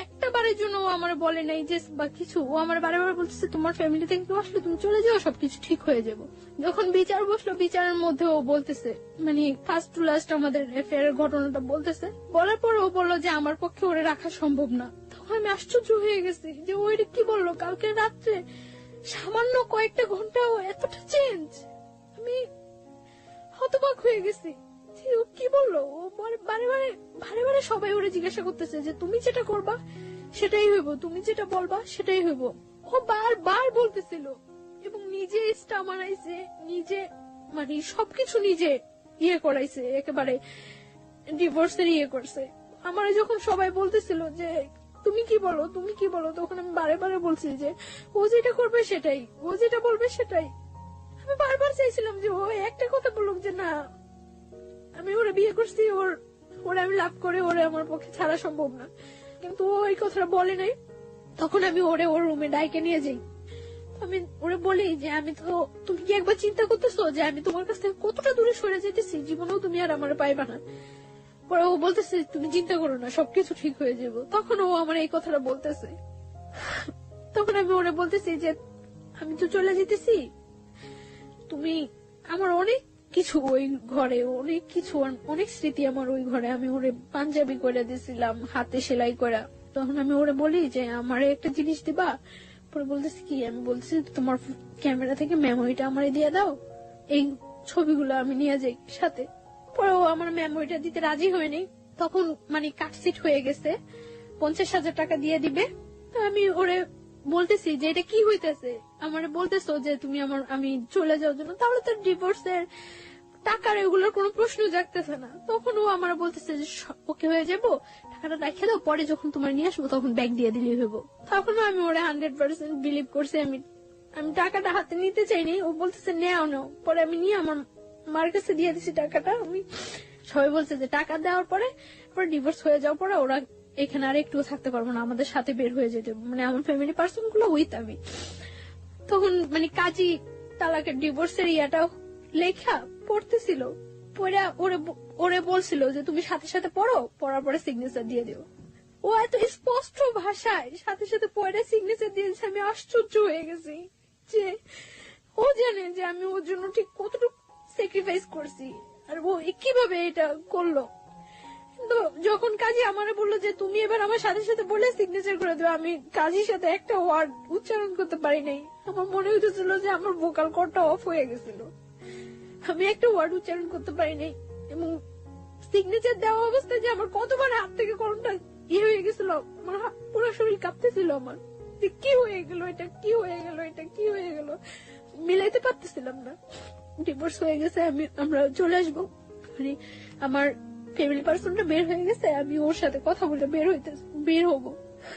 একটা বারের জন্য ও আমার বলে নাই যে বা কিছু, ও আমার বারে বারে বলতেছে তোমার ফ্যামিলি থেকে কেউ আসলে তুমি চলে যাও, সবকিছু ঠিক হয়ে যাবো। যখন বিচার বসলো, বিচারের মধ্যে ও বলতেছে মানে ফার্স্ট টু লাস্ট আমাদের অ্যাফেয়ারের ঘটনাটা বলতেছে, বলার পরে ও বললো যে আমার পক্ষে ওরে রাখা সম্ভব না। তখন আমি আশ্চর্য হয়ে গেছি যে ওইটা কি বললো কালকে রাত্রে, সামান্য কয়েকটা ঘন্টাও এতটা চেঞ্জ, আমি হতবাক হয়ে গেছি যে ও কি বললো। ও বারে বারে বারে বারে সবাই ওরে জিজ্ঞাসা করতেছে যে তুমি যেটা করবা সেটাই হইব, তুমি যেটা বলবা সেটাই হইব। ও বারবার বলতেছিল এবং নিজে স্টা মারাইছে, নিজে মানে সবকিছু নিজে ইয়ে করাইছে, একেবারে ডিভোর্সের ইয়ে করছে। আমার যখন সবাই বলতেছিল যে তুমি কি বলো তুমি কি বলো, তখন আমি বারে বারে বলছি যে ও যেটা করবে সেটাই, ও যেটা বলবে সেটাই। আমি বারবার চাইছিলাম যে ও একটা কথা বলুক যে না আমি ওরে বিয়ে করছি, ওরে আমি লাভ করে ওরে আমার পক্ষে ছাড়া সম্ভব না, কিন্তু ও এই কথাটা বলে নাই। তখন আমি ওরে ওর রুমে ডাইকে নিয়ে যাই, আমি ওরে বলি যে আমি তো, তুমি কি একবার চিন্তা করতেছো যে আমি তোমার কাছ থেকে কতটা দূরে সরে যেতেছি, জীবনেও তুমি আর আমার পাইবা না। পরে ও বলতেছে তুমি চিন্তা করো না, সবকিছু ঠিক হয়ে যাবো। তখন ও আমার এই কথাটা বলতেছে, তখন আমি ওরে বলতেছি যে আমি তো চলে যেতেছি, তুমি আমার অনেক কিছু ওই ঘরে, অনেক কিছু অনেক স্মৃতি আমার ওই ঘরে, আমি ওরে পাঞ্জাবি করে দিয়েছিলাম হাতে সেলাই করা। তখন আমি ওরে বলি যে আমারে একটা জিনিস দিবা। পরে বলতেছি কি, আমি বলতেছি তোমার ক্যামেরা থেকে মেমোরিটা আমারে দিয়ে দাও, এই ছবিগুলো আমি নিয়ে যাই সাথে। পরে ও আমার মেমোরিটা দিতে রাজি হয়নি, তখন মানে কাটসিট হয়ে গেছে, 50,000 টাকা দিয়ে দিবে। তো আমি ওরে বলতেছি যে এটা কি হইতেছে, আমার বলতেছো যে তুমি আমি চলে যাওয়ার জন্য, তাহলে তো ডিভোর্সের টাকার এগুলোর কোনো প্রশ্ন জাগতেছে না। তখন ও আমার বলতেছে যে ওকে হয়ে যাবো, টাকাটা রেখে দাও, পরে যখন তোমার নিয়ে আসবো তখন ব্যাগ দিয়ে দিলেই হইব। তখন আমি ওরে 100% বিলিভ করছি। আমি টাকাটা হাতে নিতে চাইনি, ও বলতেছে নেও নাও। পরে আমি নিয়ে আমার মার কাছে দিয়ে দিছি টাকাটা। আমি সবাই বলছে যে টাকা দেওয়ার পরে ডিভোর্স হয়ে যাওয়ার পরে ওরা এখানে আর একটু থাকতে পারবো না, আমাদের সাথে বের হয়ে যেতে, মানে আমার ফ্যামিলি পার্সন গুলো উইথ আমি। তখন মানে কাজী তালাকের ডিভোর্সের ইয়াটা লেখা পড়তেছিল, পড়ে ওরে বলছিল যে তুমি সাথে সাথে পড়ো, পড়ার পরে সিগনেচার দিয়ে দিও। ও এত স্পষ্ট ভাষায় সাথে সাথে পড়ে সিগনেচার দিয়েছে, আমি আশ্চর্য হয়ে গেছি যে ও জানে যে আমি ওর জন্য ঠিক কতটুকু স্যাক্রিফাইস করছি, আর ও কিভাবে এটা করলো। কিন্তু যখন কাজী আমারে বললো যে তুমি এবার আমার সাথে সাথে বলে সিগনেচার করে দেবে, আমি কাজীর সাথে একটা ওয়ার্ড উচ্চারণ করতে পারি নাই। আমার মনে হইতেছিল যে আমার ভোকাল কর্ডটা অফ হয়ে গেছিল, আমি একটা ওয়ার্ড উচ্চারণ করতে পারি নাই। এবং সিগনেচার দেওয়া অবস্থায় যে আমার কতবার হাত থেকে কলমটা ইয়ে হয়ে গেছিল, আমার পুরো শরীর কাঁপতেছিল আমার, যে কি হয়ে গেল এটা, কি হয়ে গেল এটা, কি হয়ে গেল, মিলাইতে পারতেছিলাম না। ডিভোর্স হয়ে গেছে, আমরা চলে আসবো, মানে আমার ফ্যামিলি পার্সনটা বের হয়ে গেছে, আমি ওর সাথে কথা বলে বের হবো।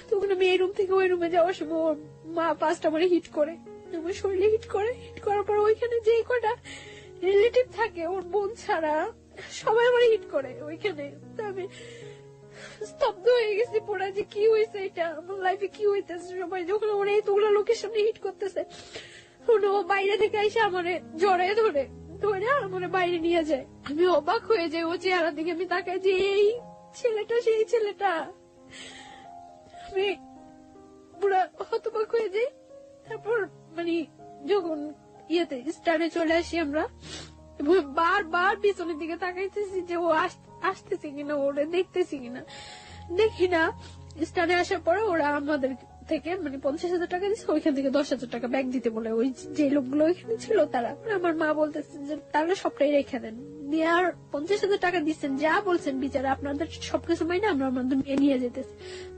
তখন আমি এই রুম থেকে ওই রুমে যাওয়ার সময় ওর মা 5টা মারে হিট করে, আমার শরীরে হিট করার পর ওইখানে যে কটা রিলেটিভ থাকে ওর বোন ছাড়া সবাই আমার হিট করে ওইখানে। তো আমি স্তব্ধ হয়ে গেছি পুরা, যে কি হয়েছে এটা, আমার লাইফে কি হইতেছে। সবাই যখন ওরা এতগুলো লোকের সামনে হিট করতেছে, ও বাইরে থেকে এসে আমার জড়ায় ধরে আমার বাইরে নিয়ে যায়। আমি অবাক হয়ে যাই ও চেহারা দিকে, আমি তাকাই যে এই ছেলেটা সেই ছেলেটা। আমি পুরা হতবাক হয়ে যাই। তারপর মানে যখন ইয়েতে স্টারে চলে আসি আমরা, বারবার পিছনের দিকে তাকাইতেছি যে ও আসতেছে কিনা, ওরে দেখতেছি কিনা, দেখি না। স্টারে আসার পরে ওরা আমাদের থেকে মানে 50,000 টাকা দিচ্ছে, ওইখান থেকে 10,000 টাকা ব্যাগ দিতে বলে ওই যে লোকগুলো ওইখানে ছিল তারা। আমার মা বলতেছে যে তাহলে সবটাই রেখে দেন, দিয়ে আর 50,000 টাকা দিচ্ছেন, যা বলছেন বিচারে আপনাদের সবকিছু মাইনে আমরা আমাদের নিয়ে যেতেছি।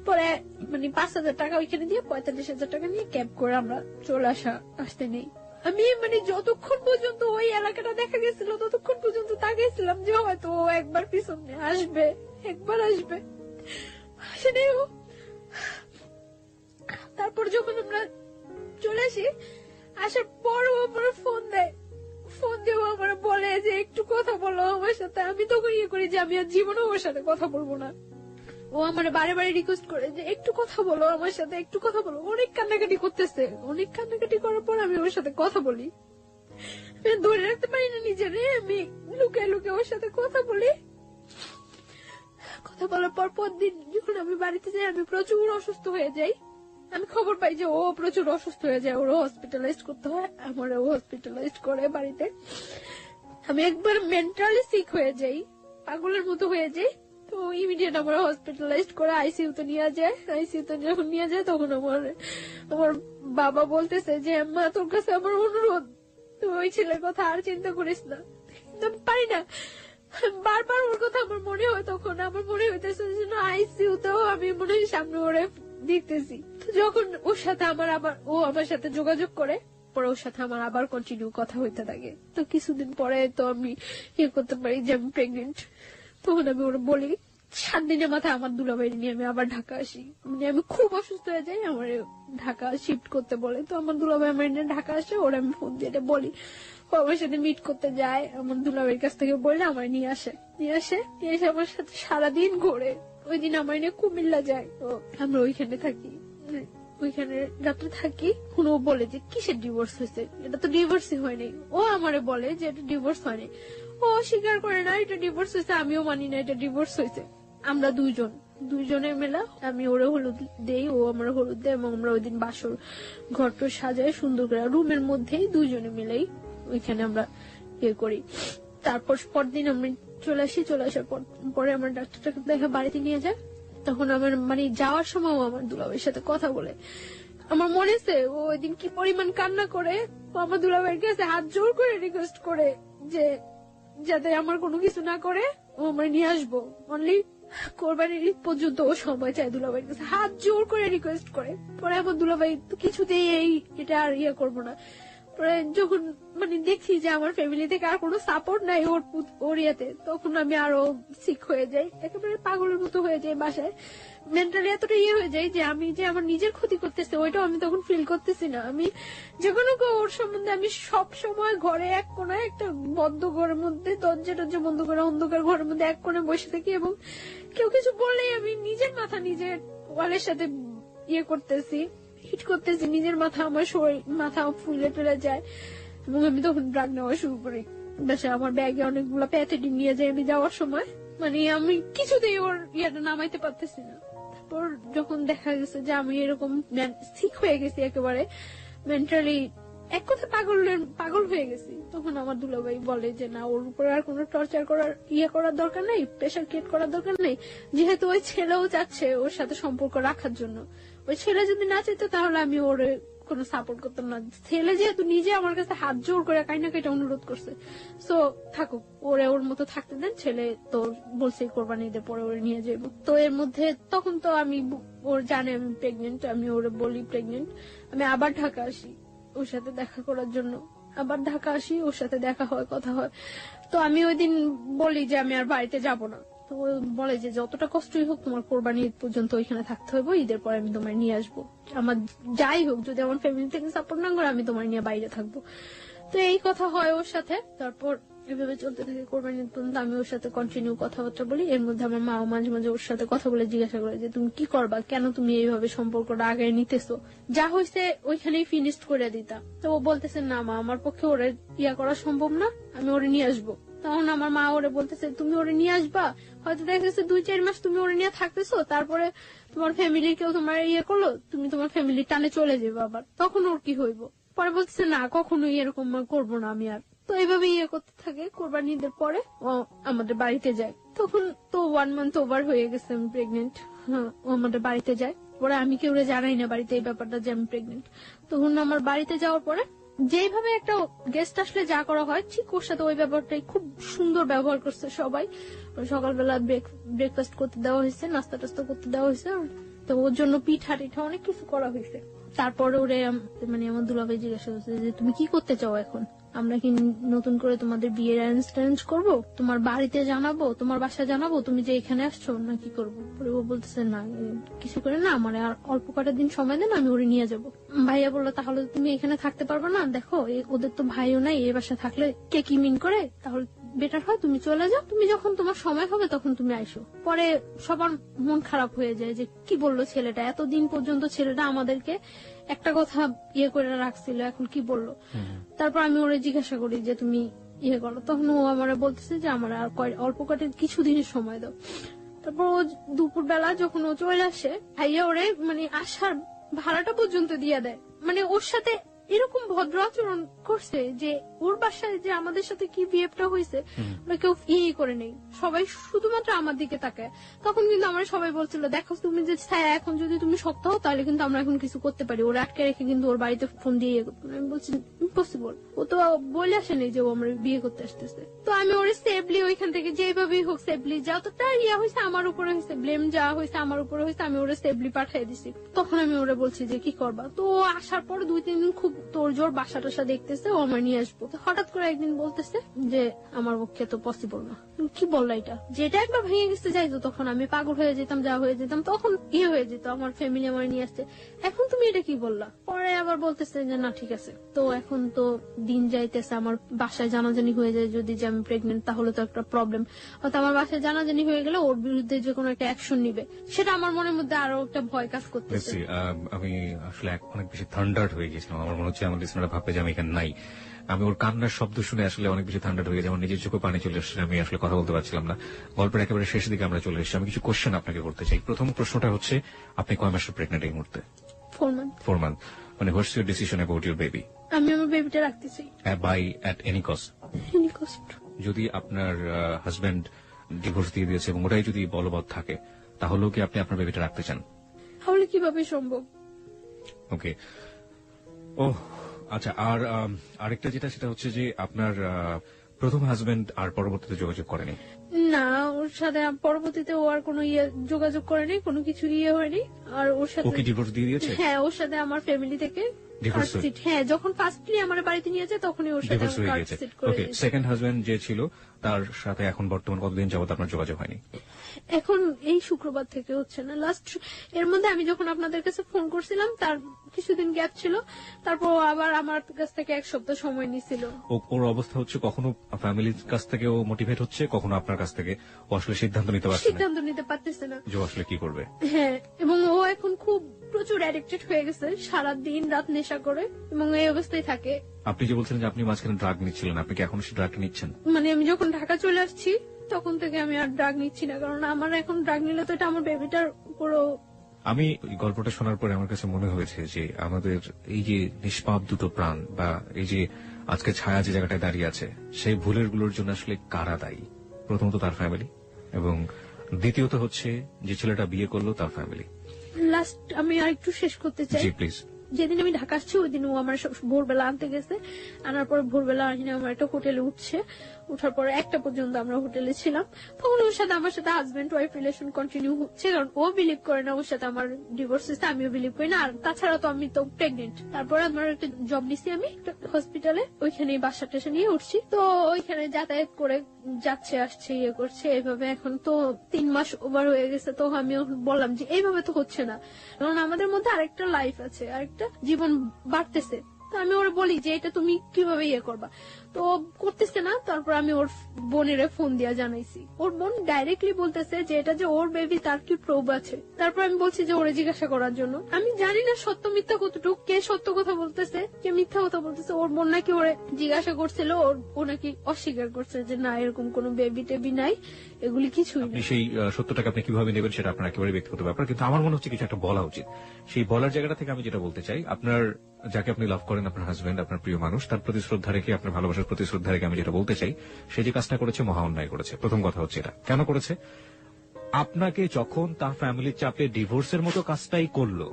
পরে মানে 5,000 টাকা ওইখানে দিয়ে 45,000 টাকা নিয়ে ক্যাব করে আমরা চলে আসতে নেই। আমি মানে যতক্ষণ পর্যন্ত ওই এলাকাটা দেখা গেছিল ততক্ষণ পর্যন্ত তাকিয়েছিলাম যে হয়তো ও একবার পিছনে আসবে, একবার আসবে, আসেনি ও। তারপর যখন আমরা চলে আসি, আসার পর ও আমার ফোন দিয়ে আমার বলে যে একটু কথা বলো আমার সাথে। আমি তখন ইয়ে করি যে আমি আর জীবনে ওর সাথে কথা বলবো না। ও আমার বারে বারে রিকোয়েস্ট করে যে একটু কথা বলো আমার সাথে, একটু কথা বলো। অনেক কান্নাকাটি করতেছে, অনেক কান্নাকাটি করার পর আমি ওর সাথে কথা বলি। আমি ধরে রাখতে পারি না নিজেরে, আমি লুকিয়ে লুকিয়ে ওর সাথে কথা বলি। কথা বলার পর দিন যখন আমি বাড়িতে যাই, আমি প্রচুর অসুস্থ হয়ে যাই। আমি খবর পাই যে ও প্রচুর অসুস্থ হয়ে যায়, ওরও হসপিটালাইজ করতে হয়, আমারও হসপিটালাইজ করে বাড়িতে। আমি একবার মেন্টালি সিক হয়ে যাই, পাগলের মতো হয়ে যাই। তো ইমিডিয়েট আমার হসপিটালাইজড করে আইসিইউতে নিয়ে যায়। আইসিইউতে যখন নিয়ে যায় তখন আমার বাবা বলতেছে যে মা তোর কাছে আমার অনুরোধ, তুই ওই ছেলের কথা আর চিন্তা করিস না। কিন্তু আমি পারি না, বারবার ওর কথা আমার মনে হয়, তখন আমার মনে হইতেছে আইসিইউতেও আমি মনে হয় সামনে ওরে দেখতেছি। তো যখন ওর সাথে ও আমার সাথে যোগাযোগ করে, পরে ওর সাথে আমার আবার কন্টিনিউ কথা হইতে থাকে। তো কিছুদিন পরে তো আমি করতে পারি যে আমি প্রেগনেন্ট। তখন আমি ওরা বলি 7 দিনের মাথায় আমার দুলাভাই নিয়ে আমি আবার ঢাকা আসি। মানে আমি খুব অসুস্থ হয়ে যাই, আমার ঢাকা শিফট করতে বলে। তো আমার দুলাভাই আমার নিয়ে ঢাকা আসে, ওরা আমি ফোন দিয়ে বলি, ও আমার সাথে মিট করতে যায়। আমার দুলাভাইয়ের কাছ থেকে বললে আমার নিয়ে এসে আমার সাথে সারাদিন ঘোরে। ওই দিন আমার নিয়ে কুমিল্লা যায়। তো আমরা ওইখানে থাকি, ওইখানে রাত্রে থাকি। ও বলে যে কিসের ডিভোর্স হয়েছে, এটা তো ডিভোর্সই হয়নি। ও আমারে বলে যে এটা ডিভোর্স হয়নি। ও স্বীকার করে না এটা ডিভোর্স হয়েছে, আমিও মানি না এটা ডিভোর্স হয়েছে। আমরা দুইজনে মেলা, আমি ওরে হলুদ দেই, ও আমার হলুদ দেয়, এবং আমরা ওই দিন বাসর ঘরটা সাজাই সুন্দর করে রুমের মধ্যেই দুইজনে মিলেই ওইখানে আমরা করি। তারপর পরদিন আমি চলে আসার পরে আমার ডাক্তারটাকে দেখা বাড়িতে নিয়ে যায়। তখন আমার মানে যাওয়ার সময় আমার দুলাভাইয়ের সাথে কথা বলে। আমার মনে আছে ও ওই দিন কি পরিমাণ কান্না করে, ও আমার দুলাভাইয়ের কাছে হাত জোর করে রিকোয়েস্ট করে যে যাতে আমার কোনো কিছু না করে, ও আমার নিয়ে আসবো। অনলি কোরবানির ঈদ পর্যন্ত ও সময় চায় দুলাভাইয়ের কাছে, হাত জোর করে রিকোয়েস্ট করে। পরে আমার দুলাভাই তো কিছুতেই এটা আর করবো না। পরে যখন মানে দেখছি যে আমার ফ্যামিলি থেকে আর কোনো সাপোর্ট নাই ওর ইয়েতে, তখন আমি আরো সিক হয়ে যাই, একেবারে পাগলের মতো হয়ে যাই। বাসায় মেন্টালি এতটা হয়ে যায় যে আমি যে আমার নিজের ক্ষতি করতেছে ওইটাও আমি তখন ফিল করতেছি না। আমি যখন ওর সম্বন্ধে আমি সব সময় ঘরে এক কোনায় একটা বদ্ধ ঘরের মধ্যে দরজা বন্ধ করে অন্ধকার ঘরের মধ্যে এক কোণে বসে থাকি, এবং কেউ কিছু বললেই আমি নিজের মাথা নিজের ওয়ালের সাথে করতেছি, হিট করতেছি নিজের মাথা, আমার শরীর মাথা ফুলে টুলে যায়। এবং আমি তখন ড্রাগ নেওয়া শুরু করি। বাসায় আমার ব্যাগে অনেকগুলো প্যাথেটিন নিয়ে যাই আমি যাওয়ার সময়। মানে আমি কিছুতেই ওর নামাইতে পারতেছি না। তারপর যখন দেখা গেছে যে আমি এরকম সিক হয়ে গেছি, একেবারে মেন্টালি এক কথা পাগল হয়ে গেছি, তখন আমার দুলাভাই বলে যে না, ওর উপর আর কোনো টর্চার করার দরকার নেই, প্রেশার ক্রিয়েট করার দরকার নেই। যেহেতু ওই ছেলেও চাচ্ছে ওর সাথে সম্পর্ক রাখার জন্য, ওই ছেলে যদি না চাইতো তাহলে আমি ওর কোনো সাপোর্ট করতাম না। ছেলে যেহেতু নিজে আমার কাছে হাত জোর করে কাইনাকাটা অনুরোধ করছে, সো থাকুক, ওর মতো থাকতে দেন। ছেলে তো বলছে কোরবানি ঈদের পরে ওরে নিয়ে যাবো। তো এর মধ্যে তখন তো আমি ওর জানে আমি প্রেগনেন্ট, আমি ওরে বলি প্রেগনেন্ট। আমি আবার ঢাকা আসি ওর সাথে দেখা করার জন্য, আবার ঢাকা আসি, ওর সাথে দেখা হয়, কথা হয়। তো আমি ওই দিন বলি যে আমি আর বাড়িতে যাব না। তো বলে যে যতটা কষ্টই হোক তোমার কোরবানি ঈদ পর্যন্ত ওইখানে থাকতে হবে, ঈদের পরে আমি তোমার নিয়ে আসবো। আমার যাই হোক, যদি আমার ফ্যামিলি থেকে সাপোর্ট না করে আমি তোমার নিয়ে বাইরে থাকবো। তো এই কথা হয় ওর সাথে। তারপর এভাবে চলতে থাকে কোরবানি ঈদ পর্যন্ত। আমি ওর সাথে কন্টিনিউ কথাবার্তা বলি। এর মধ্যে আমার মাও মাঝে মাঝে ওর সাথে কথা বলে জিজ্ঞাসা করে যে তুমি কি করবা, কেন তুমি এইভাবে সম্পর্কটা আগে নিতেছো, যা হয়েছে ওইখানেই ফিনিশ করে দিতা। তো ও বলতেছে না মা, আমার পক্ষে ওরে করা সম্ভব না, আমি ওরে নিয়ে আসবো। তখন আমার মা ওরে বলতেছে তুমি ওরে নিয়ে আসবা, হয়তো দেখা গেছে 2-4 মাস তুমি ওরে নিয়ে থাকতেছো, তারপরে তোমার ফ্যামিলির কেউ তোমার করলো, তুমি তোমার ফ্যামিলির টানে চলে যাবে আবার, তখন ওর কি হইব। পরে বলতেছে না, কখনোই এরকম করবো না আমি আর। তো এইভাবে করতে থাকে। কোরবানি ঈদের পরে ও আমাদের বাড়িতে যায়। তখন তো 1 মান্থ ওভার হয়ে গেছে আমি প্রেগনেন্ট। হ্যাঁ, ও আমাদের বাড়িতে যায়। পরে আমি কেউ জানাই না বাড়িতে এই ব্যাপারটা যে আমি প্রেগনেন্ট। তখন আমার বাড়িতে যাওয়ার পরে যেভাবে একটা গেস্ট আসলে যা করা হয় ঠিক ওর সাথে ওই ব্যাপারটাই খুব সুন্দর ব্যবহার করছে সবাই। সকালবেলা ব্রেকফাস্ট করতে দেওয়া হয়েছে, নাস্তা টাস্তা করতে দেওয়া হয়েছে। তো ওর জন্য পিঠা টিঠা অনেক কিছু করা হয়েছে। তারপরে ওরে মানে আমার দুলাভাই জিজ্ঞাসা করছে যে তুমি কি করতে চাও এখন, আমরা কি নতুন করে তোমাদের বিয়ের অ্যারেঞ্জ করবো, তোমার বাড়িতে জানাবো, তোমার বাসায় জানাবো তুমি যে এখানে আসছো, না কি করবো। পরে ও বলতেছে না কিছু করে না, আমার আর অল্প কটা দিন সময় দেন, আমি ওরে নিয়ে যাবো। ভাইয়া বললো তাহলে তুমি এখানে থাকতে পারবে না, দেখো ওদের তো ভাইও নাই, এই বাসা থাকলে কে কি মিন করে, তাহলে বেটার হয় তুমি চলে যাও, তুমি যখন তোমার সময় হবে তখন তুমি আইসো। পরে সবার মন খারাপ হয়ে যায় যে কি বললো ছেলেটা, এতদিন পর্যন্ত ছেলেটা আমাদেরকে একটা কথা করে রাখছিল, এখন কি বললো। তারপর আমি ওরে জিজ্ঞাসা করি যে তুমি করো, তখন ও আমার বলতেছে যে আমার আর অল্প কটা কিছু দিনের সময় দাও। তারপর ও দুপুর বেলা যখন ও চলে আসে, ভাইয়া ওরে মানে আসার ভাড়াটা পর্যন্ত দিয়ে দেয়। মানে ওর সাথে এরকম ভদ্র আচরণ করছে যে ওর বাসায় যে আমাদের সাথে কি বিহেভটা হয়েছে ওরা কেউ ইয়ে করে নেই, সবাই শুধুমাত্র আমার দিকে তাকায়। তখন কিন্তু আমরা সবাই বলছিল, দেখো তুমি যে ছায়া, এখন যদি তুমি শক্ত হও তাহলে কিন্তু আমরা এখন কিছু করতে পারি। ওরা আটকে রেখে কিন্তু ওর বাড়িতে ফোন দিয়ে ইয়ে করতো। আমি বলছি ইম্পসিবল, ও তো বলে আসেনি যে ও আমরা বিয়ে করতে আসতেছে। তো আমি ওর সেফলি ওইখান থেকে যেভাবেই হোক সেফলি, যতটা ইয়া হয়েছে আমার উপরে হয়েছে, ব্লেম যা হয়েছে আমার উপরে হয়েছে, আমি ওরা সেফলি পাঠিয়ে দিছি। তখন আমি ওরা বলছি যে কি করবা। তো ও আসার পর 2-3 দিন খুব তোর জোর বাসা টাসা দেখতেছে, ও আমার নিয়ে আসবো। তো হঠাৎ করে একদিন বলতেছে যে আমার পক্ষে তো পসিবল না। কি বললা এটা, যেটা একবার ভেঙে গেছে যাইতো, তখন আমি পাগল হয়ে যেতাম, যা হয়ে যেতাম, তখন ইয়ে হয়ে যেত, আমার ফ্যামিলি আমার নিয়ে আসছে। এখন তুমি এটা কি বললা? পরে আবার বলতেছে যে না ঠিক আছে। তো এখন তো দিন যাইতেছে, আমার বাসায় জানাজানি হয়ে যায় যদি যে আমি প্রেগনেন্ট, তাহলে তো একটা প্রবলেম। হয়তো আমার বাসায় জানাজানি হয়ে গেলে ওর বিরুদ্ধে যে কোনো একটা অ্যাকশন নিবে, সেটা আমার মনের মধ্যে আরো একটা ভয় কাজ করতেছে। আমি আসলে অনেক বেশি থান্ডার্ড হয়ে গেছিলাম। আমার মনে হচ্ছে আমার লিসনাররা ভাববে যে আমি এখানে নাই। আমি ওর কান্নার শব্দ শুনে আসলে অনেক বেশি থান্ডার্ড হয়ে গেছে, আমার নিজের চোখে পানি চলে আসছে, আমি আসলে কথা বলতে পারছিলাম না। গল্পের একেবারে শেষ দিকে আমরা চলে এসেছি। আমি কিছু কোশ্চেন আপনাকে করতে চাই। প্রথম প্রশ্নটা হচ্ছে, আপনি কয় মাসের প্রেগনেন্ট এই মুহূর্তে? 4 months। 4 month। মানে what's your decision about your baby? আমি আমার বেবিটা রাখতে চাই, by at any cost. Any কষ্ট। যদি আপনার হাজবেন্ড ডিভোর্স দিয়ে দিয়েছে এবং ওটাই যদি বলবৎ থাকে, তাহলেও কি আপনি আপনার বেবিটা রাখতে চান? তাহলে কিভাবে সম্ভব? ওকে। ও আচ্ছা, আর আরেকটা যেটা, সেটা হচ্ছে যে আপনার প্রথম হাজবেন্ড আর পরবর্তীতে যোগাযোগ করেনি? না, ওর সাথে পরবর্তীতে ও আর কোনো ইয়ে যোগাযোগ করেনি, কোনো কিছু ইয়ে হয়নি। আর ওর সাথে, ও কি ডিভোর্স দিয়ে দিয়েছে? হ্যাঁ, ওর সাথে আমার ফ্যামিলি থেকে Divorce কার্ড সিট, হ্যাঁ, যখন ফার্স্টলি আমার বাড়িতে নিয়ে যায় তখনই ওর সাথে ডিভোর্স হয়ে কার্ড গেছে। সিট করে ওকে, দিয়েছে। সেকেন্ড হাজবেন্ড যে ছিল তার সাথে এখন বর্তমান কতদিন যাবত আপনার যোগাযোগ হয়নি? এখন এই শুক্রবার থেকে হচ্ছে না। লাস্ট এর মধ্যে আমি যখন আপনাদের কাছে ফোন করছিলাম তার কিছুদিন গ্যাপ ছিল, তারপর ও আবার আমার কাছ থেকে 1 সপ্তাহ সময় নিছিল। ওর অবস্থা হচ্ছে, কখনো ফ্যামিলির কাছ থেকে ও মোটিভেট হচ্ছে, কখনো আপনার কাছ থেকে। ও আসলে সিদ্ধান্ত নিতে পারছে না সিদ্ধান্ত নিতে পারতেছে না যে ও আসলে কি করবে। হ্যাঁ, এবং ও এখন খুব প্রচুর অ্যাডিক্টেড হয়ে গেছে, সারা দিন রাত নেশা করে এবং এই অবস্থায় থাকে। আপনি যে বলছিলেন যে আপনি মাঝখানে ড্রাগ নিচ্ছিলেন, আপনি কি এখন সেই ড্রাগ নিচ্ছেন? মানে আমি যখন ঢাকা চলে আসছি তখন থেকে আমি আর ড্রাগ নিচ্ছি না, কারণ আমার এখন ড্রাগ নিলে তো এটা আমার বেবিটার উপরও। আমি এই গল্পটা শোনার পরে আমার কাছে মনে হয়েছে যে আমাদের এই যে নিষ্পাপ দুটো প্রাণ, বা এই যে আজকে ছায়া যে জায়গাটায় দাঁড়িয়ে আছে, সেই ভুলের গুলোর জন্য আসলে কারা দায়ী? প্রথমত তার ফ্যামিলি, এবং দ্বিতীয়ত হচ্ছে যে ছেলেটা বিয়ে করলো তার ফ্যামিলি। লাস্ট আমি আর একটু শেষ করতে চাই। জি প্লিজ। যেদিন আমি ঢাকা আসছি ওই দিন ও আমার ভোরবেলা আনতে গেছে, আনার পর ভোরবেলা আসিনি, আমার একটা হোটেলে উঠছে, উঠার পর 1টা পর্যন্ত আমরা হোটেলে ছিলাম। তখন ওর সাথে আমার সাথে হাজবেন্ড ওয়াইফ রিলেশন কন্টিনিউ হচ্ছে, কারণ ও বিলিভ করে না ওর সাথে আমার ডিভোর্স হয়েছে, আমিও বিলিভ করি না। আর তাছাড়া তো আমি তো প্রেগনেন্ট। তারপরে আমার একটা জব নিছি আমি হসপিটালে, ওইখানে বাসা টাসা নিয়ে উঠছি। তো ওইখানে যাতায়াত করে যাচ্ছে আসছে ইয়ে করছে এইভাবে। এখন তো 3 মাস ওভার হয়ে গেছে। তো আমি বললাম যে এইভাবে তো হচ্ছে না, কারণ আমাদের মধ্যে আরেকটা লাইফ আছে, আরেকটা জীবন বাড়তেছে। তো আমি ওরা বলি যে এটা তুমি কিভাবে ইয়ে করবা, তো করতেছে না। তারপর আমি ওর বোনের ফোন দিয়া জানাইছি, ওর বোন ডাইরেক্টলি বলতেছে যে এটা যে ওর বেবি তার কি প্রুফ আছে। তারপর আমি বলছি যে ওরে জিজ্ঞাসা করার জন্য। আমি জানি না সত্য মিথ্যা কতটুকু, কে সত্য কথা বলতেছে কে মিথ্যা কথা বলতেছে। ওর বোন নাকি ওরে জিজ্ঞাসা করছিল, ও নাকি অস্বীকার করছে যে না এরকম কোনো বেবি টেবি নাই, এগুলি কিছুই আপনি না। সেই সত্যটাকে আপনি কিভাবে নেবেন সেটা আপনার একেবারে ব্যক্তিগত ব্যাপার, কিন্তু আমার মনে হচ্ছে কিছু একটা বলা উচিত। সেই বলার জায়গাটা থেকে আমি যেটা বলতে চাই, আপনার যাকে আপনি লাভ করেন, আপনার হাজবেন্ড, আপনার প্রিয় মানুষ, তার প্রতি শ্রদ্ধা রেখে, আপনার ভালোবাসার প্রতি শ্রদ্ধা রেখে আমি যেটা বলতে চাই, সে যে কাজটা করেছে মহা অন্যায় করেছে। প্রথম কথা হচ্ছে এটা কেন করেছে? আপনাকে যখন তার ফ্যামিলির চাপে ডিভোর্সের মতো কাজটাই করলো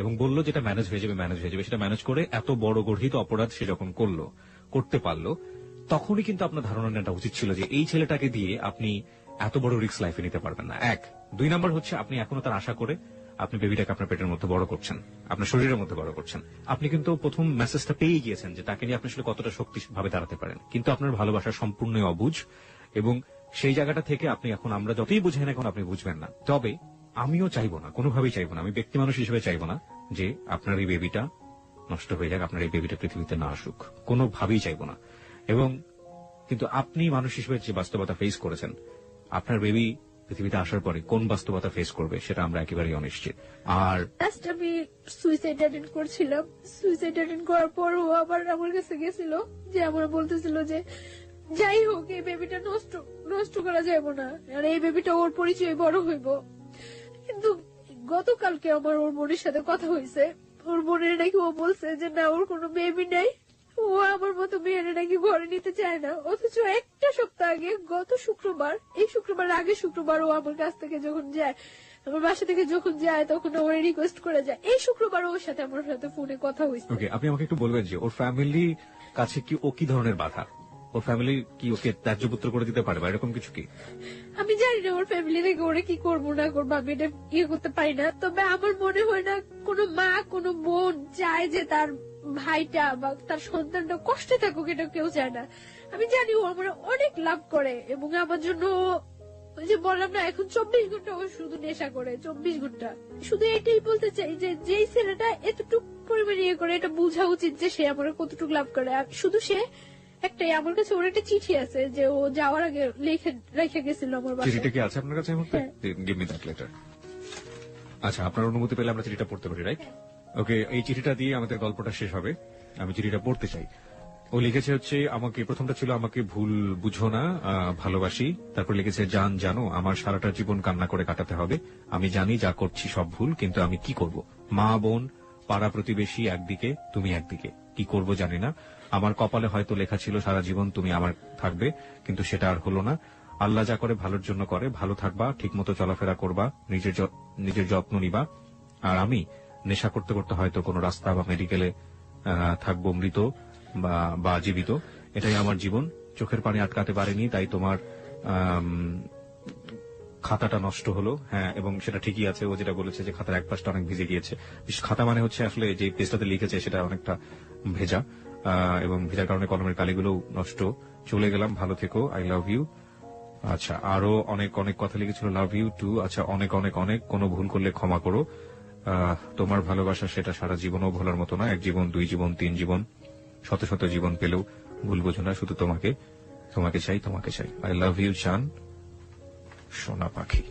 এবং বললো যেটা ম্যানেজ হয়ে যাবে, সেটা ম্যানেজ করে এত বড় গর্হিত অপরাধ সে যখন করতে পারলো, তখনই কিন্তু আপনার ধারণা নেওয়া উচিত ছিল যে এই ছেলেটাকে দিয়ে আপনি এত বড় রিস্ক লাইফে নিতে পারবেন না। 1 2 নাম্বার হচ্ছে, আপনি এখনো তার আশা করে আপনি বেবিটাকে আপনার পেটের মধ্যে বড় করছেন, আপনার শরীরের মধ্যে বড় করছেন। আপনি কিন্তু প্রথম মেসেজটা পেয়ে গিয়েছেন যে তাকে নিয়ে আপনি আসলে কতটা শক্তিভাবে দাঁড়াতে পারেন, কিন্তু আপনার ভালোবাসা সম্পূর্ণ অবুঝ, এবং সেই জায়গাটা থেকে আপনি এখন, আমরা যতই বুঝেন এখন আপনি বুঝবেন না। তবে আমিও চাইবো না, কোনোভাবেই চাইবো না, আমি ব্যক্তি মানুষ হিসেবে চাইবো না যে আপনার এই বেবিটা নষ্ট হয়ে যাক, আপনার এই বেবিটা পৃথিবীতে না আসুক, কোনোভাবেই চাইবো না। এবং কিন্তু আপনি মানুষ হিসেবে যে বাস্তবতা ফেস করেছেন, আপনার বেবি পৃথিবীতে আসার পরে কোন বাস্তবতা ফেস করবে সেটা আমরা একেবারেই অনিশ্চিত। আর লাস্ট আমি সুইসাইড অ্যাটেন্ড করছিলাম, সুইসাইড অ্যাটেন্ড করার পর ও আবার আমার কাছে গেছিল, যে আমার বলতেছিল যে যাই হোক এই বেবিটা নষ্ট করা যাবে না, আর এই বেবিটা ওর পরিচয় বড় হইব। কিন্তু গতকালকে আমার ওর বোনের সাথে কথা হয়েছে, ওর বোনের নাকি ও বলছে যে না ওর কোনো বেবি নাই, ও আমার মতো মেয়েরা নাকি ঘরে নিতে চায় না, অথচ একটা সপ্তাহ আগে গত শুক্রবার, এই শুক্রবার আগের শুক্রবার ও আমার কাছ থেকে যখন যায়, আমার বাসা থেকে যখন যায়, তখন ওর রিকোয়েস্ট করে যায়। এই শুক্রবার ওর সাথে আমার সাথে ফোনে কথা হয়েছে। ওকে, আপনি আমাকে একটু বলবেন যে ওর ফ্যামিলি কাছে কি ও কি ধরনের বাধা? ওর ফ্যামিলি কি ওকে ত্যায্যপুত্র করে দিতে পারে বা এরকম কিছু কি? আমি জানি না ওর ফ্যামিলি থেকে ওরা কি করবো না করবো, আমি এটা ইয়ে করতে পারি না। তবে আমার মনে হয় না কোনো মা কোনো বোন চায় যে তার ভাইটা বা তার সন্তানটা কষ্টে থাকুক, এটা কেউ চায় না। আমি জানি ও আমার অনেক লাভ করে এবং আমার জন্য, ওই যে বললাম না, এখন 24 ঘন্টা ও শুধু নেশা করে, 24 ঘন্টা। শুধু এটাই বলতে চাই যে যেই ছেলেটা এতটুকু পরিমাণে ইয়ে করে, এটা বোঝা উচিত যে সে আমার কতটুকু লাভ করে। আর শুধু সে একটাই, আমার কাছে ওর একটা চিঠি আছে যে ও যাওয়ার আগে রেখে গেছিল আমার বাসায়। চিঠিটা কি আছে আপনার কাছে? হ্যাঁ। Give me that letter. আচ্ছা, আপনার অনুমতি পেলে আমরা চিঠিটা পড়তে পারি, রাইট? ওকে, এই চিঠিটা দিয়ে আমাদের গল্পটা শেষ হবে। আমি চিঠিটা পড়তে চাই। ও লিখেছে হচ্ছে আমাকে, প্রথমটা ছিল আমাকে ভুল বুঝো না, ভালোবাসি। তারপর লিখেছে জান জানো আমার সারাটা জীবন কান্না করে কাটাতে হবে। আমি জানি যা করছি সব ভুল, কিন্তু আমি কি করব? মা বোন পাড়া প্রতিবেশী একদিকে, তুমি একদিকে, কি করব জানি না। আমার কপালে হয়তো লেখা ছিল সারা জীবন তুমি আমার থাকবে, কিন্তু সেটা আর হলো না। আল্লাহ যা করে ভালোর জন্য করে, ভালো থাকবা, ঠিকমতো চলাফেরা করবা, নিজের যত্ন নিবা। আর আমি নেশা করতে করতে হয়তো কোনো রাস্তা বা মেডিকেলে থাকবো, মৃত বা জীবিত। এটাই আমার জীবন। চোখের পানি আটকাতে পারিনি, তাই তোমার খাতাটা নষ্ট হলো। হ্যাঁ, এবং সেটা ঠিকই আছে। ও যেটা বলেছে যে খাতার এক পাশটা অনেক ভিজে গিয়েছে। খাতা মানে হচ্ছে আসলে যে পেজটাতে লিখেছে সেটা অনেকটা ভেজা, এবং ভেজার কারণে কলমের কালিগুলো নষ্ট। চলে গেলাম, ভালো থেকো, আই লাভ ইউ। আচ্ছা, আরো অনেক অনেক কথা লিখেছিল, লাভ ইউ টু। আচ্ছা, অনেক অনেক অনেক, কোনো ভুল করলে ক্ষমা করো। তোমার ভালোবাসা সেটা সারা জীবনও ভোলার মতো না। এক জীবন, দুই জীবন, তিন জীবন, শত শত জীবন পেলেও ভুল বোঝো না, শুধু তোমাকে চাই, তোমাকে চাই। আই লাভ ইউ চান, সোনা পাখি।